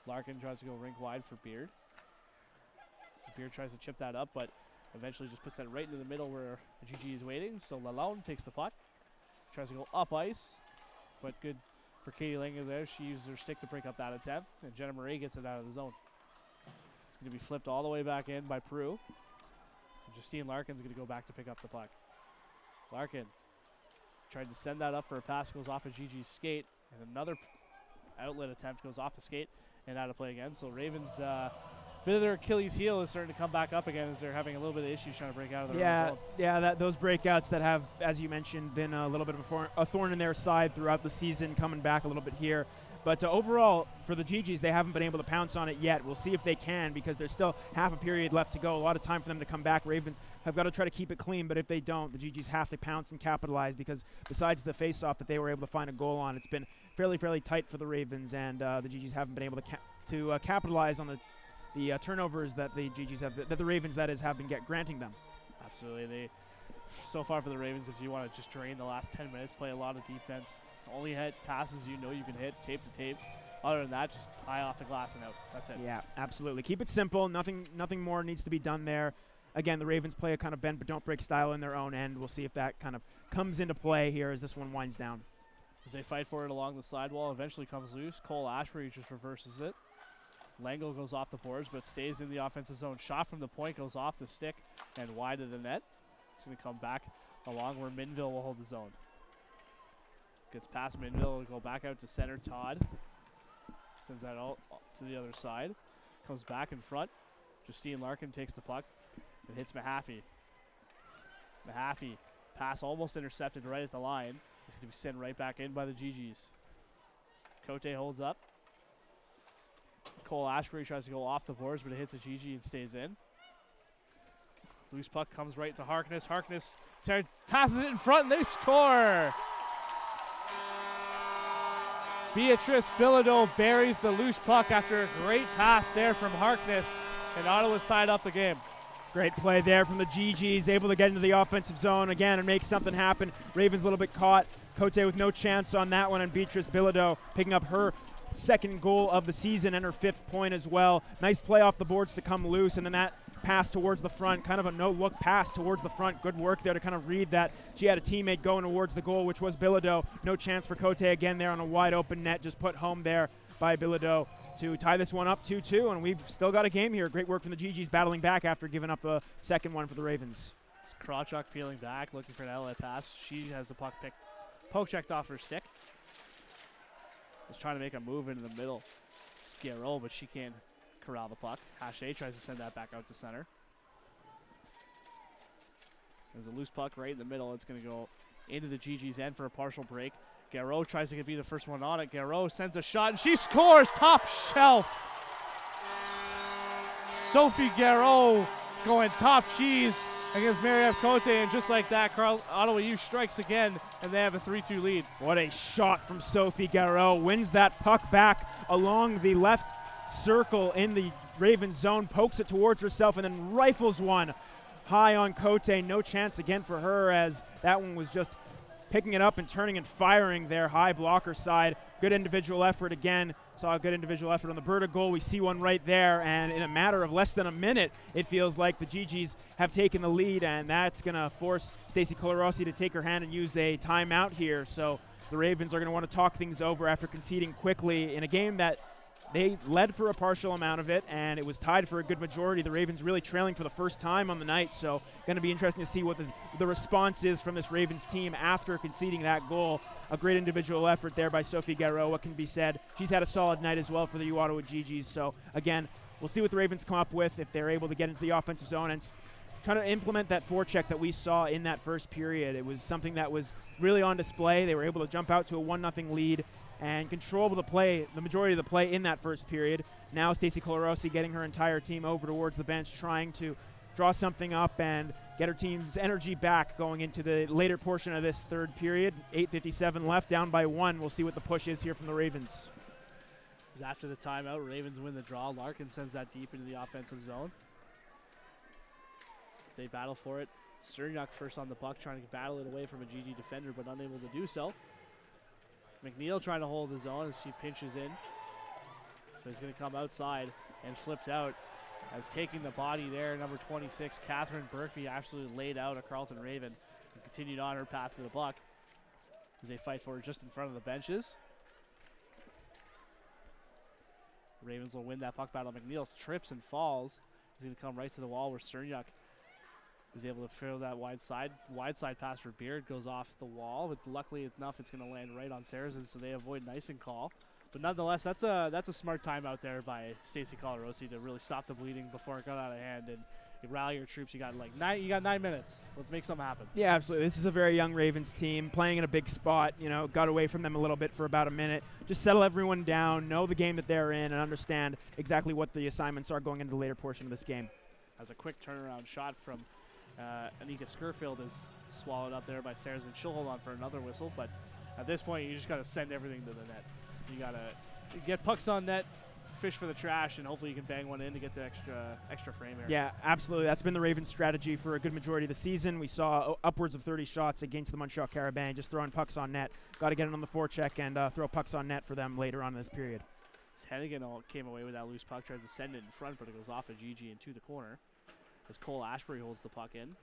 Larkin tries to go rink wide for Beard. Beard tries to chip that up, but eventually just puts that right into the middle where GG is waiting. So Lalonde takes the puck. Tries to go up ice, but good for Katie Langer there. She used her stick to break up that attempt, and Jenna Murray gets it out of the zone. It's going to be flipped all the way back in by Prue. And Justine Larkin's going to go back to pick up the puck. Larkin tried to send that up for a pass, goes off of Gigi's skate, and another outlet attempt goes off the skate and out of play again. So Ravens, bit of their Achilles heel is starting to come back up again as they're having a little bit of issues trying to break out of their own zone. Yeah, those breakouts that have, as you mentioned, been a little bit of a thorn in their side throughout the season, coming back a little bit here. But overall, for the GGs, they haven't been able to pounce on it yet. We'll see if they can, because there's still half a period left to go. A lot of time for them to come back. Ravens have got to try to keep it clean, but if they don't, the GGs have to pounce and capitalize, because besides the face-off that they were able to find a goal on, it's been fairly tight for the Ravens, and the GGs haven't been able to capitalize on the turnovers that the GGs have, that the Ravens, that is, have been granting them. Absolutely. So far for the Ravens, if you want to just drain the last 10 minutes, play a lot of defense, only hit passes you know you can hit, tape to tape. Other than that, just eye off the glass and out. That's it. Yeah, absolutely. Keep it simple. Nothing more needs to be done there. Again, the Ravens play a kind of bend but don't break style in their own end. We'll see if that kind of comes into play here as this one winds down. As they fight for it along the sidewall, eventually comes loose. Cole Ashbury just reverses it. Lango goes off the boards but stays in the offensive zone. Shot from the point goes off the stick and wide of the net. It's going to come back along where Minville will hold the zone. Gets past Minville, will go back out to center. Todd sends that all to the other side. Comes back in front. Justine Larkin takes the puck and hits Mahaffey. Mahaffey, pass almost intercepted right at the line. It's going to be sent right back in by the GGs. Cote holds up. Cole Ashbury tries to go off the boards, but it hits a GG and stays in. Loose puck comes right to Harkness. Harkness passes it in front, and they score! Beatrice Bilodeau buries the loose puck after a great pass there from Harkness, and Ottawa's tied up the game. Great play there from the GGs, able to get into the offensive zone again and make something happen. Ravens a little bit caught. Cote with no chance on that one, and Beatrice Bilodeau picking up her second goal of the season and her 5th point as well. Nice play off the boards to come loose, and then that pass towards the front, kind of a no-look pass towards the front. Good work there to kind of read that. She had a teammate going towards the goal, which was Bilodeau. No chance for Cote again there on a wide-open net, just put home there by Bilodeau to tie this one up 2-2, and we've still got a game here. Great work from the GGs battling back after giving up a second one for the Ravens. Krawchuk peeling back, looking for an outlet pass. She has the puck poke-checked off her stick. Was trying to make a move into the middle. Scarrow, but she can't corral the puck. Hache tries to send that back out to center. There's a loose puck right in the middle. It's going to go into the GG's end for a partial break. Garreau tries to be the first one on it. Garreau sends a shot, and she scores! Top shelf! Sophie Garreau going top cheese against Marie-Ève Cote, and just like that, Ottawa U strikes again, and they have a 3-2 lead. What a shot from Sophie Garreau. Wins that puck back along the left circle in the Ravens zone, pokes it towards herself, and then rifles one high on Cote. No chance again for her, as that one was just picking it up and turning and firing their high blocker side. Good individual effort again. Saw a good individual effort on the Berta goal. We see one right there, and in a matter of less than a minute, it feels like the GGs have taken the lead, and that's going to force Stacey Colarossi to take her hand and use a timeout here. So the Ravens are going to want to talk things over after conceding quickly in a game that they led for a partial amount of it, and it was tied for a good majority. The Ravens really trailing for the first time on the night, so going to be interesting to see what the response is from this Ravens team after conceding that goal. A great individual effort there by Sophie Garreau, what can be said. She's had a solid night as well for the uOttawa GGs, so again, we'll see what the Ravens come up with if they're able to get into the offensive zone and to implement that forecheck that we saw in that first period. It was something that was really on display. They were able to jump out to a 1-0 lead and control the play, the majority of the play in that first period. Now Stacey Colarosi getting her entire team over towards the bench, trying to draw something up and get her team's energy back going into the later portion of this third period. 8:57 left, down by 1. We'll see what the push is here from the Ravens. After the timeout, Ravens win the draw. Larkin sends that deep into the offensive zone. As they battle for it. Cernyuk first on the puck, trying to battle it away from a GG defender, but unable to do so. McNeil trying to hold the zone as she pinches in. But he's going to come outside and flipped out. As taking the body there, number 26, Catherine Berkby, absolutely laid out a Carleton Raven and continued on her path to the puck as they fight for it just in front of the benches. Ravens will win that puck battle. McNeil trips and falls. He's going to come right to the wall where Cernyuk is able to fill that wide side pass for Beard. Goes off the wall, but luckily enough it's going to land right on Saracen, so they avoid an icing call. But nonetheless, that's a smart time out there by Stacey Colarosi to really stop the bleeding before it got out of hand. And you rally your troops. You got 9 minutes. Let's make something happen. Yeah, absolutely. This is a very young Ravens team playing in a big spot. You know, got away from them a little bit for about a minute. Just settle everyone down, know the game that they're in, and understand exactly what the assignments are going into the later portion of this game. As a quick turnaround shot from Anika Skirfield is swallowed up there by Saracen. She'll hold on for another whistle, but at this point, you just got to send everything to the net. You got to get pucks on net, fish for the trash, and hopefully you can bang one in to get the extra frame area. Yeah, absolutely. That's been the Ravens' strategy for a good majority of the season. We saw upwards of 30 shots against the Montreal Carabin, just throwing pucks on net. Got to get it on the forecheck and throw pucks on net for them later on in this period. Hennigan came away with that loose puck, tried to send it in front, but it goes off of GG into the corner as Cole Ashbury holds the puck in.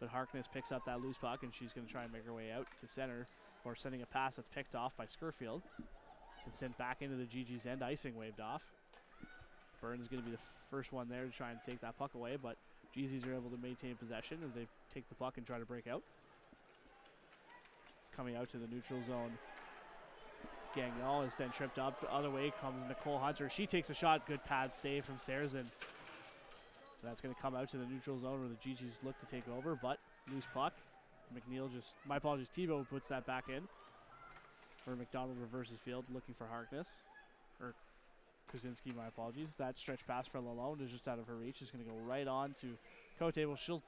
But Harkness picks up that loose puck, and she's going to try and make her way out to center, or sending a pass that's picked off by Skirfield and sent back into the GG's end. Icing waved off. Burns is going to be the first one there to try and take that puck away, but GZs are able to maintain possession as they take the puck and try to break out. It's coming out to the neutral zone. Gagnon is then tripped up. The other way comes Nicole Hunter. She takes a shot. Good pad save from Saracen. That's going to come out to the neutral zone where the GGs look to take over, but loose puck. McNeil my apologies, Tebow puts that back in. Or McDonald reverses field looking for Harkness. Or Krasinski, my apologies. That stretch pass for Lalonde is just out of her reach. It's going to go right on to Cote. Well, she'll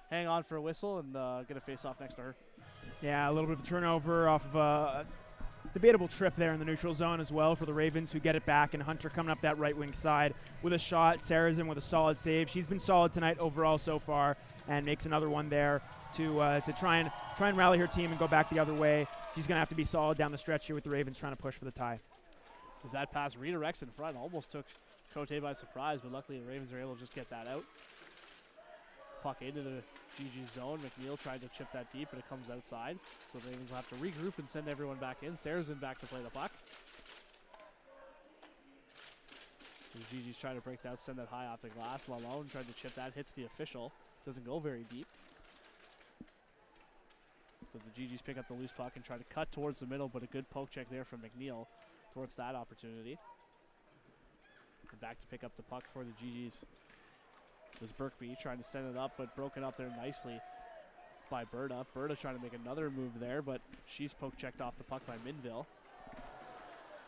hang on for a whistle and get a face-off next to her. Yeah, a little bit of a turnover off of a debatable trip there in the neutral zone as well for the Ravens, who get it back, and Hunter coming up that right wing side with a shot. Saracen with a solid save. She's been solid tonight overall so far, and makes another one there to try and rally her team and go back the other way. She's going to have to be solid down the stretch here with the Ravens trying to push for the tie. As that pass redirects in front, almost took Cote by surprise, but luckily the Ravens are able to just get that out. Puck into the GG zone. McNeil tried to chip that deep, but it comes outside. So the Ravens will have to regroup and send everyone back in. Saracen back to play the puck. The GG's trying to break that, send that high off the glass. Lalonde tried to chip that, hits the official. Doesn't go very deep. But the GG's pick up the loose puck and try to cut towards the middle, but a good poke check there from McNeil towards that opportunity. And back to pick up the puck for the GG's was Berkby trying to send it up, but broken up there nicely by Berta. Berta trying to make another move there, but she's poke checked off the puck by Minville.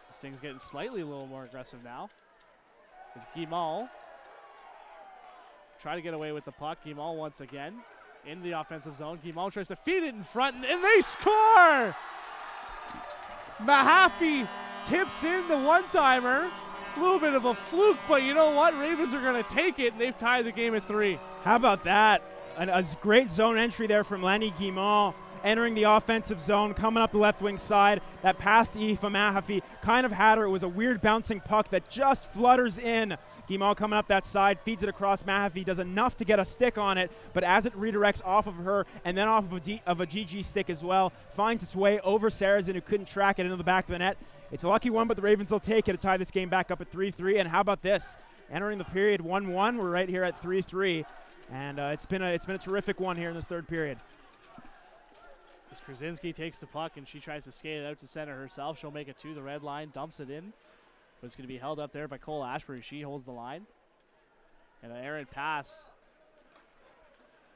This thing's getting slightly a little more aggressive now. As Guimont try to get away with the puck. Guimont once again in the offensive zone. Guimont tries to feed it in front, and they score! Mahaffey tips in the one-timer. A little bit of a fluke, but you know what? Ravens are going to take it, and they've tied the game at 3. How about that? A great zone entry there from Lenny Guimont, entering the offensive zone, coming up the left wing side. That pass to Aoife Mahaffey kind of had her. It was a weird bouncing puck that just flutters in. Guimont coming up that side, feeds it across. Mahaffey does enough to get a stick on it, but as it redirects off of her and then off of a GG stick as well, finds its way over Saracen, who couldn't track it into the back of the net. It's a lucky one, but the Ravens will take it to tie this game back up at 3-3. And how about this? Entering the period 1-1, we're right here at 3-3, and it's been a terrific one here in this third period. As Krasinski takes the puck and she tries to skate it out to center herself, she'll make it to the red line, dumps it in, but it's going to be held up there by Cole Ashbury. She holds the line, and an errant pass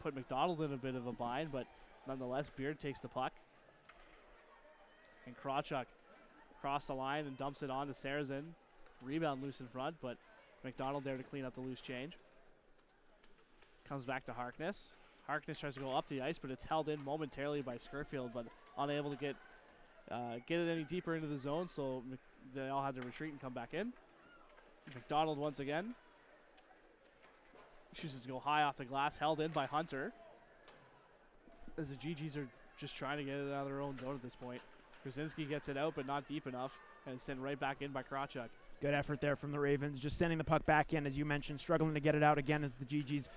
put McDonald in a bit of a bind, but nonetheless, Beard takes the puck. And Krawchuk across the line and dumps it on to Sarazin. Rebound loose in front, but McDonald there to clean up the loose change. Comes back to Harkness. Harkness tries to go up the ice, but it's held in momentarily by Skirfield, but unable to get it any deeper into the zone, so they all had to retreat and come back in. McDonald once again. Chooses to go high off the glass, held in by Hunter. As the GGs are just trying to get it out of their own zone at this point. Krasinski gets it out, but not deep enough, and it's sent right back in by Krawchuk. Good effort there from the Ravens, just sending the puck back in, as you mentioned, struggling to get it out again as the GGs.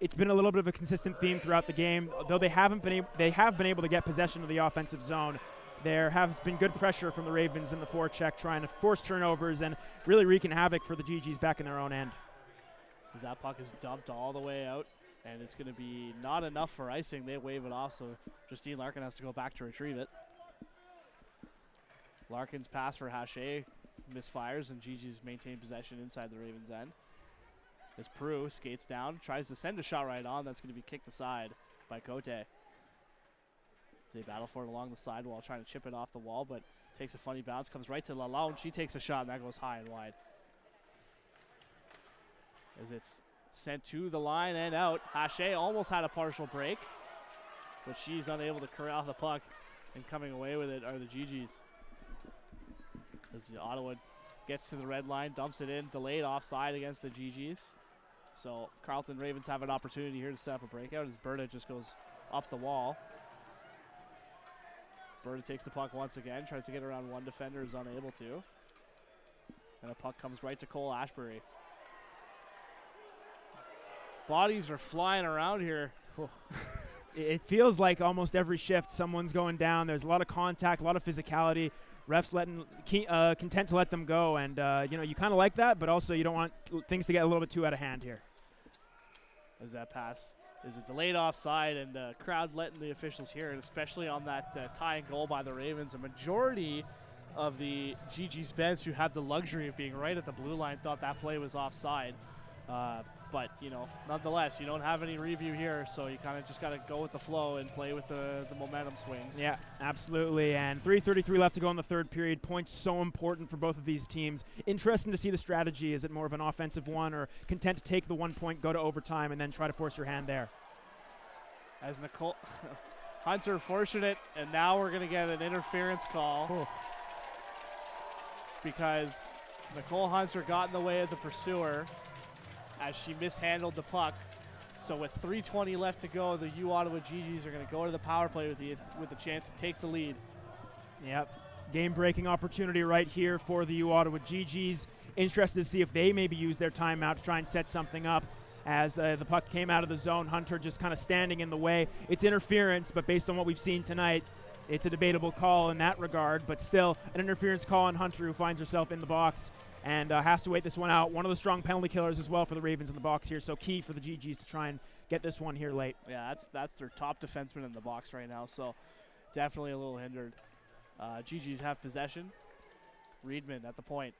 It's been a little bit of a consistent theme throughout the game, though they have been able to get possession of the offensive zone. There has been good pressure from the Ravens in the forecheck, trying to force turnovers and really wreaking havoc for the GGs back in their own end. As that puck is dumped all the way out, and it's going to be not enough for icing. They wave it off, so Justine Larkin has to go back to retrieve it. Larkin's pass for Haché misfires, and GG's maintain possession inside the Ravens' end. As Prue skates down, tries to send a shot right on. That's going to be kicked aside by Cote. They battle for it along the sidewall, trying to chip it off the wall, but takes a funny bounce, comes right to Lalonde. She takes a shot, and that goes high and wide. As it's sent to the line and out. Haché almost had a partial break, but she's unable to corral the puck, and coming away with it are the GGs. As Ottawa gets to the red line, dumps it in, delayed offside against the GGs. So Carleton Ravens have an opportunity here to set up a breakout as Berta just goes up the wall. Berta takes the puck once again, tries to get around one defender, is unable to. And a puck comes right to Cole Ashbury. Bodies are flying around here. It feels like almost every shift someone's going down. There's a lot of contact, a lot of physicality. Refs content to let them go, and you kind of like that, but also you don't want things to get a little bit too out of hand here. As that pass is a delayed offside, and the crowd letting the officials hear it, especially on that tying goal by the Ravens. A majority of the GG's bench who have the luxury of being right at the blue line thought that play was offside. But, nonetheless, you don't have any review here, so you kind of just got to go with the flow and play with the momentum swings. Yeah, absolutely. And 3:33 left to go in the third period. Points so important for both of these teams. Interesting to see the strategy. Is it more of an offensive one, or content to take the 1 point, go to overtime, and then try to force your hand there? As Nicole Hunter fortunate, and now we're going to get an interference call. Cool. Because Nicole Hunter got in the way of the pursuer as she mishandled the puck. So with 3:20 left to go, the uOttawa GGs are going to go to the power play with a chance to take the lead. Yep. Game-breaking opportunity right here for the uOttawa GGs. Interested to see if they maybe use their timeout to try and set something up. As the puck came out of the zone, Hunter just kind of standing in the way. It's interference, but based on what we've seen tonight, it's a debatable call in that regard, but still an interference call on Hunter, who finds herself in the box and has to wait this one out. One of the strong penalty killers as well for the Ravens in the box here, so key for the GGs to try and get this one here late. Yeah, that's their top defenseman in the box right now, so definitely a little hindered. GGs have possession. Reedman at the point.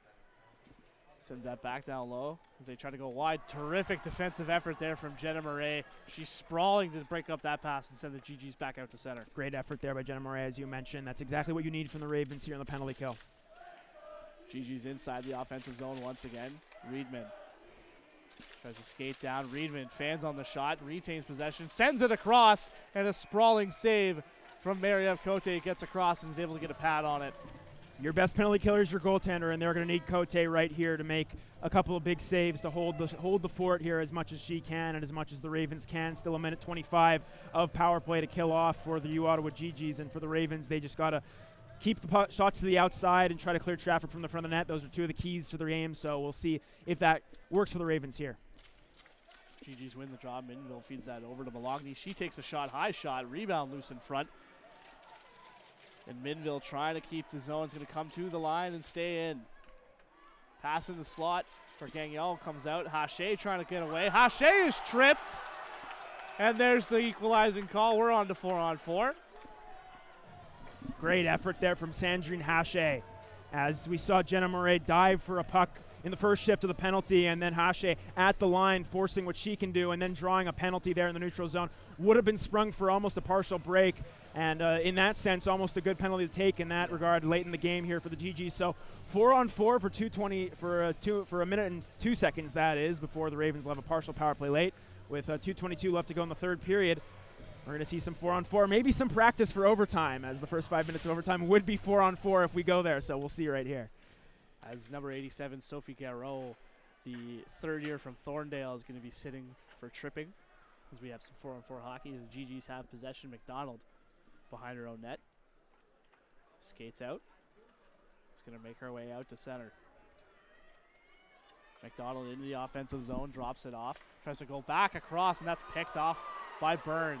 Sends that back down low as they try to go wide. Terrific defensive effort there from Jenna Murray. She's sprawling to break up that pass and send the GGs back out to center. Great effort there by Jenna Murray, as you mentioned. That's exactly what you need from the Ravens here on the penalty kill. GG's inside the offensive zone once again. Reedman tries to skate down. Reedman fans on the shot, retains possession, sends it across, and a sprawling save from Mariev Cote gets across and is able to get a pad on it. Your best penalty killer is your goaltender, and they're going to need Cote right here to make a couple of big saves to hold the fort here as much as she can and as much as the Ravens can. Still a minute 25 of power play to kill off for the uOttawa GGs, and for the Ravens, they just got to keep the shots to the outside and try to clear traffic from the front of the net. Those are two of the keys to their game, so we'll see if that works for the Ravens here. GGs win the draw. Minville feeds that over to Malogny. She takes a shot, high shot, rebound loose in front. And Minville trying to keep the zone. Is going to come to the line and stay in. Pass in the slot for Gagnon. Comes out. Haché trying to get away. Haché is tripped. And there's the equalizing call. We're on to 4-on-4. Great effort there from Sandrine Haché. As we saw Jenna Murray dive for a puck in the first shift of the penalty, and then Hache at the line forcing what she can do, and then drawing a penalty there in the neutral zone. Would have been sprung for almost a partial break, and in that sense, almost a good penalty to take in that regard late in the game here for the GGs. So 4-on-4 for 2:20 for a minute and 2 seconds, that is, before the Ravens will have a partial power play late with 2:22 left to go in the third period. We're going to see some 4-on-4, maybe some practice for overtime, as the first 5 minutes of overtime would be 4-on-4 if we go there. So we'll see right here. As number 87, Sophie Garreau, the third year from Thorndale, is going to be sitting for tripping, as we have some 4-on-4 hockey. As the GGs have possession, McDonald behind her own net. Skates out. It's going to make her way out to center. McDonald into the offensive zone, drops it off. Tries to go back across, and that's picked off by Byrne.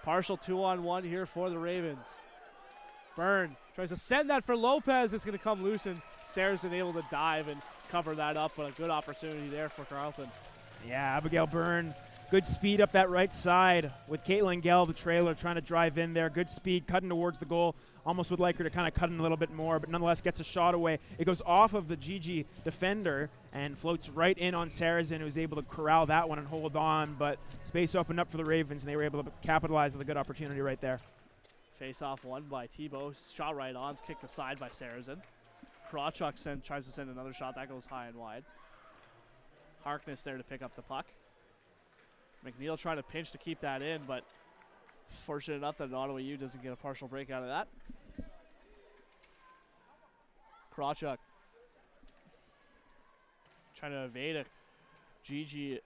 Partial 2-on-1 here for the Ravens. Byrne tries to send that for Lopez. It's going to come loose, and Saracen able to dive and cover that up, but a good opportunity there for Carleton. Yeah, Abigail Byrne, good speed up that right side with Caitlin Gell, the trailer, trying to drive in there. Good speed, cutting towards the goal. Almost would like her to kind of cut in a little bit more, but nonetheless gets a shot away. It goes off of the GG defender and floats right in on Saracen, who's able to corral that one and hold on, but space opened up for the Ravens, and they were able to capitalize with a good opportunity right there. Face off one by Tebow. Shot right on. It's kicked aside by Saracen. Krawchuk tries to send another shot. That goes high and wide. Harkness there to pick up the puck. McNeil trying to pinch to keep that in, but fortunate enough that Ottawa U doesn't get a partial break out of that. Krawchuk trying to evade a GG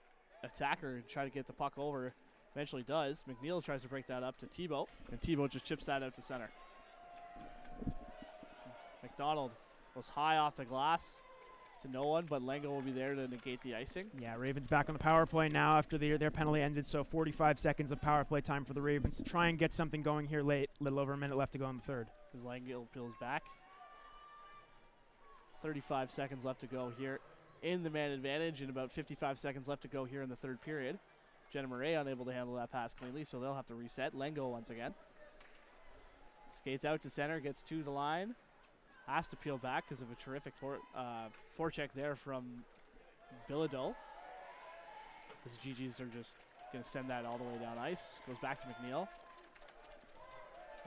attacker and try to get the puck over. Eventually does. McNeil tries to break that up to Tebow, and Tebow just chips that out to center. McDonald goes high off the glass to no one, but Lengo will be there to negate the icing. Yeah, Ravens back on the power play now after their penalty ended, so 45 seconds of power play time for the Ravens to try and get something going here late. Little over a minute left to go in the third. As Lengo peels back. 35 seconds left to go here in the man advantage, and about 55 seconds left to go here in the third period. Jenna Murray unable to handle that pass cleanly, so they'll have to reset. Lengo once again. Skates out to center, gets to the line. Has to peel back because of a terrific forecheck there from Bilodeau. The GGs are just going to send that all the way down ice. Goes back to McNeil.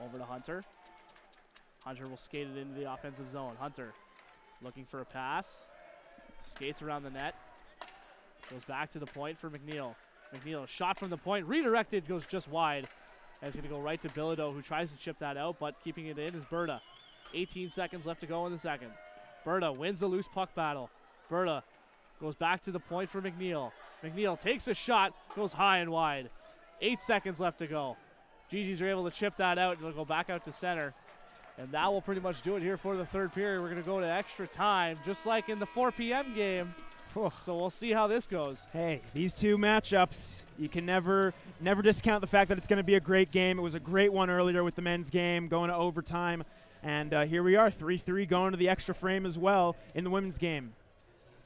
Over to Hunter. Hunter will skate it into the offensive zone. Hunter looking for a pass. Skates around the net. Goes back to the point for McNeil. McNeil, shot from the point, redirected, goes just wide. And it's going to go right to Bilodeau, who tries to chip that out, but keeping it in is Berta. 18 seconds left to go in the second. Berta wins the loose puck battle. Berta goes back to the point for McNeil. McNeil takes a shot, goes high and wide. 8 seconds left to go. GGs are able to chip that out, and it'll go back out to center. And that will pretty much do it here for the third period. We're going to go to extra time, just like in the 4 p.m. game. So we'll see how this goes. Hey, these two matchups, you can never discount the fact that it's going to be a great game. It was a great one earlier with the men's game going to overtime. And here we are, 3-3 going to the extra frame as well in the women's game.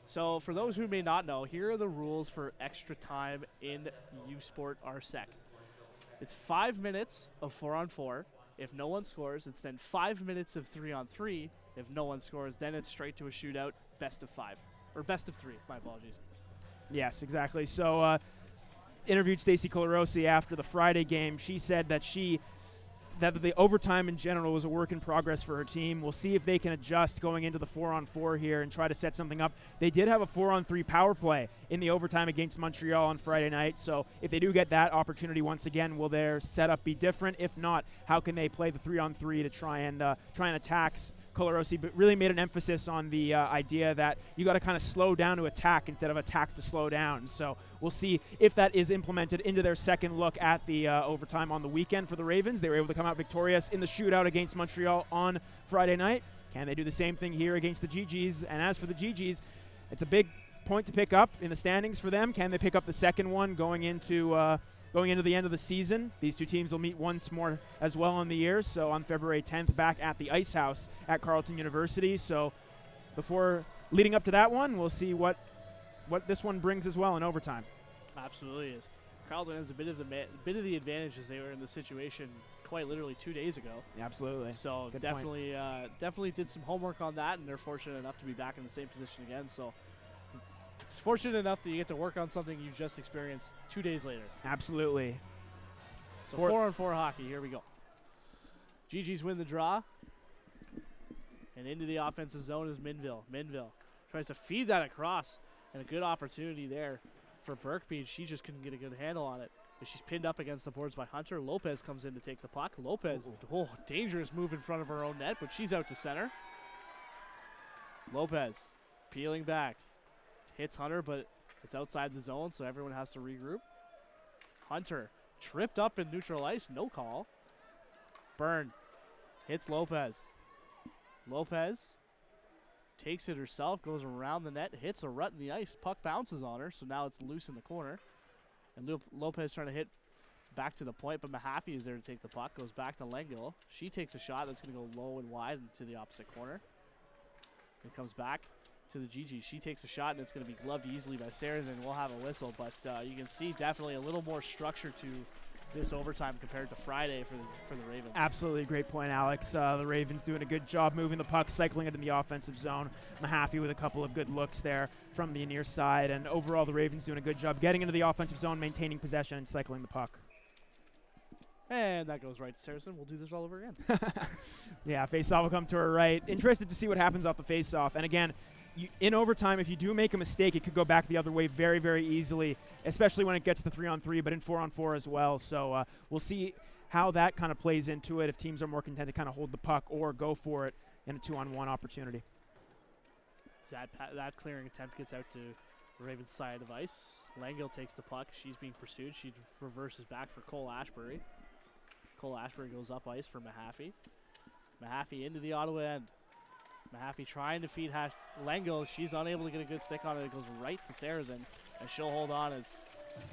So for those who may not know, here are the rules for extra time in uSport RSEC. It's 5 minutes of 4-on-4. If no one scores, it's then 5 minutes of 3-on-3. If no one scores, then it's straight to a shootout, best of 5. Or best of 3, my apologies. Yes, exactly. So interviewed Stacey Colarosi after the Friday game. She said that the overtime in general was a work in progress for her team. We'll see if they can adjust going into the 4-on-4 here and try to set something up. They did have a 4-on-3 power play in the overtime against Montreal on Friday night. So if they do get that opportunity once again, will their setup be different? If not, how can they play the 3-on-3 to try and attack Colarosi? But really made an emphasis on the idea that you got to kind of slow down to attack instead of attack to slow down. So we'll see if that is implemented into their second look at the overtime on the weekend for the Ravens. They were able to come out victorious in the shootout against Montreal on Friday night. Can they do the same thing here against the GGs? And as for the GGs, it's a big point to pick up in the standings for them. Can they pick up the second one going into the end of the season? These two teams will meet once more as well in the year. So on February 10th, back at the Ice House at Carleton University. So before leading up to that one, we'll see what this one brings as well in overtime. Absolutely is. Carleton has a bit of the advantage as they were in the situation quite literally 2 days ago. Absolutely. So Good definitely, definitely did some homework on that, and they're fortunate enough to be back in the same position again. So it's fortunate enough that you get to work on something you just experienced 2 days later. Absolutely. So 4-on-4 hockey. Here we go. GG's win the draw, and into the offensive zone is Minville. Minville tries to feed that across, and a good opportunity there for Berkby. She just couldn't get a good handle on it. But she's pinned up against the boards by Hunter. Lopez comes in to take the puck. Lopez, dangerous move in front of her own net, but she's out to center. Lopez peeling back. Hits Hunter, but it's outside the zone, so everyone has to regroup. Hunter tripped up in neutral ice. No call. Byrne hits Lopez. Lopez takes it herself, goes around the net, hits a rut in the ice. Puck bounces on her, so now it's loose in the corner. And Lopez trying to hit back to the point, but Mahaffey is there to take the puck. Goes back to Lengyel. She takes a shot that's going to go low and wide into the opposite corner. It comes back to the GG. She takes a shot, and it's going to be gloved easily by Saracen. We'll have a whistle, but you can see definitely a little more structure to this overtime compared to Friday for the Ravens. Absolutely, great point, Alex. The Ravens doing a good job moving the puck, cycling it in the offensive zone. Mahaffey with a couple of good looks there from the near side, and overall the Ravens doing a good job getting into the offensive zone, maintaining possession, and cycling the puck. And that goes right to Saracen. We'll do this all over again. Yeah, face-off will come to her right. Interested to see what happens off the face-off. And again, in overtime, if you do make a mistake, it could go back the other way very, very easily, especially when it gets to 3-on-3, but in 4-on-4 as well. So we'll see how that kind of plays into it, if teams are more content to kind of hold the puck or go for it in a 2-on-1 opportunity. So that clearing attempt gets out to the Ravens' side of ice. Langill takes the puck. She's being pursued. She reverses back for Cole Ashbury. Cole Ashbury goes up ice for Mahaffey. Mahaffey into the Ottawa end. Mahaffey trying to feed Langill. She's unable to get a good stick on it. It goes right to Saracen, and she'll hold on as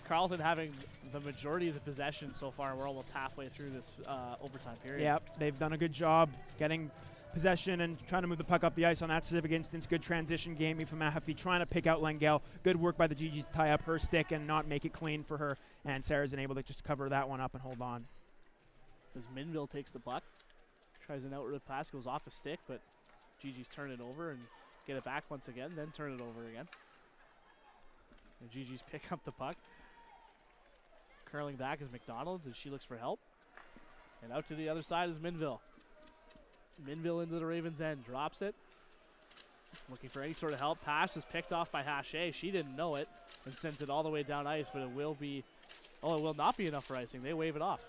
Carleton having the majority of the possession so far. We're almost halfway through this overtime period. Yep, they've done a good job getting possession and trying to move the puck up the ice on that specific instance. Good transition game from Mahaffey, trying to pick out Langell. Good work by the GGs to tie up her stick and not make it clean for her. And Saracen able to just cover that one up and hold on. As Minville takes the puck, tries an outward pass, goes off a stick, but GG's turn it over and get it back once again, then turn it over again. And GG's pick up the puck. Curling back is McDonald as she looks for help. And out to the other side is Minville. Minville into the Ravens' end, drops it. Looking for any sort of help. Pass is picked off by Hache. She didn't know it and sends it all the way down ice, but it will not be enough for icing. They wave it off.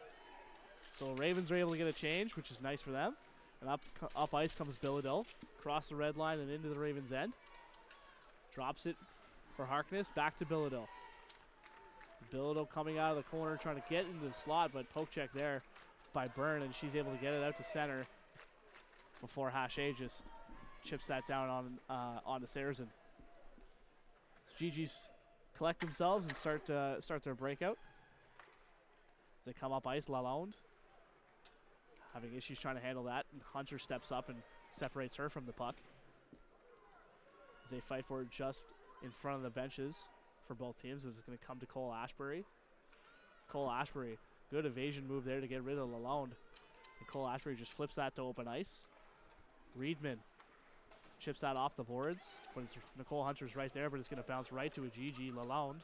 So Ravens are able to get a change, which is nice for them. And up ice comes Bilodeau, across the red line and into the Ravens' end. Drops it for Harkness, back to Bilodeau. Bilodeau coming out of the corner, trying to get into the slot, but poke check there by Byrne, and she's able to get it out to center before Hache just chips that down onto Saracen. GG's collect themselves and start their breakout. As they come up ice, Lalonde having issues trying to handle that, and Hunter steps up and separates her from the puck as they fight for it just in front of the benches for both teams. As it's going to come to Cole Ashbury. Cole Ashbury, good evasion move there to get rid of Lalonde. And Cole Ashbury just flips that to open ice. Reedman chips that off the boards, but it's Nicole Hunter's right there, but it's going to bounce right to a GG. Lalonde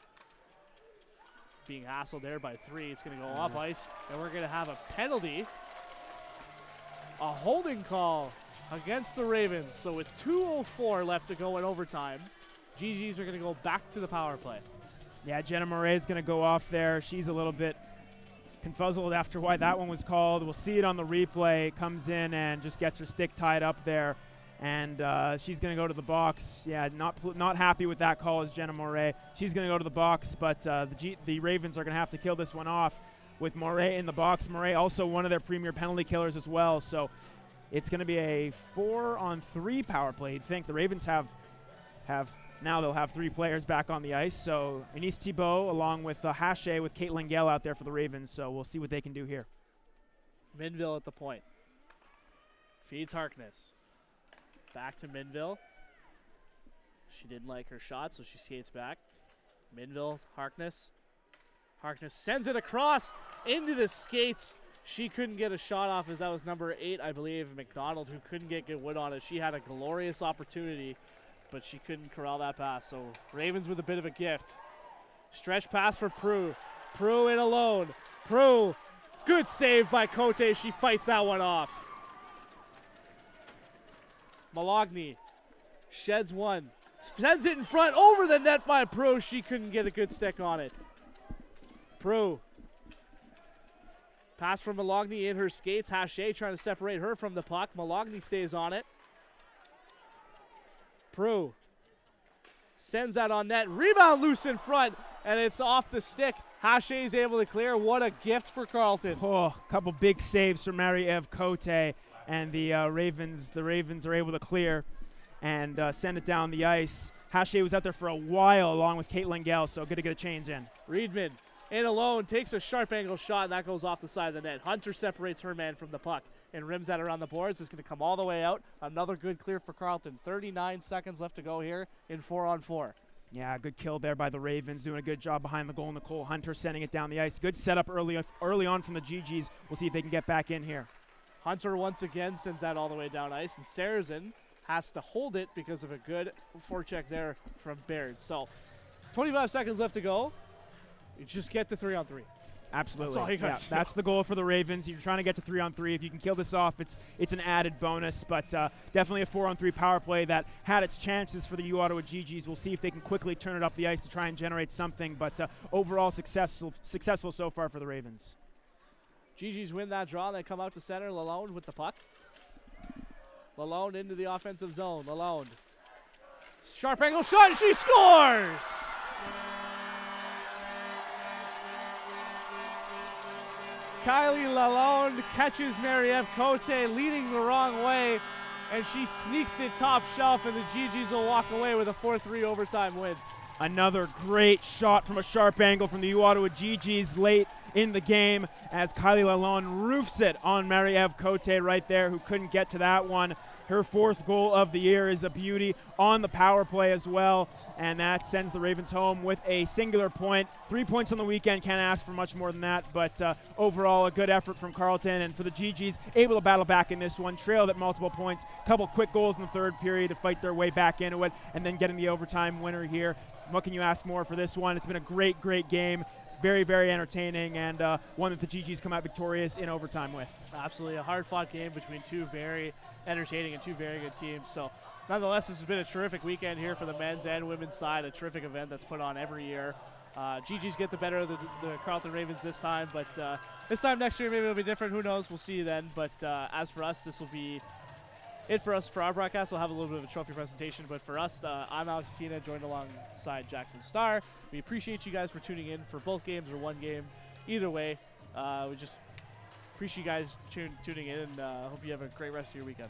being hassled there by 3. It's going to go up ice, and we're going to have a penalty. A holding call against the Ravens. So with 2:04 left to go in overtime, GGs are going to go back to the power play. Yeah, Jenna Murray is going to go off there. She's a little bit confuzzled after why that one was called. We'll see it on the replay. Comes in and just gets her stick tied up there. And she's going to go to the box. Yeah, not happy with that call is Jenna Murray. She's going to go to the box, but the Ravens are going to have to kill this one off with Moray in the box. Moray also one of their premier penalty killers as well. So it's going to be a 4-on-3 power play. You'd think the Ravens have now they'll have 3 players back on the ice. So Anise Thibault along with Hache with Kate Langell out there for the Ravens. So we'll see what they can do here. Minville at the point. Feeds Harkness. Back to Minville. She didn't like her shot, so she skates back. Minville, Harkness. Harkness sends it across into the skates She couldn't get a shot off as that was number 8, I believe, McDonald, who couldn't get good wood on it. She had a glorious opportunity, but she couldn't corral that pass. So Ravens with a bit of a gift. Stretch pass for Prue. Prue in alone. Prue, good save by Cote. She fights that one off. Malogny sheds one. Sends it in front over the net by Prue. She couldn't get a good stick on it. Prue. Pass from Malogny in her skates. Hache trying to separate her from the puck. Malogny stays on it. Prue sends that on net. Rebound loose in front, and it's off the stick. Hache is able to clear. What a gift for Carleton. Oh, a couple big saves from Marie-Eve Cote, and the Ravens are able to clear and send it down the ice. Hache was out there for a while along with Caitlin Gell, so good to get a change in. Reedman in alone, takes a sharp angle shot, and that goes off the side of the net. Hunter separates her man from the puck and rims that around the boards. It's going to come all the way out. Another good clear for Carleton. 39 seconds left to go here in 4-on-4. Yeah, good kill there by the Ravens, doing a good job behind the goal. Nicole Hunter sending it down the ice. Good setup early on from the GGs. We'll see if they can get back in here. Hunter once again sends that all the way down ice, and Sarazen has to hold it because of a good forecheck there from Baird. So 25 seconds left to go. You just get to 3-on-3. Absolutely. That's all you got to do. That's the goal for the Ravens. You're trying to get to 3-on-3. If you can kill this off, it's an added bonus. But definitely a 4-on-3 power play that had its chances for the uOttawa GGs. We'll see if they can quickly turn it up the ice to try and generate something. But overall successful so far for the Ravens. GGs win that draw. They come out to center. Lalonde with the puck. Lalonde into the offensive zone. Lalonde. Sharp angle shot. She scores! Kylie Lalonde catches Marie-Eve Cote leading the wrong way, and she sneaks it top shelf, and the GGs will walk away with a 4-3 overtime win. Another great shot from a sharp angle from the uOttawa GGs late in the game as Kylie Lalonde roofs it on Marie-Eve Cote right there, who couldn't get to that one. Her 4th goal of the year is a beauty on the power play as well, and that sends the Ravens home with a singular point. 3 points on the weekend, can't ask for much more than that, but overall a good effort from Carleton, and for the GGs, able to battle back in this one, trailed at multiple points, couple quick goals in the 3rd period to fight their way back into it, and then getting the overtime winner here. What can you ask more for this one? It's been a great, great game. Very, very entertaining, and one that the GGs come out victorious in overtime with. Absolutely, a hard-fought game between two very entertaining and two very good teams. So, nonetheless, this has been a terrific weekend here for the men's and women's side, a terrific event that's put on every year. GGs get the better of the Carleton Ravens this time, but this time next year maybe it'll be different. Who knows? We'll see you then. But as for us, this will be it for us for our broadcast. We'll have a little bit of a trophy presentation, but for us, I'm Alex Tina, joined alongside Jackson Starr. We appreciate you guys for tuning in for both games or one game. Either way, we just appreciate you guys tuning in, and hope you have a great rest of your weekend.